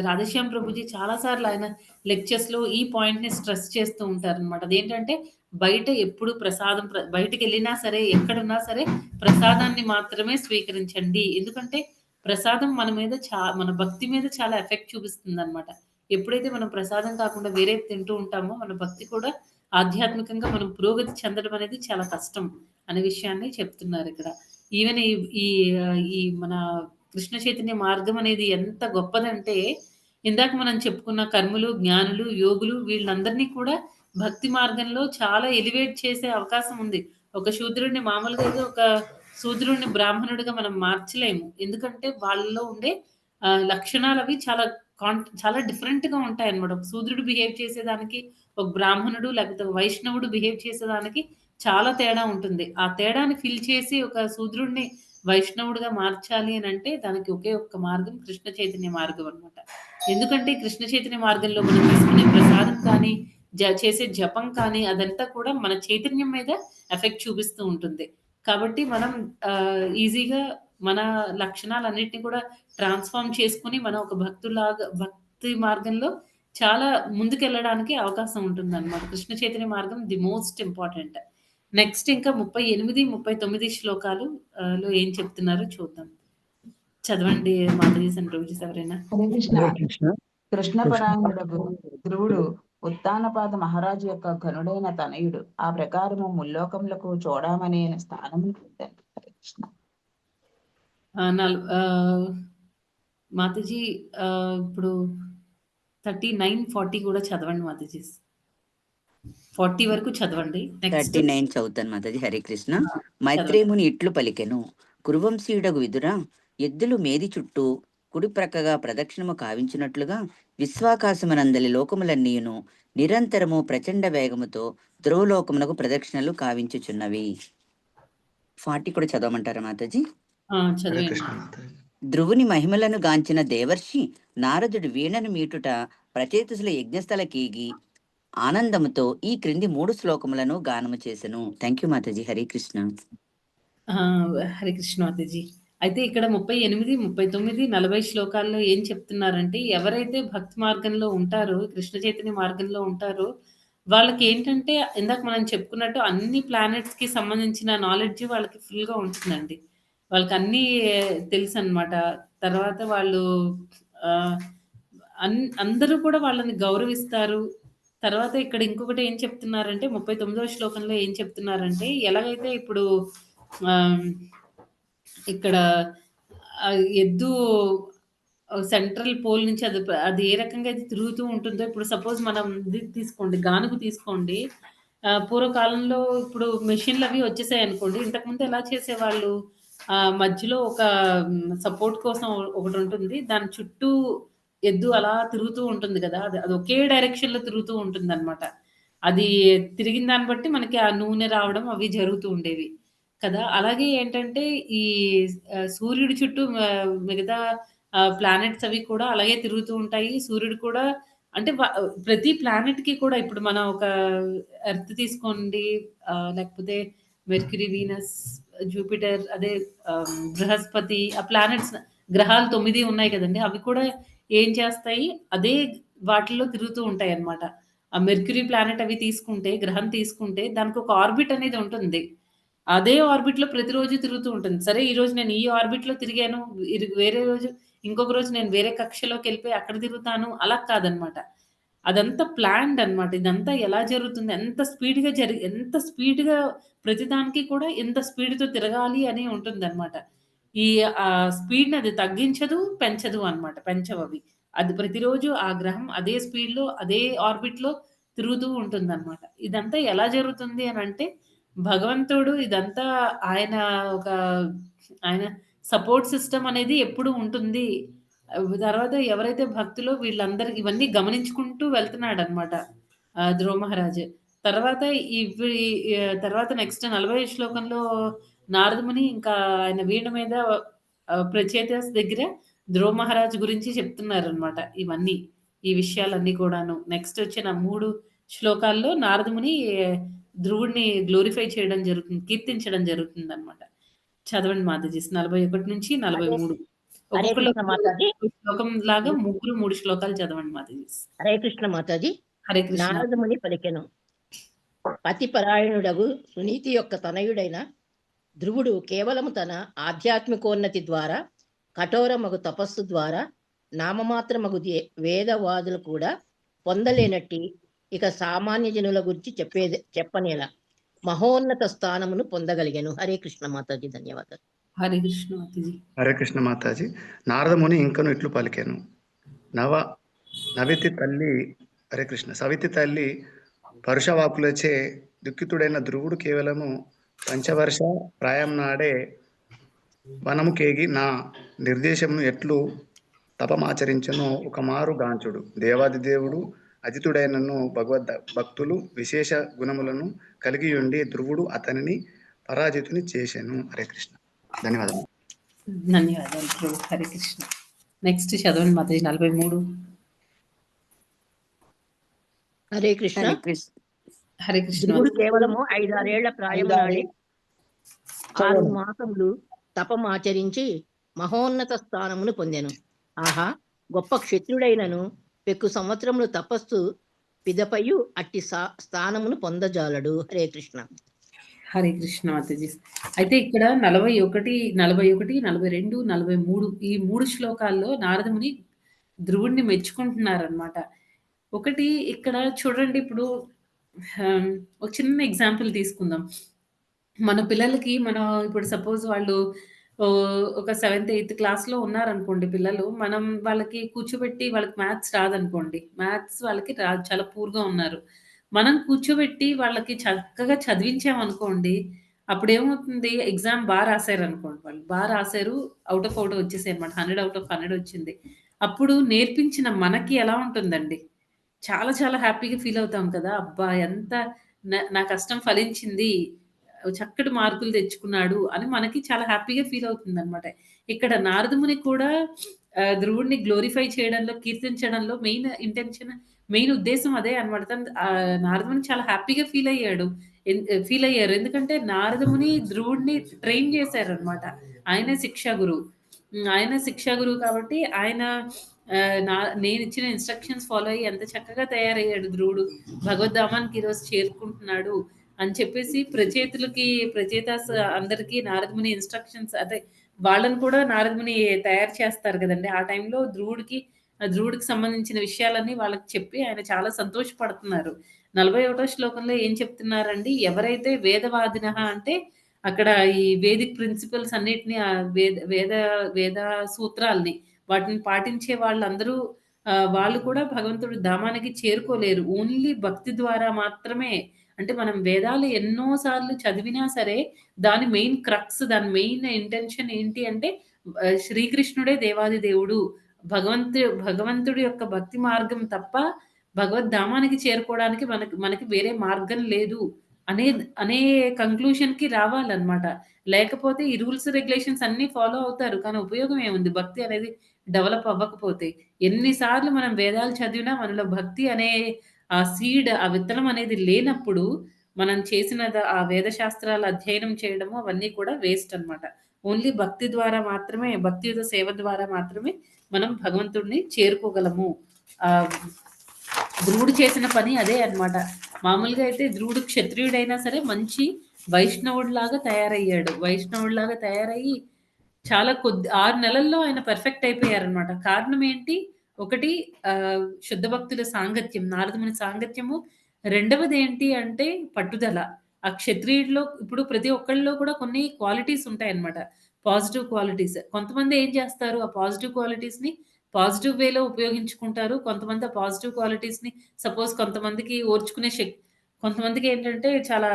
రాధేశ్యామ్ ప్రభుజీ చాలా సార్లు ఆయన లెక్చర్స్‌లో ఈ పాయింట్‌ని స్ట్రెస్ చేస్తూ ఉంటారనమాట. అదేంటంటే బయట ఎప్పుడు బయటికెళ్ళినా సరే, ఎక్కడున్నా సరే ప్రసాదాన్ని మాత్రమే స్వీకరించండి. ఎందుకంటే ప్రసాదం మన భక్తి మీద చాలా ఎఫెక్ట్ చూపిస్తుందనమాట. ఎప్పుడైతే మనం ప్రసాదం కాకుండా వేరేవి తింటూ ఉంటామో, మన భక్తి కూడా ఆధ్యాత్మికంగా మనం పురోగతి చెందడం అనేది చాలా కష్టం అనే విషయాన్ని చెప్తున్నారిక్కడ. ఈవెన్ ఈ మన కృష్ణ చైతన్య మార్గం అనేది ఎంత గొప్పదంటే, ఇందాక మనం చెప్పుకున్న కర్ములు, జ్ఞానులు, యోగులు వీళ్ళందరినీ కూడా భక్తి మార్గంలో చాలా ఎలివేట్ చేసే అవకాశం ఉంది. ఒక శూద్రుడిని మామూలుగా ఏదో ఒక శూద్రుడిని బ్రాహ్మణుడిగా మనం మార్చలేము. ఎందుకంటే వాళ్ళలో ఉండే లక్షణాలు అవి చాలా డిఫరెంట్‌గా ఉంటాయన్నమాట. ఒక శూద్రుడు బిహేవ్ చేసేదానికి, ఒక బ్రాహ్మణుడు లేకపోతే వైష్ణవుడు బిహేవ్ చేసేదానికి చాలా తేడా ఉంటుంది. ఆ తేడాని ఫిల్ చేసి ఒక శూద్రుడిని వైష్ణవుడిగా మార్చాలి అనంటే దానికి ఒకే ఒక్క మార్గం కృష్ణ చైతన్య మార్గం అన్నమాట. ఎందుకంటే కృష్ణ చైతన్య మార్గంలో మనం తీసుకునే ప్రసాదం కానీ, చేసే జపం కానీ అదంతా కూడా మన చైతన్యం మీద ఎఫెక్ట్ చూపిస్తూ ఉంటుంది. కాబట్టి మనం ఈజీగా మన లక్షణాలన్నిటిని కూడా ట్రాన్స్‌ఫార్మ్ చేసుకొని మనం ఒక భక్తి మార్గంలో చాలా ముందుకెళ్ళడానికి అవకాశం ఉంటుందన్నమాట. కృష్ణ చైతన్య మార్గం ది మోస్ట్ ఇంపార్టెంట్. నెక్స్ట్ ఇంకా 38, 39 శ్లోకాలు లో ఏం చెప్తున్నారో చూద్దాం. చదవండి మాధవి అండ్ రోజు ఎవరైనా.
హరే కృష్ణ. కృష్ణపరాయణుడకు ధ్రువుడు ఉత్తానపాద మహారాజు యొక్క ఘనుడైన తనయుడు. ఆ ప్రకారము ముల్లోకములకు చూడమనే స్థానము పొందాడు. హరే కృష్ణ.
మాతాజీ ఇప్పుడు 39, 40 కూడా చదవండి మాతాజీ. 40 వరకు చదవండి.
39 చదువుతాను మాతాజీ. హరే కృష్ణ. మైత్రేముని ఇట్లు పలికెను, కురువంశీయుడగు విదురా, ఎద్దులు మేది చుట్టూ కుడి ప్రక్కగా ప్రదక్షిణము కావించినట్లుగా విశ్వాకాశమునందలి లోకములన్నీయును నిరంతరము ప్రచండ వేగముతో ధ్రువలోకమునకు ప్రదక్షిణలు కావించుచున్నవి. 40 కూడా చదవమంటారా మాతాజీ? ధ్రువుని మహిమలను గాంచిన దేవర్షి నారదుడు వీణను మీటుట ప్రచేతుసుల యజ్ఞస్థలకీగి ఆనందముతో ఈ క్రింది 3 శ్లోకములను గానము చేసెను. Thank you Mataji. హరే కృష్ణ.
హరే కృష్ణ మాతాజీ. అయితే ఇక్కడ 38, 39, 40 శ్లోకాల్లో ఏం చెప్తున్నారంటే, ఎవరైతే భక్తి మార్గంలో ఉంటారో, కృష్ణ చైతన్య మార్గంలో ఉంటారో, వాళ్ళకి ఏంటంటే ఇందాక మనం చెప్పుకున్నట్టు అన్ని ప్లానెట్స్‌కి సంబంధించిన నాలెడ్జ్ వాళ్ళకి ఫుల్‌గా ఉంటుందండి. వాళ్ళకి అన్నీ తెలుసు అన్నమాట. తర్వాత వాళ్ళు అందరూ కూడా వాళ్ళని గౌరవిస్తారు. తర్వాత ఇక్కడ ఇంకొకటి ఏం చెప్తున్నారంటే 39వ శ్లోకంలో ఏం చెప్తున్నారంటే, ఎలాగైతే ఇప్పుడు ఇక్కడ ఎద్దు సెంట్రల్ పోల్ నుంచి అది ఏ రకంగా అయితే తిరుగుతూ ఉంటుందో, ఇప్పుడు సపోజ్ మనం తీసుకోండి, గానుగు తీసుకోండి. పూర్వకాలంలో ఇప్పుడు మెషిన్లు అవి వచ్చేసాయి అనుకోండి. ఇంతకుముందు ఎలా చేసేవాళ్ళు, మధ్యలో ఒక సపోర్ట్ కోసం ఒకటి ఉంటుంది. దాని చుట్టూ ఎద్దు అలా తిరుగుతూ ఉంటుంది కదా, అది ఒకే డైరెక్షన్‌లో తిరుగుతూ ఉంటుందన్నమాట. అది తిరిగిన దాన్ని బట్టి మనకి ఆ నూనె రావడం అవి జరుగుతూ ఉండేవి కదా. అలాగే ఏంటంటే ఈ సూర్యుడి చుట్టూ మిగతా ప్లానెట్స్ అవి కూడా అలాగే తిరుగుతూ ఉంటాయి. సూర్యుడు కూడా అంటే ప్రతి ప్లానెట్‌కి కూడా ఇప్పుడు మనం ఒక ఎర్త్ తీసుకోండి, లేకపోతే మెర్క్యూరీ, వీనస్, జూపిటర్, అదే బృహస్పతి, ఆ ప్లానెట్స్ గ్రహాలు 9 ఉన్నాయి కదండీ. అవి కూడా ఏం చేస్తాయి, అదే వాటిల్లో తిరుగుతూ ఉంటాయి అన్నమాట. ఆ మెర్క్యూరీ ప్లానెట్ అవి తీసుకుంటే, గ్రహం తీసుకుంటే దానికి ఒక ఆర్బిట్ అనేది ఉంటుంది. అదే ఆర్బిట్‌లో ప్రతిరోజు తిరుగుతూ ఉంటుంది. సరే ఈరోజు నేను ఈ ఆర్బిట్‌లో తిరిగాను, వేరే రోజు ఇంకొక రోజు నేను వేరే కక్షలోకెళ్ళిపోయి అక్కడ తిరుగుతాను, అలా కాదనమాట. అదంతా ప్లాన్డ్ అన్నమాట. ఇదంతా ఎలా జరుగుతుంది, ఎంత స్పీడ్‌గా ప్రతిదానికి కూడా ఎంత స్పీడ్‌తో తిరగాలి అని ఉంటుందన్నమాట. ఈ స్పీడ్‌ని అది తగ్గించదు, పెంచదు అన్నమాట. పెంచవవి. అది ప్రతిరోజు ఆ గ్రహం అదే స్పీడ్‌లో, అదే ఆర్బిట్‌లో తిరుగుతూ ఉంటుందన్నమాట. ఇదంతా ఎలా జరుగుతుంది అనంటే, భగవంతుడు ఇదంతా ఆయన సపోర్ట్ సిస్టమ్ అనేది ఎప్పుడూ ఉంటుంది. తర్వాత ఎవరైతే భక్తులో వీళ్ళందరూ ఇవన్నీ గమనించుకుంటూ వెళ్తున్నాడన్నమాట ధ్రువ మహారాజు. తర్వాత తర్వాత నెక్స్ట్ 40 శ్లోకంలో నారదముని ఇంకా ఆయన వీణ మీద ప్రచేతస్ దగ్గర ధ్రువ మహారాజు గురించి చెప్తున్నారన్నమాట. ఈ విషయాలన్నీ కూడాను. నెక్స్ట్ వచ్చిన 3 శ్లోకాల్లో నారదముని ధ్రువుడిని గ్లోరిఫై చేయడం జరుగుతుంది, కీర్తించడం జరుగుతుందన్నమాట. చదవండి మాతాజీ 41 నుంచి 43. ఒక్కొక్కళ్ళు శ్లోకం లాగా 3 శ్లోకాలు చదవండి మాతాజీ.
హరే కృష్ణ మాతాజీ.
హరే కృష్ణ.
నారదముని పలికెను, పతిపరాయణుడగు సునీతి యొక్క తనయుడైన ధ్రువుడు కేవలము తన ఆధ్యాత్మికోన్నతి ద్వారా, కఠోరమగు తపస్సు ద్వారా, నామమాత్రమగు వేదవాదులు కూడా పొందలేనట్టి ఇక సామాన్య జనుల గురించి చెప్పనేలా మహోన్నత స్థానమును పొందగలిగాను. హరే కృష్ణ మాతాజీ. ధన్యవాదాలు.
హరే కృష్ణ మాతాజీ.
హరే కృష్ణ మాతాజీ. నారదముని ఇంకను ఇట్లు పలికెను, నవితి తల్లి హరే కృష్ణ సవితి తల్లి పరుషవాకులచే దుఃఖితుడైన ధ్రువుడు కేవలము పంచవర్ష ప్రాయం నాడే వనము కేగి నా నిర్దేశమును ఎట్లు తపమాచరించను ఒక మారు గాంచుడు. దేవాది దేవుడు అజితుడైనను భగవద్ భక్తులు విశేష గుణములను కలిగి ఉండి ధ్రువుడు అతనిని పరాజితుని చేశాను. హరే కృష్ణ. ధన్యవాదాలు.
ధన్యవాదాలు ప్రభు. హరే కృష్ణ. నెక్స్ట్ చదవండి మాతాజీ 43.
హరే కృష్ణ.
హరే కృష్ణ.
ధ్రువుడు కేవలము 5-6 ప్రాయం నాడే 6 మాసములు తపమాచరించి మహోన్నత స్థానమును పొందెను. ఆహా, గొప్ప క్షత్రుడైనను పెక్కు సంవత్సరములు తపస్సు పిదపయు అట్టి స్థానమును పొందజాలడు. హరే కృష్ణ.
హరే కృష్ణ మాతాజీ. అయితే ఇక్కడ 41, 42, 43 ఈ 3 శ్లోకాల్లో నారదముని ధ్రువుడిని మెచ్చుకుంటున్నారనమాట. ఒకటి ఇక్కడ చూడండి, ఇప్పుడు ఒక చిన్న ఎగ్జాంపుల్ తీసుకుందాం. మన పిల్లలకి మనం ఇప్పుడు సపోజ్ వాళ్ళు ఒక 7th, 8th క్లాస్‌లో ఉన్నారనుకోండి పిల్లలు. మనం వాళ్ళకి కూర్చోబెట్టి వాళ్ళకి మ్యాథ్స్ రాదనుకోండి. మ్యాథ్స్ వాళ్ళకి చాలా పూర్‌గా ఉన్నారు. మనం కూర్చోబెట్టి వాళ్ళకి చక్కగా చదివించామనుకోండి, అప్పుడేమవుతుంది, ఎగ్జామ్ రాసారనుకోండి, వాళ్ళు రాసారు, ఔట్ ఆఫ్ ఔట్ వచ్చేసాయన్నమాట. 100 ఔట్ ఆఫ్ 100 వచ్చింది. అప్పుడు నేర్పించిన మనకి ఎలా ఉంటుందండి? చాలా చాలా హ్యాపీగా ఫీల్ అవుతాం కదా! అబ్బా! ఎంత నా కష్టం ఫలించింది. చక్కటి మార్కులు తెచ్చుకున్నాడు అని మనకి చాలా హ్యాపీగా ఫీల్ అవుతుందన్నమాట. ఇక్కడ నారదముని కూడా ధ్రువుడిని గ్లోరిఫై చేయడంలో, కీర్తించడంలో మెయిన్ ఉద్దేశ్యం అదే అన్నమాట. నారదముని చాలా హ్యాపీగా ఫీల్ అయ్యారు. ఎందుకంటే నారదముని ధ్రువుడిని ట్రైన్ చేశారన్నమాట. ఆయనే శిక్షా గురువు. ఆయన శిక్షా గురువు కాబట్టి ఆయన నేనిచ్చిన ఇన్‌స్ట్రక్షన్స్ ఫాలో అయ్యి ఎంత చక్కగా తయారయ్యాడు ధ్రువుడు. భగవద్ధామానికి ఈరోజు చేరుకుంటున్నాడు అని చెప్పేసి ప్రచేతాస్ అందరికీ నారదముని ఇన్‌స్ట్రక్షన్స్, అదే వాళ్ళని కూడా నారదముని తయారు చేస్తారు కదండీ! ఆ టైంలో ధ్రువుడికి సంబంధించిన విషయాలన్నీ వాళ్ళకి చెప్పి ఆయన చాలా సంతోషపడుతున్నారు. 41వ శ్లోకంలో ఏం చెప్తున్నారండి? ఎవరైతే వేదవాదినః అంటే అక్కడ ఈ వేదిక్ ప్రిన్సిపల్స్ అన్నిటిని, వేద సూత్రాల్ని వాటిని పాటించే వాళ్ళందరూ వాళ్ళు కూడా భగవంతుడి ధామానికి చేరుకోలేరు. ఓన్లీ భక్తి ద్వారా మాత్రమే. అంటే మనం వేదాలు ఎన్నో సార్లు చదివినా సరే దాని మెయిన్ క్రక్స్, దాని మెయిన్ ఇంటెన్షన్ ఏంటి అంటే శ్రీకృష్ణుడే దేవాది దేవుడు. భగవంతుడి యొక్క భక్తి మార్గం తప్ప భగవద్ధామానికి చేరుకోవడానికి మనకి వేరే మార్గం లేదు అనే కంక్లూషన్‌కి రావాలన్నమాట. లేకపోతే ఈ రూల్స్, రెగ్యులేషన్స్ అన్నీ ఫాలో అవుతారు. కానీ ఉపయోగం ఏముంది? భక్తి అనేది డెవలప్ అవ్వకపోతే. ఎన్ని సార్లు మనం వేదాలు చదివినా మనలో భక్తి అనే ఆ సీడ్, ఆ విత్తనం అనేది లేనప్పుడు మనం చేసిన ఆ వేద శాస్త్రాల అధ్యయనం చేయడము అవన్నీ కూడా వేస్ట్ అన్నమాట. ఓన్లీ భక్తి ద్వారా మాత్రమే, భక్తియుత సేవ ద్వారా మాత్రమే మనం భగవంతుడిని చేరుకోగలము. ధ్రువుడు చేసిన పని అదే అన్నమాట. మామూలుగా అయితే ధ్రువుడు క్షత్రియుడైనా సరే మంచి వైష్ణవుడిలాగా తయారయ్యి చాలా 6 నెలల్లో ఆయన పర్ఫెక్ట్ అయిపోయారన్నమాట. కారణం ఏంటి? ఒకటి శుద్ధ భక్తుల సాంగత్యం, నారదముని సాంగత్యము. రెండవది ఏంటి అంటే పట్టుదల. ఆ క్షత్రియుడిలో ఇప్పుడు ప్రతి ఒక్కళ్ళలో కూడా కొన్ని క్వాలిటీస్ ఉంటాయన్నమాట. Positive qualities. కొంతమంది ఏం చేస్తారు, ఆ పాజిటివ్ క్వాలిటీస్‌ని పాజిటివ్ వేలో ఉపయోగించుకుంటారు. కొంతమంది ఆ పాజిటివ్ క్వాలిటీస్‌ని సపోజ్ కొంతమందికి ఏంటంటే చాలా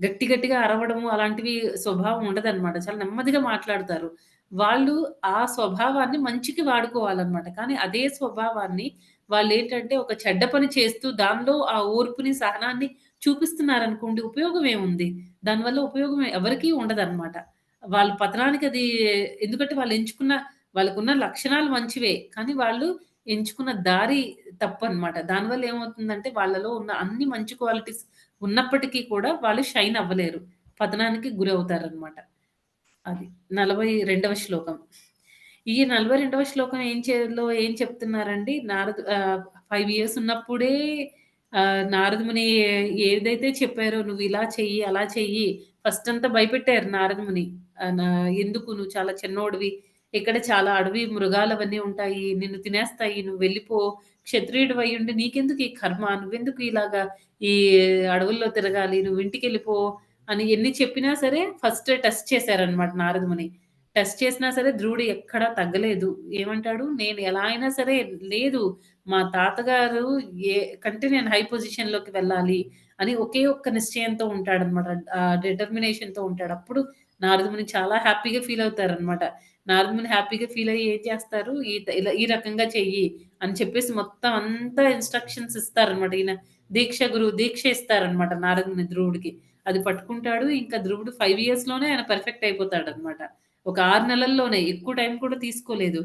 గట్టిగా అరవడము అలాంటివి స్వభావం ఉండదన్నమాట. చాలా నెమ్మదిగా మాట్లాడతారు. వాళ్ళు ఆ స్వభావాన్ని మంచికి వాడుకోవాలన్నమాట. కానీ అదే స్వభావాన్ని వాళ్ళేంటంటే ఒక చెడ్డ పని చేస్తూ దానిలో ఆ ఓర్పుని, సహనాన్ని చూపిస్తున్నారనుకోండి, ఉపయోగం ఏముంది? దానివల్ల ఉపయోగం ఎవరికీ ఉండదన్నమాట. వాళ్ళ పతనానికి అది, ఎందుకంటే వాళ్ళకున్న లక్షణాలు మంచివే. కానీ వాళ్ళు ఎంచుకున్న దారి తప్పన్నమాట. దానివల్ల ఏమవుతుందంటే వాళ్ళలో ఉన్న అన్ని మంచి క్వాలిటీస్ ఉన్నప్పటికీ కూడా వాళ్ళు షైన్ అవ్వలేరు. పతనానికి గురవుతారన్నమాట. అది 42వ శ్లోకం. ఈ 42వ శ్లోకం ఏం చెప్తున్నారండి? 5 ఇయర్స్ ఉన్నప్పుడే నారదముని ఏదైతే చెప్పారో, నువ్వు ఇలా చెయ్యి, అలా చెయ్యి, ఫస్ట్ అంతా భయపెట్టారు నారదముని. ఎందుకు, నువ్వు చాలా చిన్నోడివి, ఇక్కడ చాలా అడవి మృగాలవన్నీ ఉంటాయి, నిన్ను తినేస్తాయి, నువ్వు వెళ్ళిపో, క్షత్రియుడివి అయ్యుండి నీకెందుకు ఈ కర్మ, నువ్వెందుకు ఇలాగా ఈ అడవుల్లో తిరగాలి, నువ్వు ఇంటికెళ్ళిపో అని ఎన్ని చెప్పినా సరే ఫస్ట్ టెస్ట్ చేశారన్నమాట నారదముని. టెస్ట్ చేసినా సరే ధ్రువుడు ఎక్కడా తగ్గలేదు. ఏమంటాడు, నేను ఎలా అయినా సరే లేదు, మా తాతగారు కంటే నేను హై పొజిషన్‌లోకి వెళ్ళాలి అని ఒకే ఒక్క నిశ్చయంతో ఉంటాడనమాట. డిటర్మినేషన్‌తో ఉంటాడు. అప్పుడు నారదముని చాలా హ్యాపీగా ఫీల్ అవుతారనమాట. నారదముని హ్యాపీగా ఫీల్ అయ్యి ఏం చేస్తారు, ఇలా ఈ రకంగా చెయ్యి అని చెప్పేసి మొత్తం అంతా ఇన్‌స్ట్రక్షన్స్ ఇస్తారనమాట. ఈయన దీక్ష ఇస్తారనమాట నారదముని ధ్రువుడికి. అది పట్టుకుంటాడు. ఇంకా ధ్రువుడు 5 ఇయర్స్‌లోనే ఆయన పర్ఫెక్ట్ అయిపోతాడనమాట. ఒక 6 నెలల్లోనే, ఎక్కువ టైం కూడా తీసుకోలేదు.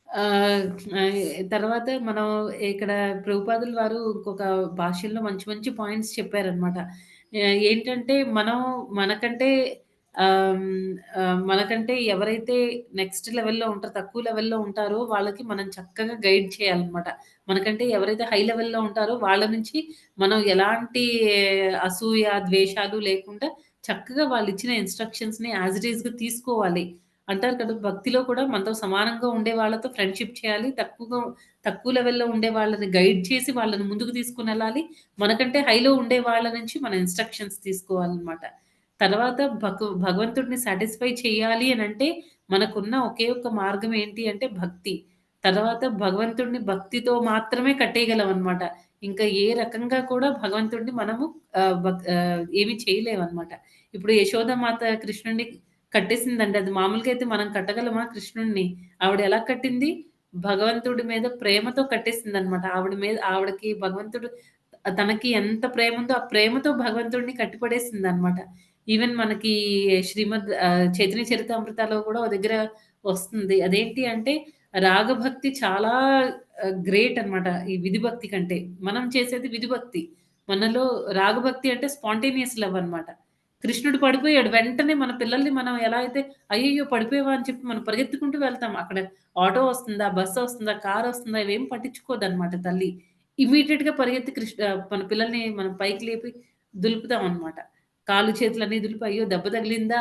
ఆహ్, ఆహ్, తర్వాత మనం ఇక్కడ ప్రభుపాదుల వారు ఇంకొక భాష్యంలో మంచి మంచి పాయింట్స్ చెప్పారనమాట. ఏంటంటే మనం మనకంటే మనకంటే ఎవరైతే నెక్స్ట్ లెవెల్‌లో ఉంటారో, తక్కువ లెవెల్‌లో ఉంటారో వాళ్ళకి మనం చక్కగా గైడ్ చేయాలనమాట. మనకంటే ఎవరైతే హై లెవెల్‌లో ఉంటారో వాళ్ళ నుంచి మనం ఎలాంటి అసూయ, ద్వేషాలు లేకుండా చక్కగా వాళ్ళిచ్చిన ఇన్‌స్ట్రక్షన్స్‌ని యాజ్ ఇట్ ఈస్‌గా తీసుకోవాలి. అంటారు కదా! భక్తిలో కూడా మనతో సమానంగా ఉండే వాళ్ళతో ఫ్రెండ్‌షిప్ చేయాలి. తక్కువ లెవెల్‌లో ఉండే వాళ్ళని గైడ్ చేసి వాళ్ళని ముందుకు తీసుకొనెళ్ళాలి. మనకంటే హైలో ఉండే వాళ్ళ నుంచి మన ఇన్‌స్ట్రక్షన్స్ తీసుకోవాలనమాట. తర్వాత భగవంతుడిని సాటిస్ఫై చేయాలి అనంటే మనకున్న ఒకే ఒక్క మార్గం ఏంటి అంటే భక్తి. తర్వాత భగవంతుడిని భక్తితో మాత్రమే కట్టేయగలమనమాట. ఇంకా ఏ రకంగా కూడా భగవంతుడిని మనము ఏమి చేయలేమనమాట. ఇప్పుడు యశోదామాత కృష్ణుడిని కట్టేసిందండి. అది మామూలుగా అయితే మనం కట్టగలమా కృష్ణుడిని? ఆవిడ ఎలా కట్టింది? భగవంతుడి మీద ప్రేమతో కట్టేసిందనమాట. ఆవిడకి భగవంతుడు తనకి ఎంత ప్రేముందో ఆ ప్రేమతో భగవంతుడిని కట్టిపడేసిందనమాట. ఈవెన్ మనకి చైతన్య చరితామృతలో కూడా ఓ దగ్గర వస్తుంది. అదేంటి అంటే రాగభక్తి చాలా గ్రేట్ అనమాట. ఈ విధిభక్తి కంటే. మనం చేసేది విధిభక్తి. మనలో రాగభక్తి అంటే స్పాంటేనియస్ లవ్ అనమాట. కృష్ణుడు పడిపోయాడు. వెంటనే మన పిల్లల్ని మనం ఎలా అయితే అయ్యయ్యో! పడిపోయావా అని చెప్పి మనం పరిగెత్తుకుంటూ వెళ్తాం. అక్కడ ఆటో వస్తుందా? బస్సు వస్తుందా? కార్ వస్తుందా? ఇవేం పట్టించుకోదనమాట తల్లి. ఇమ్మీడియేట్‌గా పరిగెత్తి మన పిల్లల్ని మనం పైకి లేపి దులుపుతామనమాట. కాళ్ళు చేతులన్నీ దులిపి అయ్యో! దెబ్బ తగిలిందా?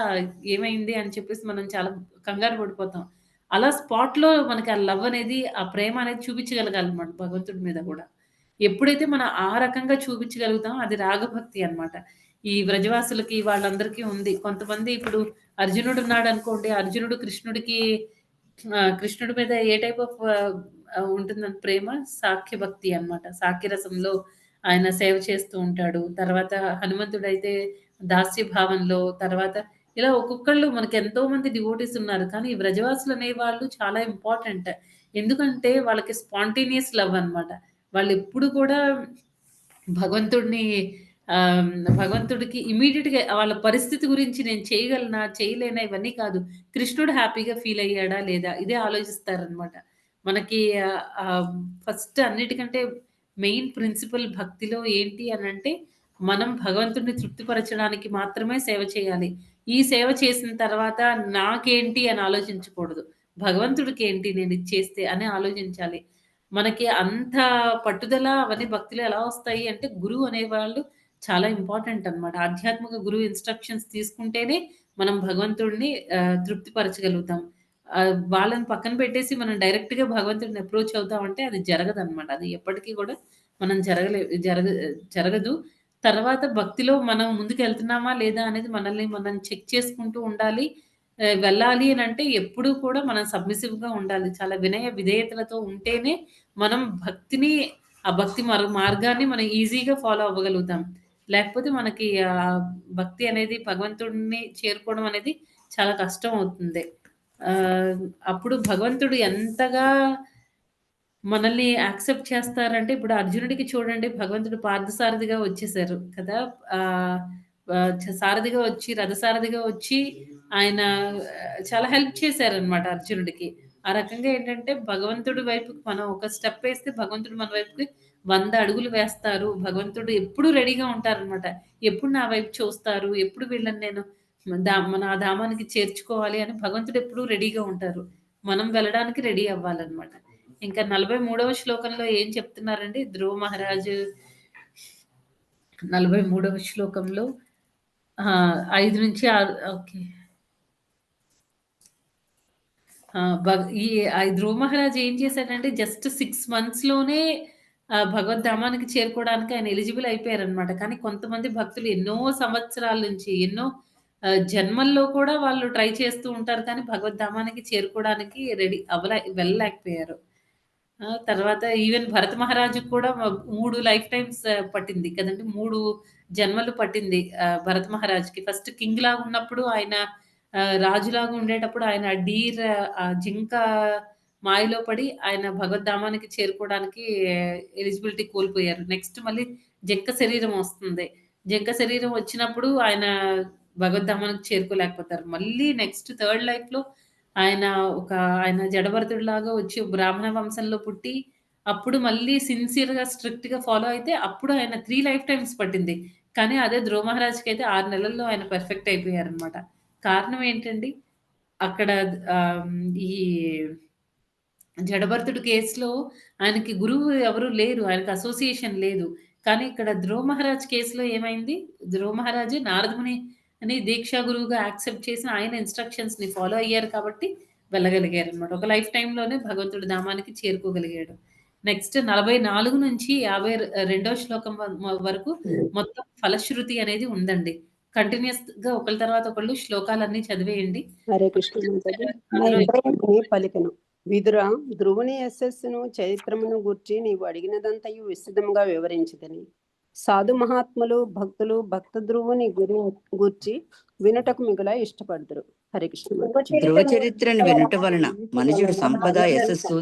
ఏమైంది? అని చెప్పేసి మనం చాలా కంగారు పడిపోతాం. అలా స్పాట్‌లో మనకి ఆ లవ్ అనేది, ఆ ప్రేమ అనేది చూపించగలగాలనమాట భగవంతుడి మీద గూడా. ఎప్పుడైతే మనం ఆ రకంగా చూపించగలుగుతామో అది రాగభక్తి అన్నమాట. ఈ వ్రజవాసులకి వాళ్ళందరికీ ఉంది. కొంతమంది ఇప్పుడు అర్జునుడున్నాడనుకోండి. అర్జునుడు కృష్ణుడి మీద ఏ టైప్ ఆఫ్ ఉంటుందని ప్రేమ సాఖ్య భక్తి అన్నమాట. సాఖ్య రసంలో ఆయన సేవ చేస్తూ ఉంటాడు. తర్వాత హనుమంతుడైతే దాస్య భావంలో, తర్వాత ఇలా ఒక్కొక్కళ్ళు మనకి ఎంతో మంది డివోటీస్ ఉన్నారు. కానీ ఈ వ్రజవాసులు అనేవాళ్ళు చాలా ఇంపార్టెంట్. ఎందుకంటే వాళ్ళకి స్పాంటేనియస్ లవ్ అన్నమాట. వాళ్ళెప్పుడు కూడా భగవంతుడిని ఆహ్, భగవంతుడికి ఇమ్మీడియేట్‌గా వాళ్ళ పరిస్థితి గురించి నేను చేయగలనా? చేయలేనా? ఇవన్నీ కాదు. కృష్ణుడు హ్యాపీగా ఫీల్ అయ్యాడా? లేదా? ఇదే ఆలోచిస్తారనమాట. మనకి ఆహ్, ఫస్ట్ అన్నిటికంటే మెయిన్ ప్రిన్సిపల్ భక్తిలో ఏంటి అనంటే, మనం భగవంతుడిని తృప్తిపరచడానికి మాత్రమే సేవ చేయాలి. ఈ సేవ చేసిన తర్వాత నాకేంటి అని ఆలోచించకూడదు. భగవంతుడికేంటి నేనిది చేస్తే అని ఆలోచించాలి. మనకి అంత పట్టుదల అవన్నీ భక్తిలో ఎలా వస్తాయి అంటే, గురువు అనేవాళ్ళు చాలా ఇంపార్టెంట్ అన్నమాట. ఆధ్యాత్మిక గురువు ఇన్‌స్ట్రక్షన్స్ తీసుకుంటేనే మనం భగవంతుడిని తృప్తిపరచగలుగుతాం. వాళ్ళని పక్కన పెట్టేసి మనం డైరెక్ట్‌గా భగవంతుడిని అప్రోచ్ అవుతామంటే అది జరగదన్నమాట. అది ఎప్పటికి కూడా మనం జరగదు. తర్వాత భక్తిలో మనం ముందుకెళ్తున్నామా లేదా అనేది మనల్ని మనం చెక్ చేసుకుంటూ ఉండాలి. వెళ్ళాలి అనంటే ఎప్పుడూ కూడా మనం సబ్మిసివ్‌గా ఉండాలి. చాలా వినయ విధేయతలతో ఉంటేనే మనం ఆ భక్తి మార్గాన్ని మనం ఈజీగా ఫాలో అవ్వగలుగుతాం. లేకపోతే మనకి భక్తి అనేది భగవంతుడిని చేరుకోవడం అనేది చాలా కష్టం అవుతుంది. అప్పుడు భగవంతుడు ఎంతగా మనల్ని యాక్సెప్ట్ చేస్తారంటే, ఇప్పుడు అర్జునుడికి చూడండి భగవంతుడు పార్థసారథిగా వచ్చేసారు కదా! ఆహ్, సారథిగా వచ్చి, రథసారథిగా వచ్చి ఆయన చాలా హెల్ప్ చేశారనమాట అర్జునుడికి. ఆ రకంగా ఏంటంటే భగవంతుడి వైపుకి మనం ఒక స్టెప్ ఏస్తే భగవంతుడు మన వైపుకి 100 అడుగులు వేస్తారు. భగవంతుడు ఎప్పుడూ రెడీగా ఉంటారనమాట. ఎప్పుడు నా వైపు చూస్తారు? ఎప్పుడు వీళ్ళని నేను నా ధామానికి చేర్చుకోవాలి అని భగవంతుడు ఎప్పుడూ రెడీగా ఉంటారు. మనం వెళ్ళడానికి రెడీ అవ్వాలనమాట. ఇంకా 43వ శ్లోకంలో ఏం చెప్తున్నారండి ధ్రువ మహారాజు 43వ శ్లోకంలో 5-6 ఓకే. ఈ ధ్రువ మహారాజ్ ఏం చేశాడంటే జస్ట్ 6 మంత్స్‌లోనే భగవద్ధామానికి చేరుకోవడానికి ఆయన ఎలిజిబుల్ అయిపోయారనమాట. కానీ కొంతమంది భక్తులు ఎన్నో సంవత్సరాల నుంచి, ఎన్నో జన్మల్లో కూడా వాళ్ళు ట్రై చేస్తూ ఉంటారు. కానీ భగవద్ధామానికి చేరుకోవడానికి వెళ్ళలేకపోయారు. తర్వాత ఈవెన్ భరత మహారాజుకి కూడా 3 లైఫ్ టైమ్స్ పట్టింది కదండీ! 3 జన్మలు పట్టింది భరత మహారాజుకి. ఫస్ట్ కింగ్ లాగా ఉన్నప్పుడు ఆయన రాజులాగా ఉండేటప్పుడు ఆయన డీర్ జింక మాయలో పడి ఆయన భగవద్ధామానికి చేరుకోవడానికి ఎలిజిబిలిటీ కోల్పోయారు. నెక్స్ట్ మళ్ళీ జింక శరీరం వస్తుంది. జింక శరీరం వచ్చినప్పుడు ఆయన భగవద్ధామానికి చేరుకోలేకపోతారు. మళ్ళీ నెక్స్ట్ థర్డ్ లైఫ్‌లో ఆయన ఆయన జడభరతుడిలాగా వచ్చి బ్రాహ్మణ వంశంలో పుట్టి, అప్పుడు మళ్ళీ సిన్సియర్‌గా, స్ట్రిక్ట్‌గా ఫాలో అయితే అప్పుడు ఆయన 3 లైఫ్ టైమ్స్ పట్టింది. కానీ అదే ధ్రువ మహారాజ్‌కైతే 6 నెలల్లో ఆయన పర్ఫెక్ట్ అయిపోయారనమాట. కారణం ఏంటండి? అక్కడ ఈ జడభరతుడి కేస్‌లో ఆయనకి గురువు ఎవరు లేరు. ఆయనకి అసోసియేషన్ లేదు. కానీ ఇక్కడ ధ్రువ మహారాజ్ కేస్‌లో ఏమైంది? ధ్రువ మహారాజే నారదమునిని దీక్షా గురువుగా యాక్సెప్ట్ చేసి ఆయన ఇన్‌స్ట్రక్షన్స్‌ని ఫాలో అయ్యారు కాబట్టి వెళ్ళగలిగారనమాట. ఒక లైఫ్ టైమ్‌లోనే భగవంతుడి ధామానికి చేరుకోగలిగాడు. నెక్స్ట్ 44 నుంచి 52వ శ్లోకం వరకు మొత్తం ఫలశ్రుతి అనేది ఉందండి. కంటిన్యూయస్‌గా ఒకళ్ళ తర్వాత ఒకళ్ళు శ్లోకాలన్నీ చదివేయండి.
హరే కృష్ణ మాతాజీ. పలికను విదుర ధ్రువుని యశస్సును చరిత్రమును గూర్చి నీవు అడిగినదంతయు విశదముగా వివరించిదని సాధు మహాత్ములు భక్తులు భక్త ధ్రువుని గురి గూర్చి వినుటకు మిగుల ఇష్టపడదురు. హరే కృష్ణ.
ధ్రువ చరిత్రను వినుట వలన మనుషుడు సంపద యశస్సు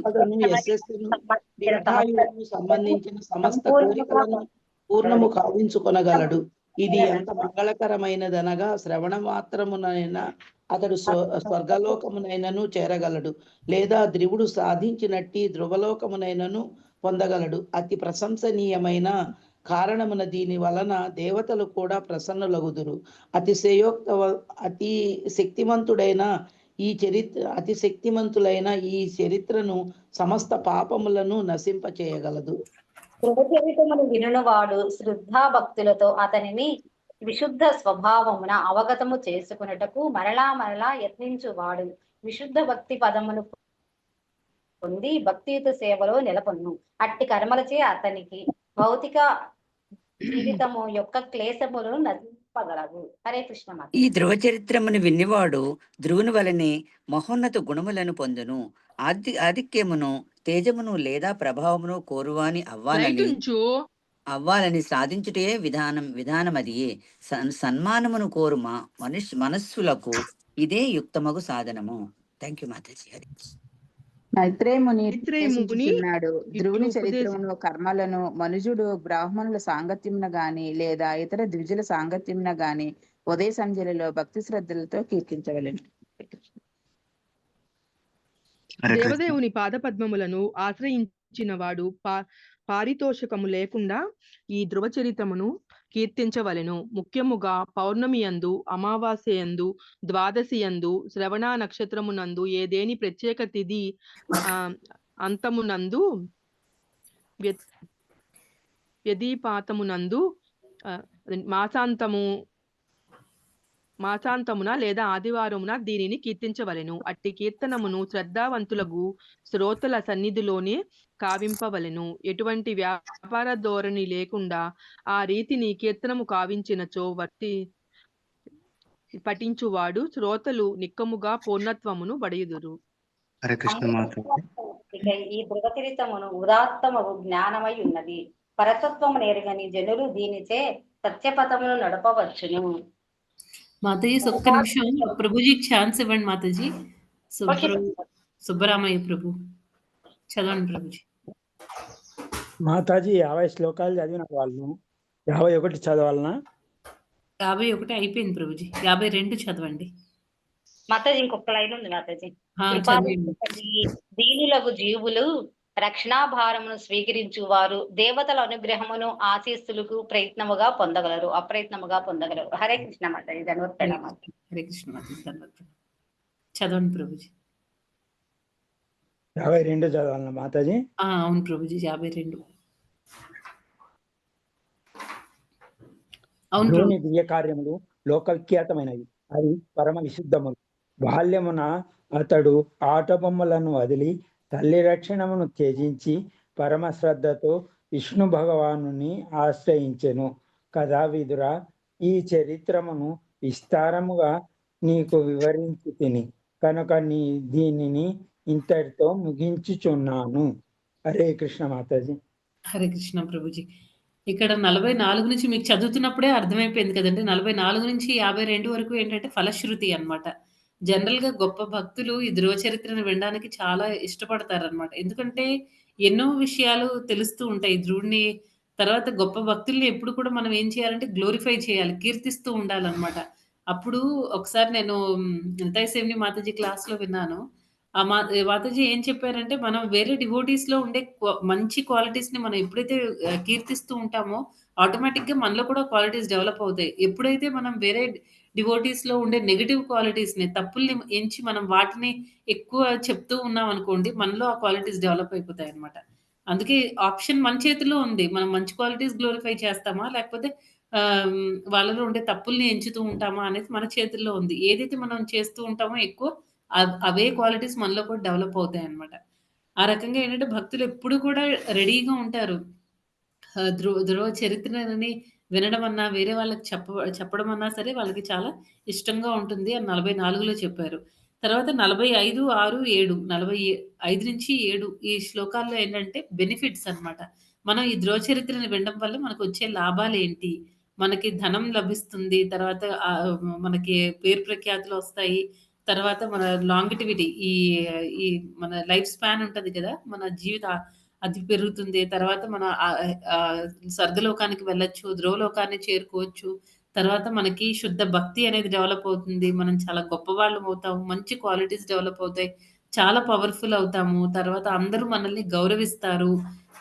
సంబంధించిన సమస్త కోరికలను పూర్ణము కావించుకొనగలడు. ఇది ఎంత మంగళకరమైనదనగా శ్రవణ మాత్రమునైనా అతడు స్వర్గలోకమునైనను చేరగలడు, లేదా ధ్రువుడు సాధించినట్టి ధ్రువలోకమునైనను పొందగలడు. అతి ప్రశంసనీయమైన కారణమున దీని వలన దేవతలు కూడా ప్రసన్నులగుదురు. అతి శక్తిమంతులైన ఈ చరిత్రను సమస్త పాపములను నశింపచేయగలదు.
ధ్రువచరితమును వినువాడు శ్రద్ధా భక్తులతో అతనిని విశుద్ధ స్వభావమున అవగతము చేసుకున్నటకు మరలా యత్నించువాడు విశుద్ధ భక్తి పదమును పొంది భక్తియుత సేవలో నెలకొను. అట్టి కర్మలచే అతనికి భౌతిక జీవితము యొక్క క్లేశములను నశింపగలవు. హరే కృష్ణ.
ఈ ధ్రువ చరిత్రమును విన్నివాడు ధ్రువుని వలనే మహోన్నత గుణములను పొందును. ఆధిక్యమును తేజమును లేదా ప్రభావమును కోరువాని అవ్వాలని సాధించుటే విధానమదియే. సన్మానమును కోరు మనస్సులకు ఇదే యుక్తమగు సాధనము. Thank you Mataji.
మైత్రేయముని ఉపదేశించుచున్నాడు. ధ్రువుని చరిత్రమును కర్మలను మనుజుడు బ్రాహ్మణుల సాంగత్యమున గాని లేదా ఇతర ద్విజుల సాంగత్యమున గాని ఉదయ సంధ్యలలో భక్తి శ్రద్ధలతో కీర్తించవలెను.
దేవదేవుని పాదపద్మములను ఆశ్రయించిన వాడు పారితోషకము లేకుండా ఈ ధ్రువ చరితమును కీర్తించవలెను. ముఖ్యముగా పౌర్ణమి యందు, అమావాస్య యందు, ద్వాదశి యందు, శ్రవణ నక్షత్రమునందు, ఏదేని ప్రత్యేక తిథి అంతమునందు, వ్యధిపాతమునందు, మాసాంతమున లేదా ఆదివారమున దీనిని కీర్తించవలెను. అట్టి కీర్తనమును శ్రద్ధావంతులకు శ్రోతల సన్నిధిలోనే కావింపవలెను. ఎటువంటి వ్యాపార ధోరణి లేకుండా ఆ రీతిని కీర్తనము కావించినచో పఠించువాడు శ్రోతలు నిక్కముగా పూర్ణత్వమును బడయుదురు.
ఈ ధ్రువచరితమును ఉదాత్తమగు జ్ఞానమై ఉన్నది. పరతత్వము నేరుగని జనులు దీనిచే సత్యపథమును నడపవచ్చును.
మాతాజీ ఒక్క నిమిషం ప్రభుజీకి ఛాన్స్ ఇవ్వండి మాతాజీ. సుబ్బరామయ్య ప్రభు చదవండి ప్రభుజీ.
మాతాజీ 50 శ్లోకాలు చదివిన వాళ్ళు 51 చదవాలనా?
51
అయిపోయింది ప్రభుజీ. 52 చదవండి
మాతాజీ. ఇంకొక లైన్ ఉంది మాతాజీ. దీనులకు జీవులు రక్షణాభారమును స్వీకరించు వారు దేవతల అనుగ్రహమును ఆశీస్సులకు ప్రయత్నముగా పొందగలరు, అప్రయత్నముగా పొందగలరు. హరే కృష్ణ మాతాజీ. ధన్యవాదాలు.
హరే కృష్ణ మాతాజీ. చదవండి ప్రభుజీ.
52 చదవాలన్నా మాతాజీ?
అవును ప్రభుజీ. 52.
అవును. దివ్య కార్యములు లోకవిఖ్యాతమైనవి, అవి పరమ విశుద్ధములు. బాల్యమున అతడు ఆట బొమ్మలను వదిలి తల్లి రక్షణమును త్యజించి పరమ శ్రద్ధతో విష్ణు భగవానుని ఆశ్రయించెను కదా విదుర. ఈ చరిత్రమును విస్తారముగా నీకు వివరించి తిని కనుక దీనిని ఇంతటితో ముగించుచున్నాను. హరే కృష్ణ మాతాజీ.
హరే కృష్ణ ప్రభుజీ. ఇక్కడ 44 నుంచి మీకు చదువుతున్నప్పుడే అర్థమైపోయింది కదండీ. 44 నుంచి 52 వరకు ఏంటంటే ఫలశ్రుతి అన్నమాట. జనరల్‌గా గొప్ప భక్తులు ఈ ధ్రువ చరిత్రను వినడానికి చాలా ఇష్టపడతారనమాట. ఎందుకంటే ఎన్నో విషయాలు తెలుస్తూ ఉంటాయి. ధ్రువుడిని తర్వాత గొప్ప భక్తుల్ని ఎప్పుడు కూడా మనం ఏం చేయాలంటే గ్లోరిఫై చేయాలి. కీర్తిస్తూ ఉండాలనమాట. అప్పుడు ఒకసారి నేను నితాయ్ సేవ్ని మాతాజీ క్లాస్‌లో విన్నాను. ఆ మాతాజీ ఏం చెప్పారంటే, మనం వేరే డివోటీస్‌లో ఉండే మంచి క్వాలిటీస్‌ని మనం ఎప్పుడైతే కీర్తిస్తూ ఉంటామో, ఆటోమేటిక్‌గా మనలో కూడా క్వాలిటీస్ డెవలప్ అవుతాయి. ఎప్పుడైతే మనం వేరే డివోటీస్‌లో ఉండే నెగెటివ్ క్వాలిటీస్‌ని, తప్పుల్ని ఎంచి మనం వాటిని ఎక్కువ చెప్తూ ఉన్నామనుకోండి, మనలో ఆ క్వాలిటీస్ డెవలప్ అయిపోతాయన్నమాట. అందుకే ఆప్షన్ మన చేతిలో ఉంది. మనం మంచి క్వాలిటీస్ గ్లోరిఫై చేస్తామా? లేకపోతే వాళ్ళలో ఉండే తప్పుల్ని ఎంచుతూ ఉంటామా? అనేది మన చేతుల్లో ఉంది. ఏదైతే మనం చేస్తూ ఉంటామో ఎక్కువ అవే క్వాలిటీస్ మనలో కూడా డెవలప్ అవుతాయన్నమాట. ఆ రకంగా ఏంటంటే భక్తులు ఎప్పుడు కూడా రెడీగా ఉంటారు. ధ్రువ చరిత్రని వినడం అన్నా, వేరే వాళ్ళకి చెప్పడం అన్నా సరే వాళ్ళకి చాలా ఇష్టంగా ఉంటుంది అని 44లో చెప్పారు. తర్వాత 45, 6, 7 45-7 ఈ శ్లోకాల్లో ఏంటంటే బెనిఫిట్స్ అన్నమాట. మనం ఈ ధ్రువ చరిత్రని వినడం వల్ల మనకొచ్చే లాభాలేంటి? మనకి ధనం లభిస్తుంది. తర్వాత మనకి పేరు ప్రఖ్యాతులొస్తాయి. తర్వాత మన లాంగిటివిటీ ఈ మన లైఫ్ స్పాన్ ఉంటది కదా! మన జీవిత అది పెరుగుతుంది. తర్వాత మన స్వర్గలోకానికి వెళ్ళొచ్చు. ధ్రువలోకాన్ని చేరుకోవచ్చు. తర్వాత మనకి శుద్ధ భక్తి అనేది డెవలప్ అవుతుంది. మనం చాలా గొప్పవాళ్ళం అవుతాము. మంచి క్వాలిటీస్ డెవలప్ అవుతాయి. చాలా పవర్‌ఫుల్ అవుతాము. తర్వాత అందరూ మనల్ని గౌరవిస్తారు.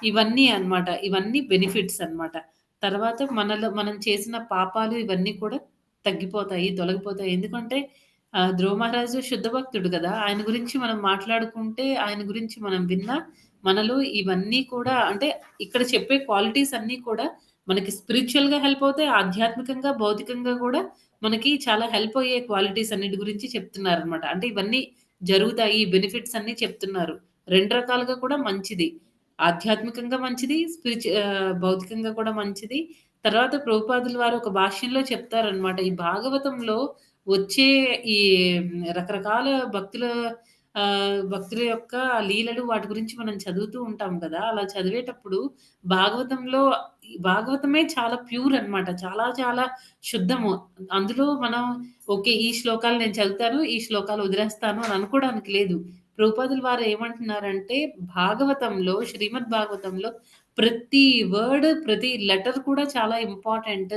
ఇవన్నీ అన్నమాట. ఇవన్నీ బెనిఫిట్స్ అన్నమాట. తర్వాత మనం చేసిన పాపాలు ఇవన్నీ కూడా తగ్గిపోతాయి, తొలగిపోతాయి. ఎందుకంటే ధ్రువ మహారాజు శుద్ధ భక్తుడు కదా! ఆయన గురించి మనం మాట్లాడుకుంటే, ఆయన గురించి మనం విన్నా మనలో ఇవన్నీ కూడా అంటే ఇక్కడ చెప్పే క్వాలిటీస్ అన్నీ కూడా మనకి స్పిరిచ్యువల్‌గా హెల్ప్ అవుతాయి. ఆధ్యాత్మికంగా, భౌతికంగా కూడా మనకి చాలా హెల్ప్ అయ్యే క్వాలిటీస్ అన్నిటి గురించి చెప్తున్నారనమాట. అంటే ఇవన్నీ జరుగుతాయి. ఈ బెనిఫిట్స్ అన్నీ చెప్తున్నారు. 2 రకాలుగా కూడా మంచిది. ఆధ్యాత్మికంగా మంచిది. భౌతికంగా కూడా మంచిది. తర్వాత ప్రభుపాదుల వారు ఒక భాష్యంలో చెప్తారనమాట. ఈ భాగవతంలో వచ్చే ఈ రకరకాల భక్తుల యొక్క లీలలు వాటి గురించి మనం చదువుతూ ఉంటాం కదా! అలా చదివేటప్పుడు భాగవతంలో భాగవతమే చాలా ప్యూర్ అన్నమాట. చాలా చాలా శుద్ధము. అందులో మనం ఓకే. ఈ శ్లోకాలు నేను చదువుతాను. ఈ శ్లోకాలు వదిలేస్తాను అని అనుకోవడానికి లేదు. ప్రభుపాదుల వారు ఏమంటున్నారంటే భాగవతంలో శ్రీమద్ భాగవతంలో ప్రతి వర్డ్, ప్రతి లెటర్ కూడా చాలా ఇంపార్టెంట్.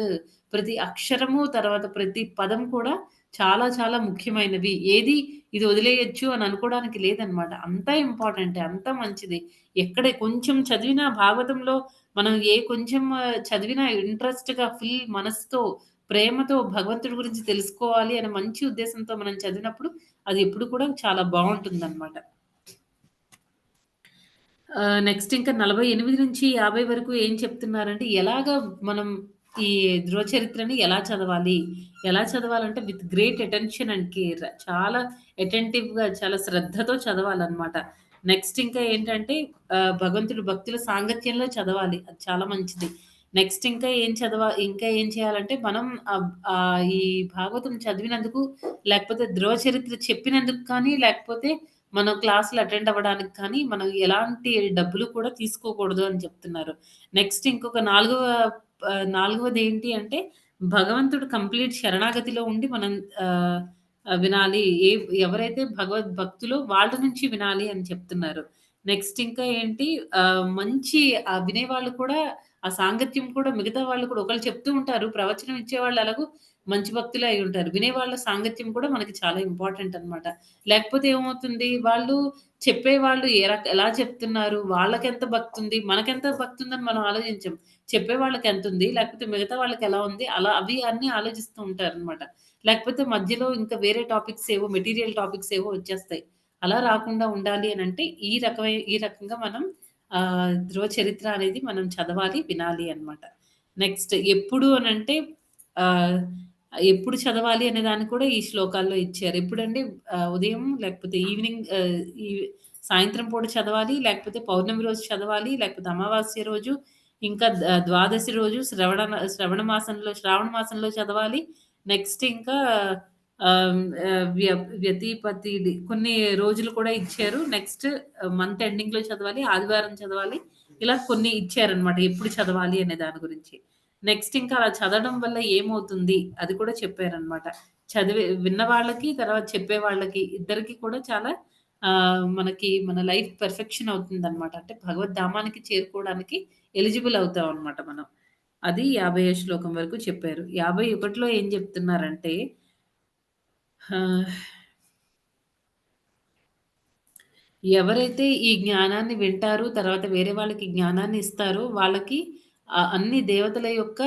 ప్రతి అక్షరము తర్వాత ప్రతి పదం కూడా చాలా చాలా ముఖ్యమైనవి. ఇది వదిలేయొచ్చు అని అనుకోవడానికి లేదనమాట. అంతా ఇంపార్టెంటే. అంతా మంచిది. ఎక్కడ కొంచెం చదివినా భాగవతంలో మనం కొంచెం చదివినా ఇంట్రెస్ట్‌గా ఫుల్ మనసుతో, ప్రేమతో భగవంతుడి గురించి తెలుసుకోవాలి అనే మంచి ఉద్దేశంతో మనం చదివినప్పుడు అది ఎప్పుడు కూడా చాలా బావుంటుందనమాట. నెక్స్ట్ ఇంకా 48-50 వరకు ఏం చెప్తున్నారంటే, ఎలాగా మనం ఈ ధ్రువ చరిత్రని ఎలా చదవాలి? ఎలా చదవాలంటే with great attention and care. చాలా అటెంటివ్‌గా, చాలా శ్రద్ధతో చదవాలనమాట. నెక్స్ట్ ఇంకా ఏంటంటే భక్తుల సాంగత్యంలో చదవాలి. అది చాలా మంచిది. నెక్స్ట్ ఇంకా ఏం చేయాలంటే మనం ఈ భాగవతం చదివినందుకు, లేకపోతే ధ్రువ చరిత్ర చెప్పినందుకు కానీ, లేకపోతే మనం క్లాసులు అటెండ్ అవ్వడానికి కానీ, మనం ఎలాంటి డబ్బులు కూడా తీసుకోకూడదు అని చెప్తున్నారు. నెక్స్ట్ ఇంకొక నాలుగవదేంటి అంటే, భగవంతుడు కంప్లీట్ శరణాగతిలో ఉండి మనం వినాలి. ఎవరైతే భక్తులో వాళ్ళ నుంచి వినాలి అని చెప్తున్నారు. నెక్స్ట్ ఇంకా ఏంటి మంచి వినేవాళ్ళు కూడా ఆ సాంగత్యం కూడా మిగతా వాళ్ళు కూడా ఒకళ్ళు చెప్తూ ఉంటారు. ప్రవచనం ఇచ్చేవాళ్ళు ఎలాగో మంచి భక్తులే అయి ఉంటారు. వినేవాళ్ళ సాంగత్యం కూడా మనకి చాలా ఇంపార్టెంట్ అన్నమాట. లేకపోతే ఏమవుతుంది, వాళ్ళు చెప్పేవాళ్ళు ఎలా చెప్తున్నారు, వాళ్ళకెంత భక్తుంది, మనకెంత భక్తుందని మనం ఆలోచించం. చెప్పే వాళ్ళకెంతుంది, లేకపోతే మిగతా వాళ్ళకెలా ఉంది, అవి అన్నీ ఆలోచిస్తూ ఉంటారనమాట. లేకపోతే మధ్యలో ఇంకా వేరే మెటీరియల్ టాపిక్స్ ఏవో వచ్చేస్తాయి. అలా రాకుండా ఉండాలి అనంటే ఈ రకంగా మనం ధ్రువ చరిత్ర అనేది మనం చదవాలి, వినాలి అన్నమాట. నెక్స్ట్ ఎప్పుడు అనంటే ఎప్పుడు చదవాలి అనే దాన్ని కూడా ఈ శ్లోకాల్లో ఇచ్చారు. ఎప్పుడంటే ఉదయం లేకపోతే ఈవినింగ్ ఈ సాయంత్రం పూట చదవాలి, లేకపోతే పౌర్ణమి రోజు చదవాలి, లేకపోతే అమావాస్య రోజు, ఇంకా ద్వాదశి రోజు శ్రావణ మాసంలో చదవాలి. నెక్స్ట్ ఇంకా వ్యతిపతి కొన్ని రోజులు కూడా ఇచ్చారు. నెక్స్ట్ మంత్ ఎండింగ్‌లో చదవాలి, ఆదివారం చదవాలి. ఇలా కొన్ని ఇచ్చారనమాట. ఎప్పుడు చదవాలి అనే దాని గురించి. నెక్స్ట్ ఇంకా అలా చదవడం వల్ల ఏమవుతుంది అది కూడా చెప్పారనమాట. విన్న వాళ్ళకి, తర్వాత చెప్పే వాళ్ళకి ఇద్దరికీ కూడా చాలా మనకి మన లైఫ్ పెర్ఫెక్షన్ అవుతుందనమాట. అంటే భగవద్ధామానికి చేరుకోవడానికి ఎలిజిబుల్ అవుతామనమాట మనం. అది 50వ శ్లోకం వరకు చెప్పారు. 51లో ఏం చెప్తున్నారంటే ఎవరైతే ఈ జ్ఞానాన్ని వింటారో, తర్వాత వేరే వాళ్ళకి జ్ఞానాన్ని ఇస్తారో, వాళ్ళకి అన్ని దేవతల యొక్క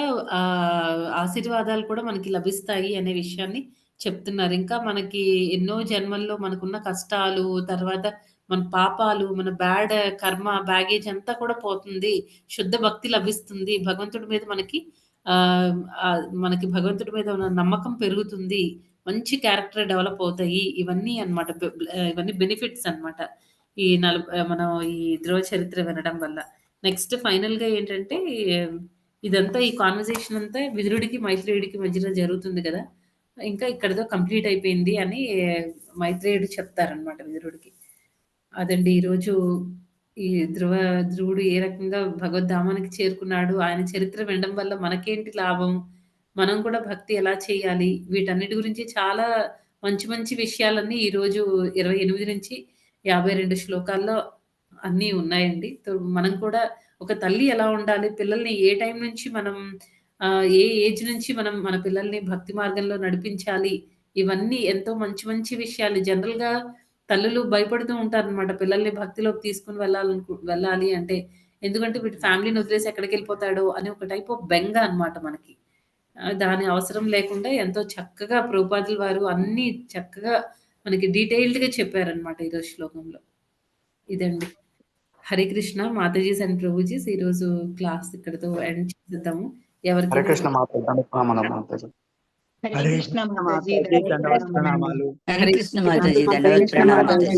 ఆశీర్వాదాలు కూడా మనకి లభిస్తాయి అనే విషయాన్ని చెప్తున్నారు. ఇంకా మనకి ఎన్నో జన్మల్లో మనకున్న కష్టాలు, తర్వాత మన పాపాలు, మన బ్యాడ్ కర్మ, బ్యాగేజ్ అంతా కూడా పోతుంది. శుద్ధ భక్తి లభిస్తుంది. భగవంతుడి మీద మనకి భగవంతుడి మీద ఉన్న నమ్మకం పెరుగుతుంది. మంచి క్యారెక్టర్ డెవలప్ అవుతాయి. ఇవన్నీ అన్నమాట. ఇవన్నీ బెనిఫిట్స్ అన్నమాట. మనం ఈ ధ్రువ చరిత్ర వినడం వల్ల. నెక్స్ట్ ఫైనల్‌గా ఏంటంటే ఇదంతా ఈ కాన్వర్జేషన్ అంతా విదురుడికి, మైత్రేయుడికి మధ్యలో జరుగుతుంది కదా! ఇంకా ఇక్కడితో కంప్లీట్ అయిపోయింది అని మైత్రేయుడు చెప్తారనమాట విదురుడికి. అదండి ఈరోజు ఈ ధ్రువుడు ఏ రకంగా భగవద్ధామానికి చేరుకున్నాడు, ఆయన చరిత్ర వినడం వల్ల మనకేంటి లాభం, మనం కూడా భక్తి ఎలా చేయాలి, వీటన్నిటి గురించి చాలా మంచి మంచి విషయాలన్నీ ఈరోజు 28 నుంచి 52 శ్లోకాల్లో అన్నీ ఉన్నాయండి. మనం కూడా ఒక తల్లి ఎలా ఉండాలి, పిల్లల్ని ఏ టైం నుంచి మనం ఏ ఏజ్ నుంచి మనం మన పిల్లల్ని భక్తి మార్గంలో నడిపించాలి, ఇవన్నీ ఎంతో మంచి మంచి విషయాలు. జనరల్‌గా తల్లులు భయపడుతూ ఉంటారనమాట పిల్లల్ని భక్తిలోకి తీసుకొని వెళ్ళాలి అంటే. ఎందుకంటే వీడు ఫ్యామిలీని వదిలేసి ఎక్కడికెళ్ళిపోతాడో అని ఒక టైప్ ఆఫ్ బెంగ అనమాట మనకి. దాని అవసరం లేకుండా ఎంతో చక్కగా ప్రభుపాదుల వారు అన్నీ చక్కగా మనకి డీటెయిల్డ్‌గా చెప్పారనమాట ఈరోజు శ్లోకంలో. ఇదండి. హరే కృష్ణ. మాతాజీస్ అండ్ ప్రభుజీస్ ఈరోజు క్లాస్ ఇక్కడితో ఎండ్ చేసేద్దాము.
హరే కృష్ణ మాతాజీ, దండప్రణామాలు మాతాజీ.
హరే కృష్ణ మాతాజీ,
దండవత్ ప్రణామాలు.
హరే కృష్ణ మాతాజీ, దండవత్ ప్రణామాలు.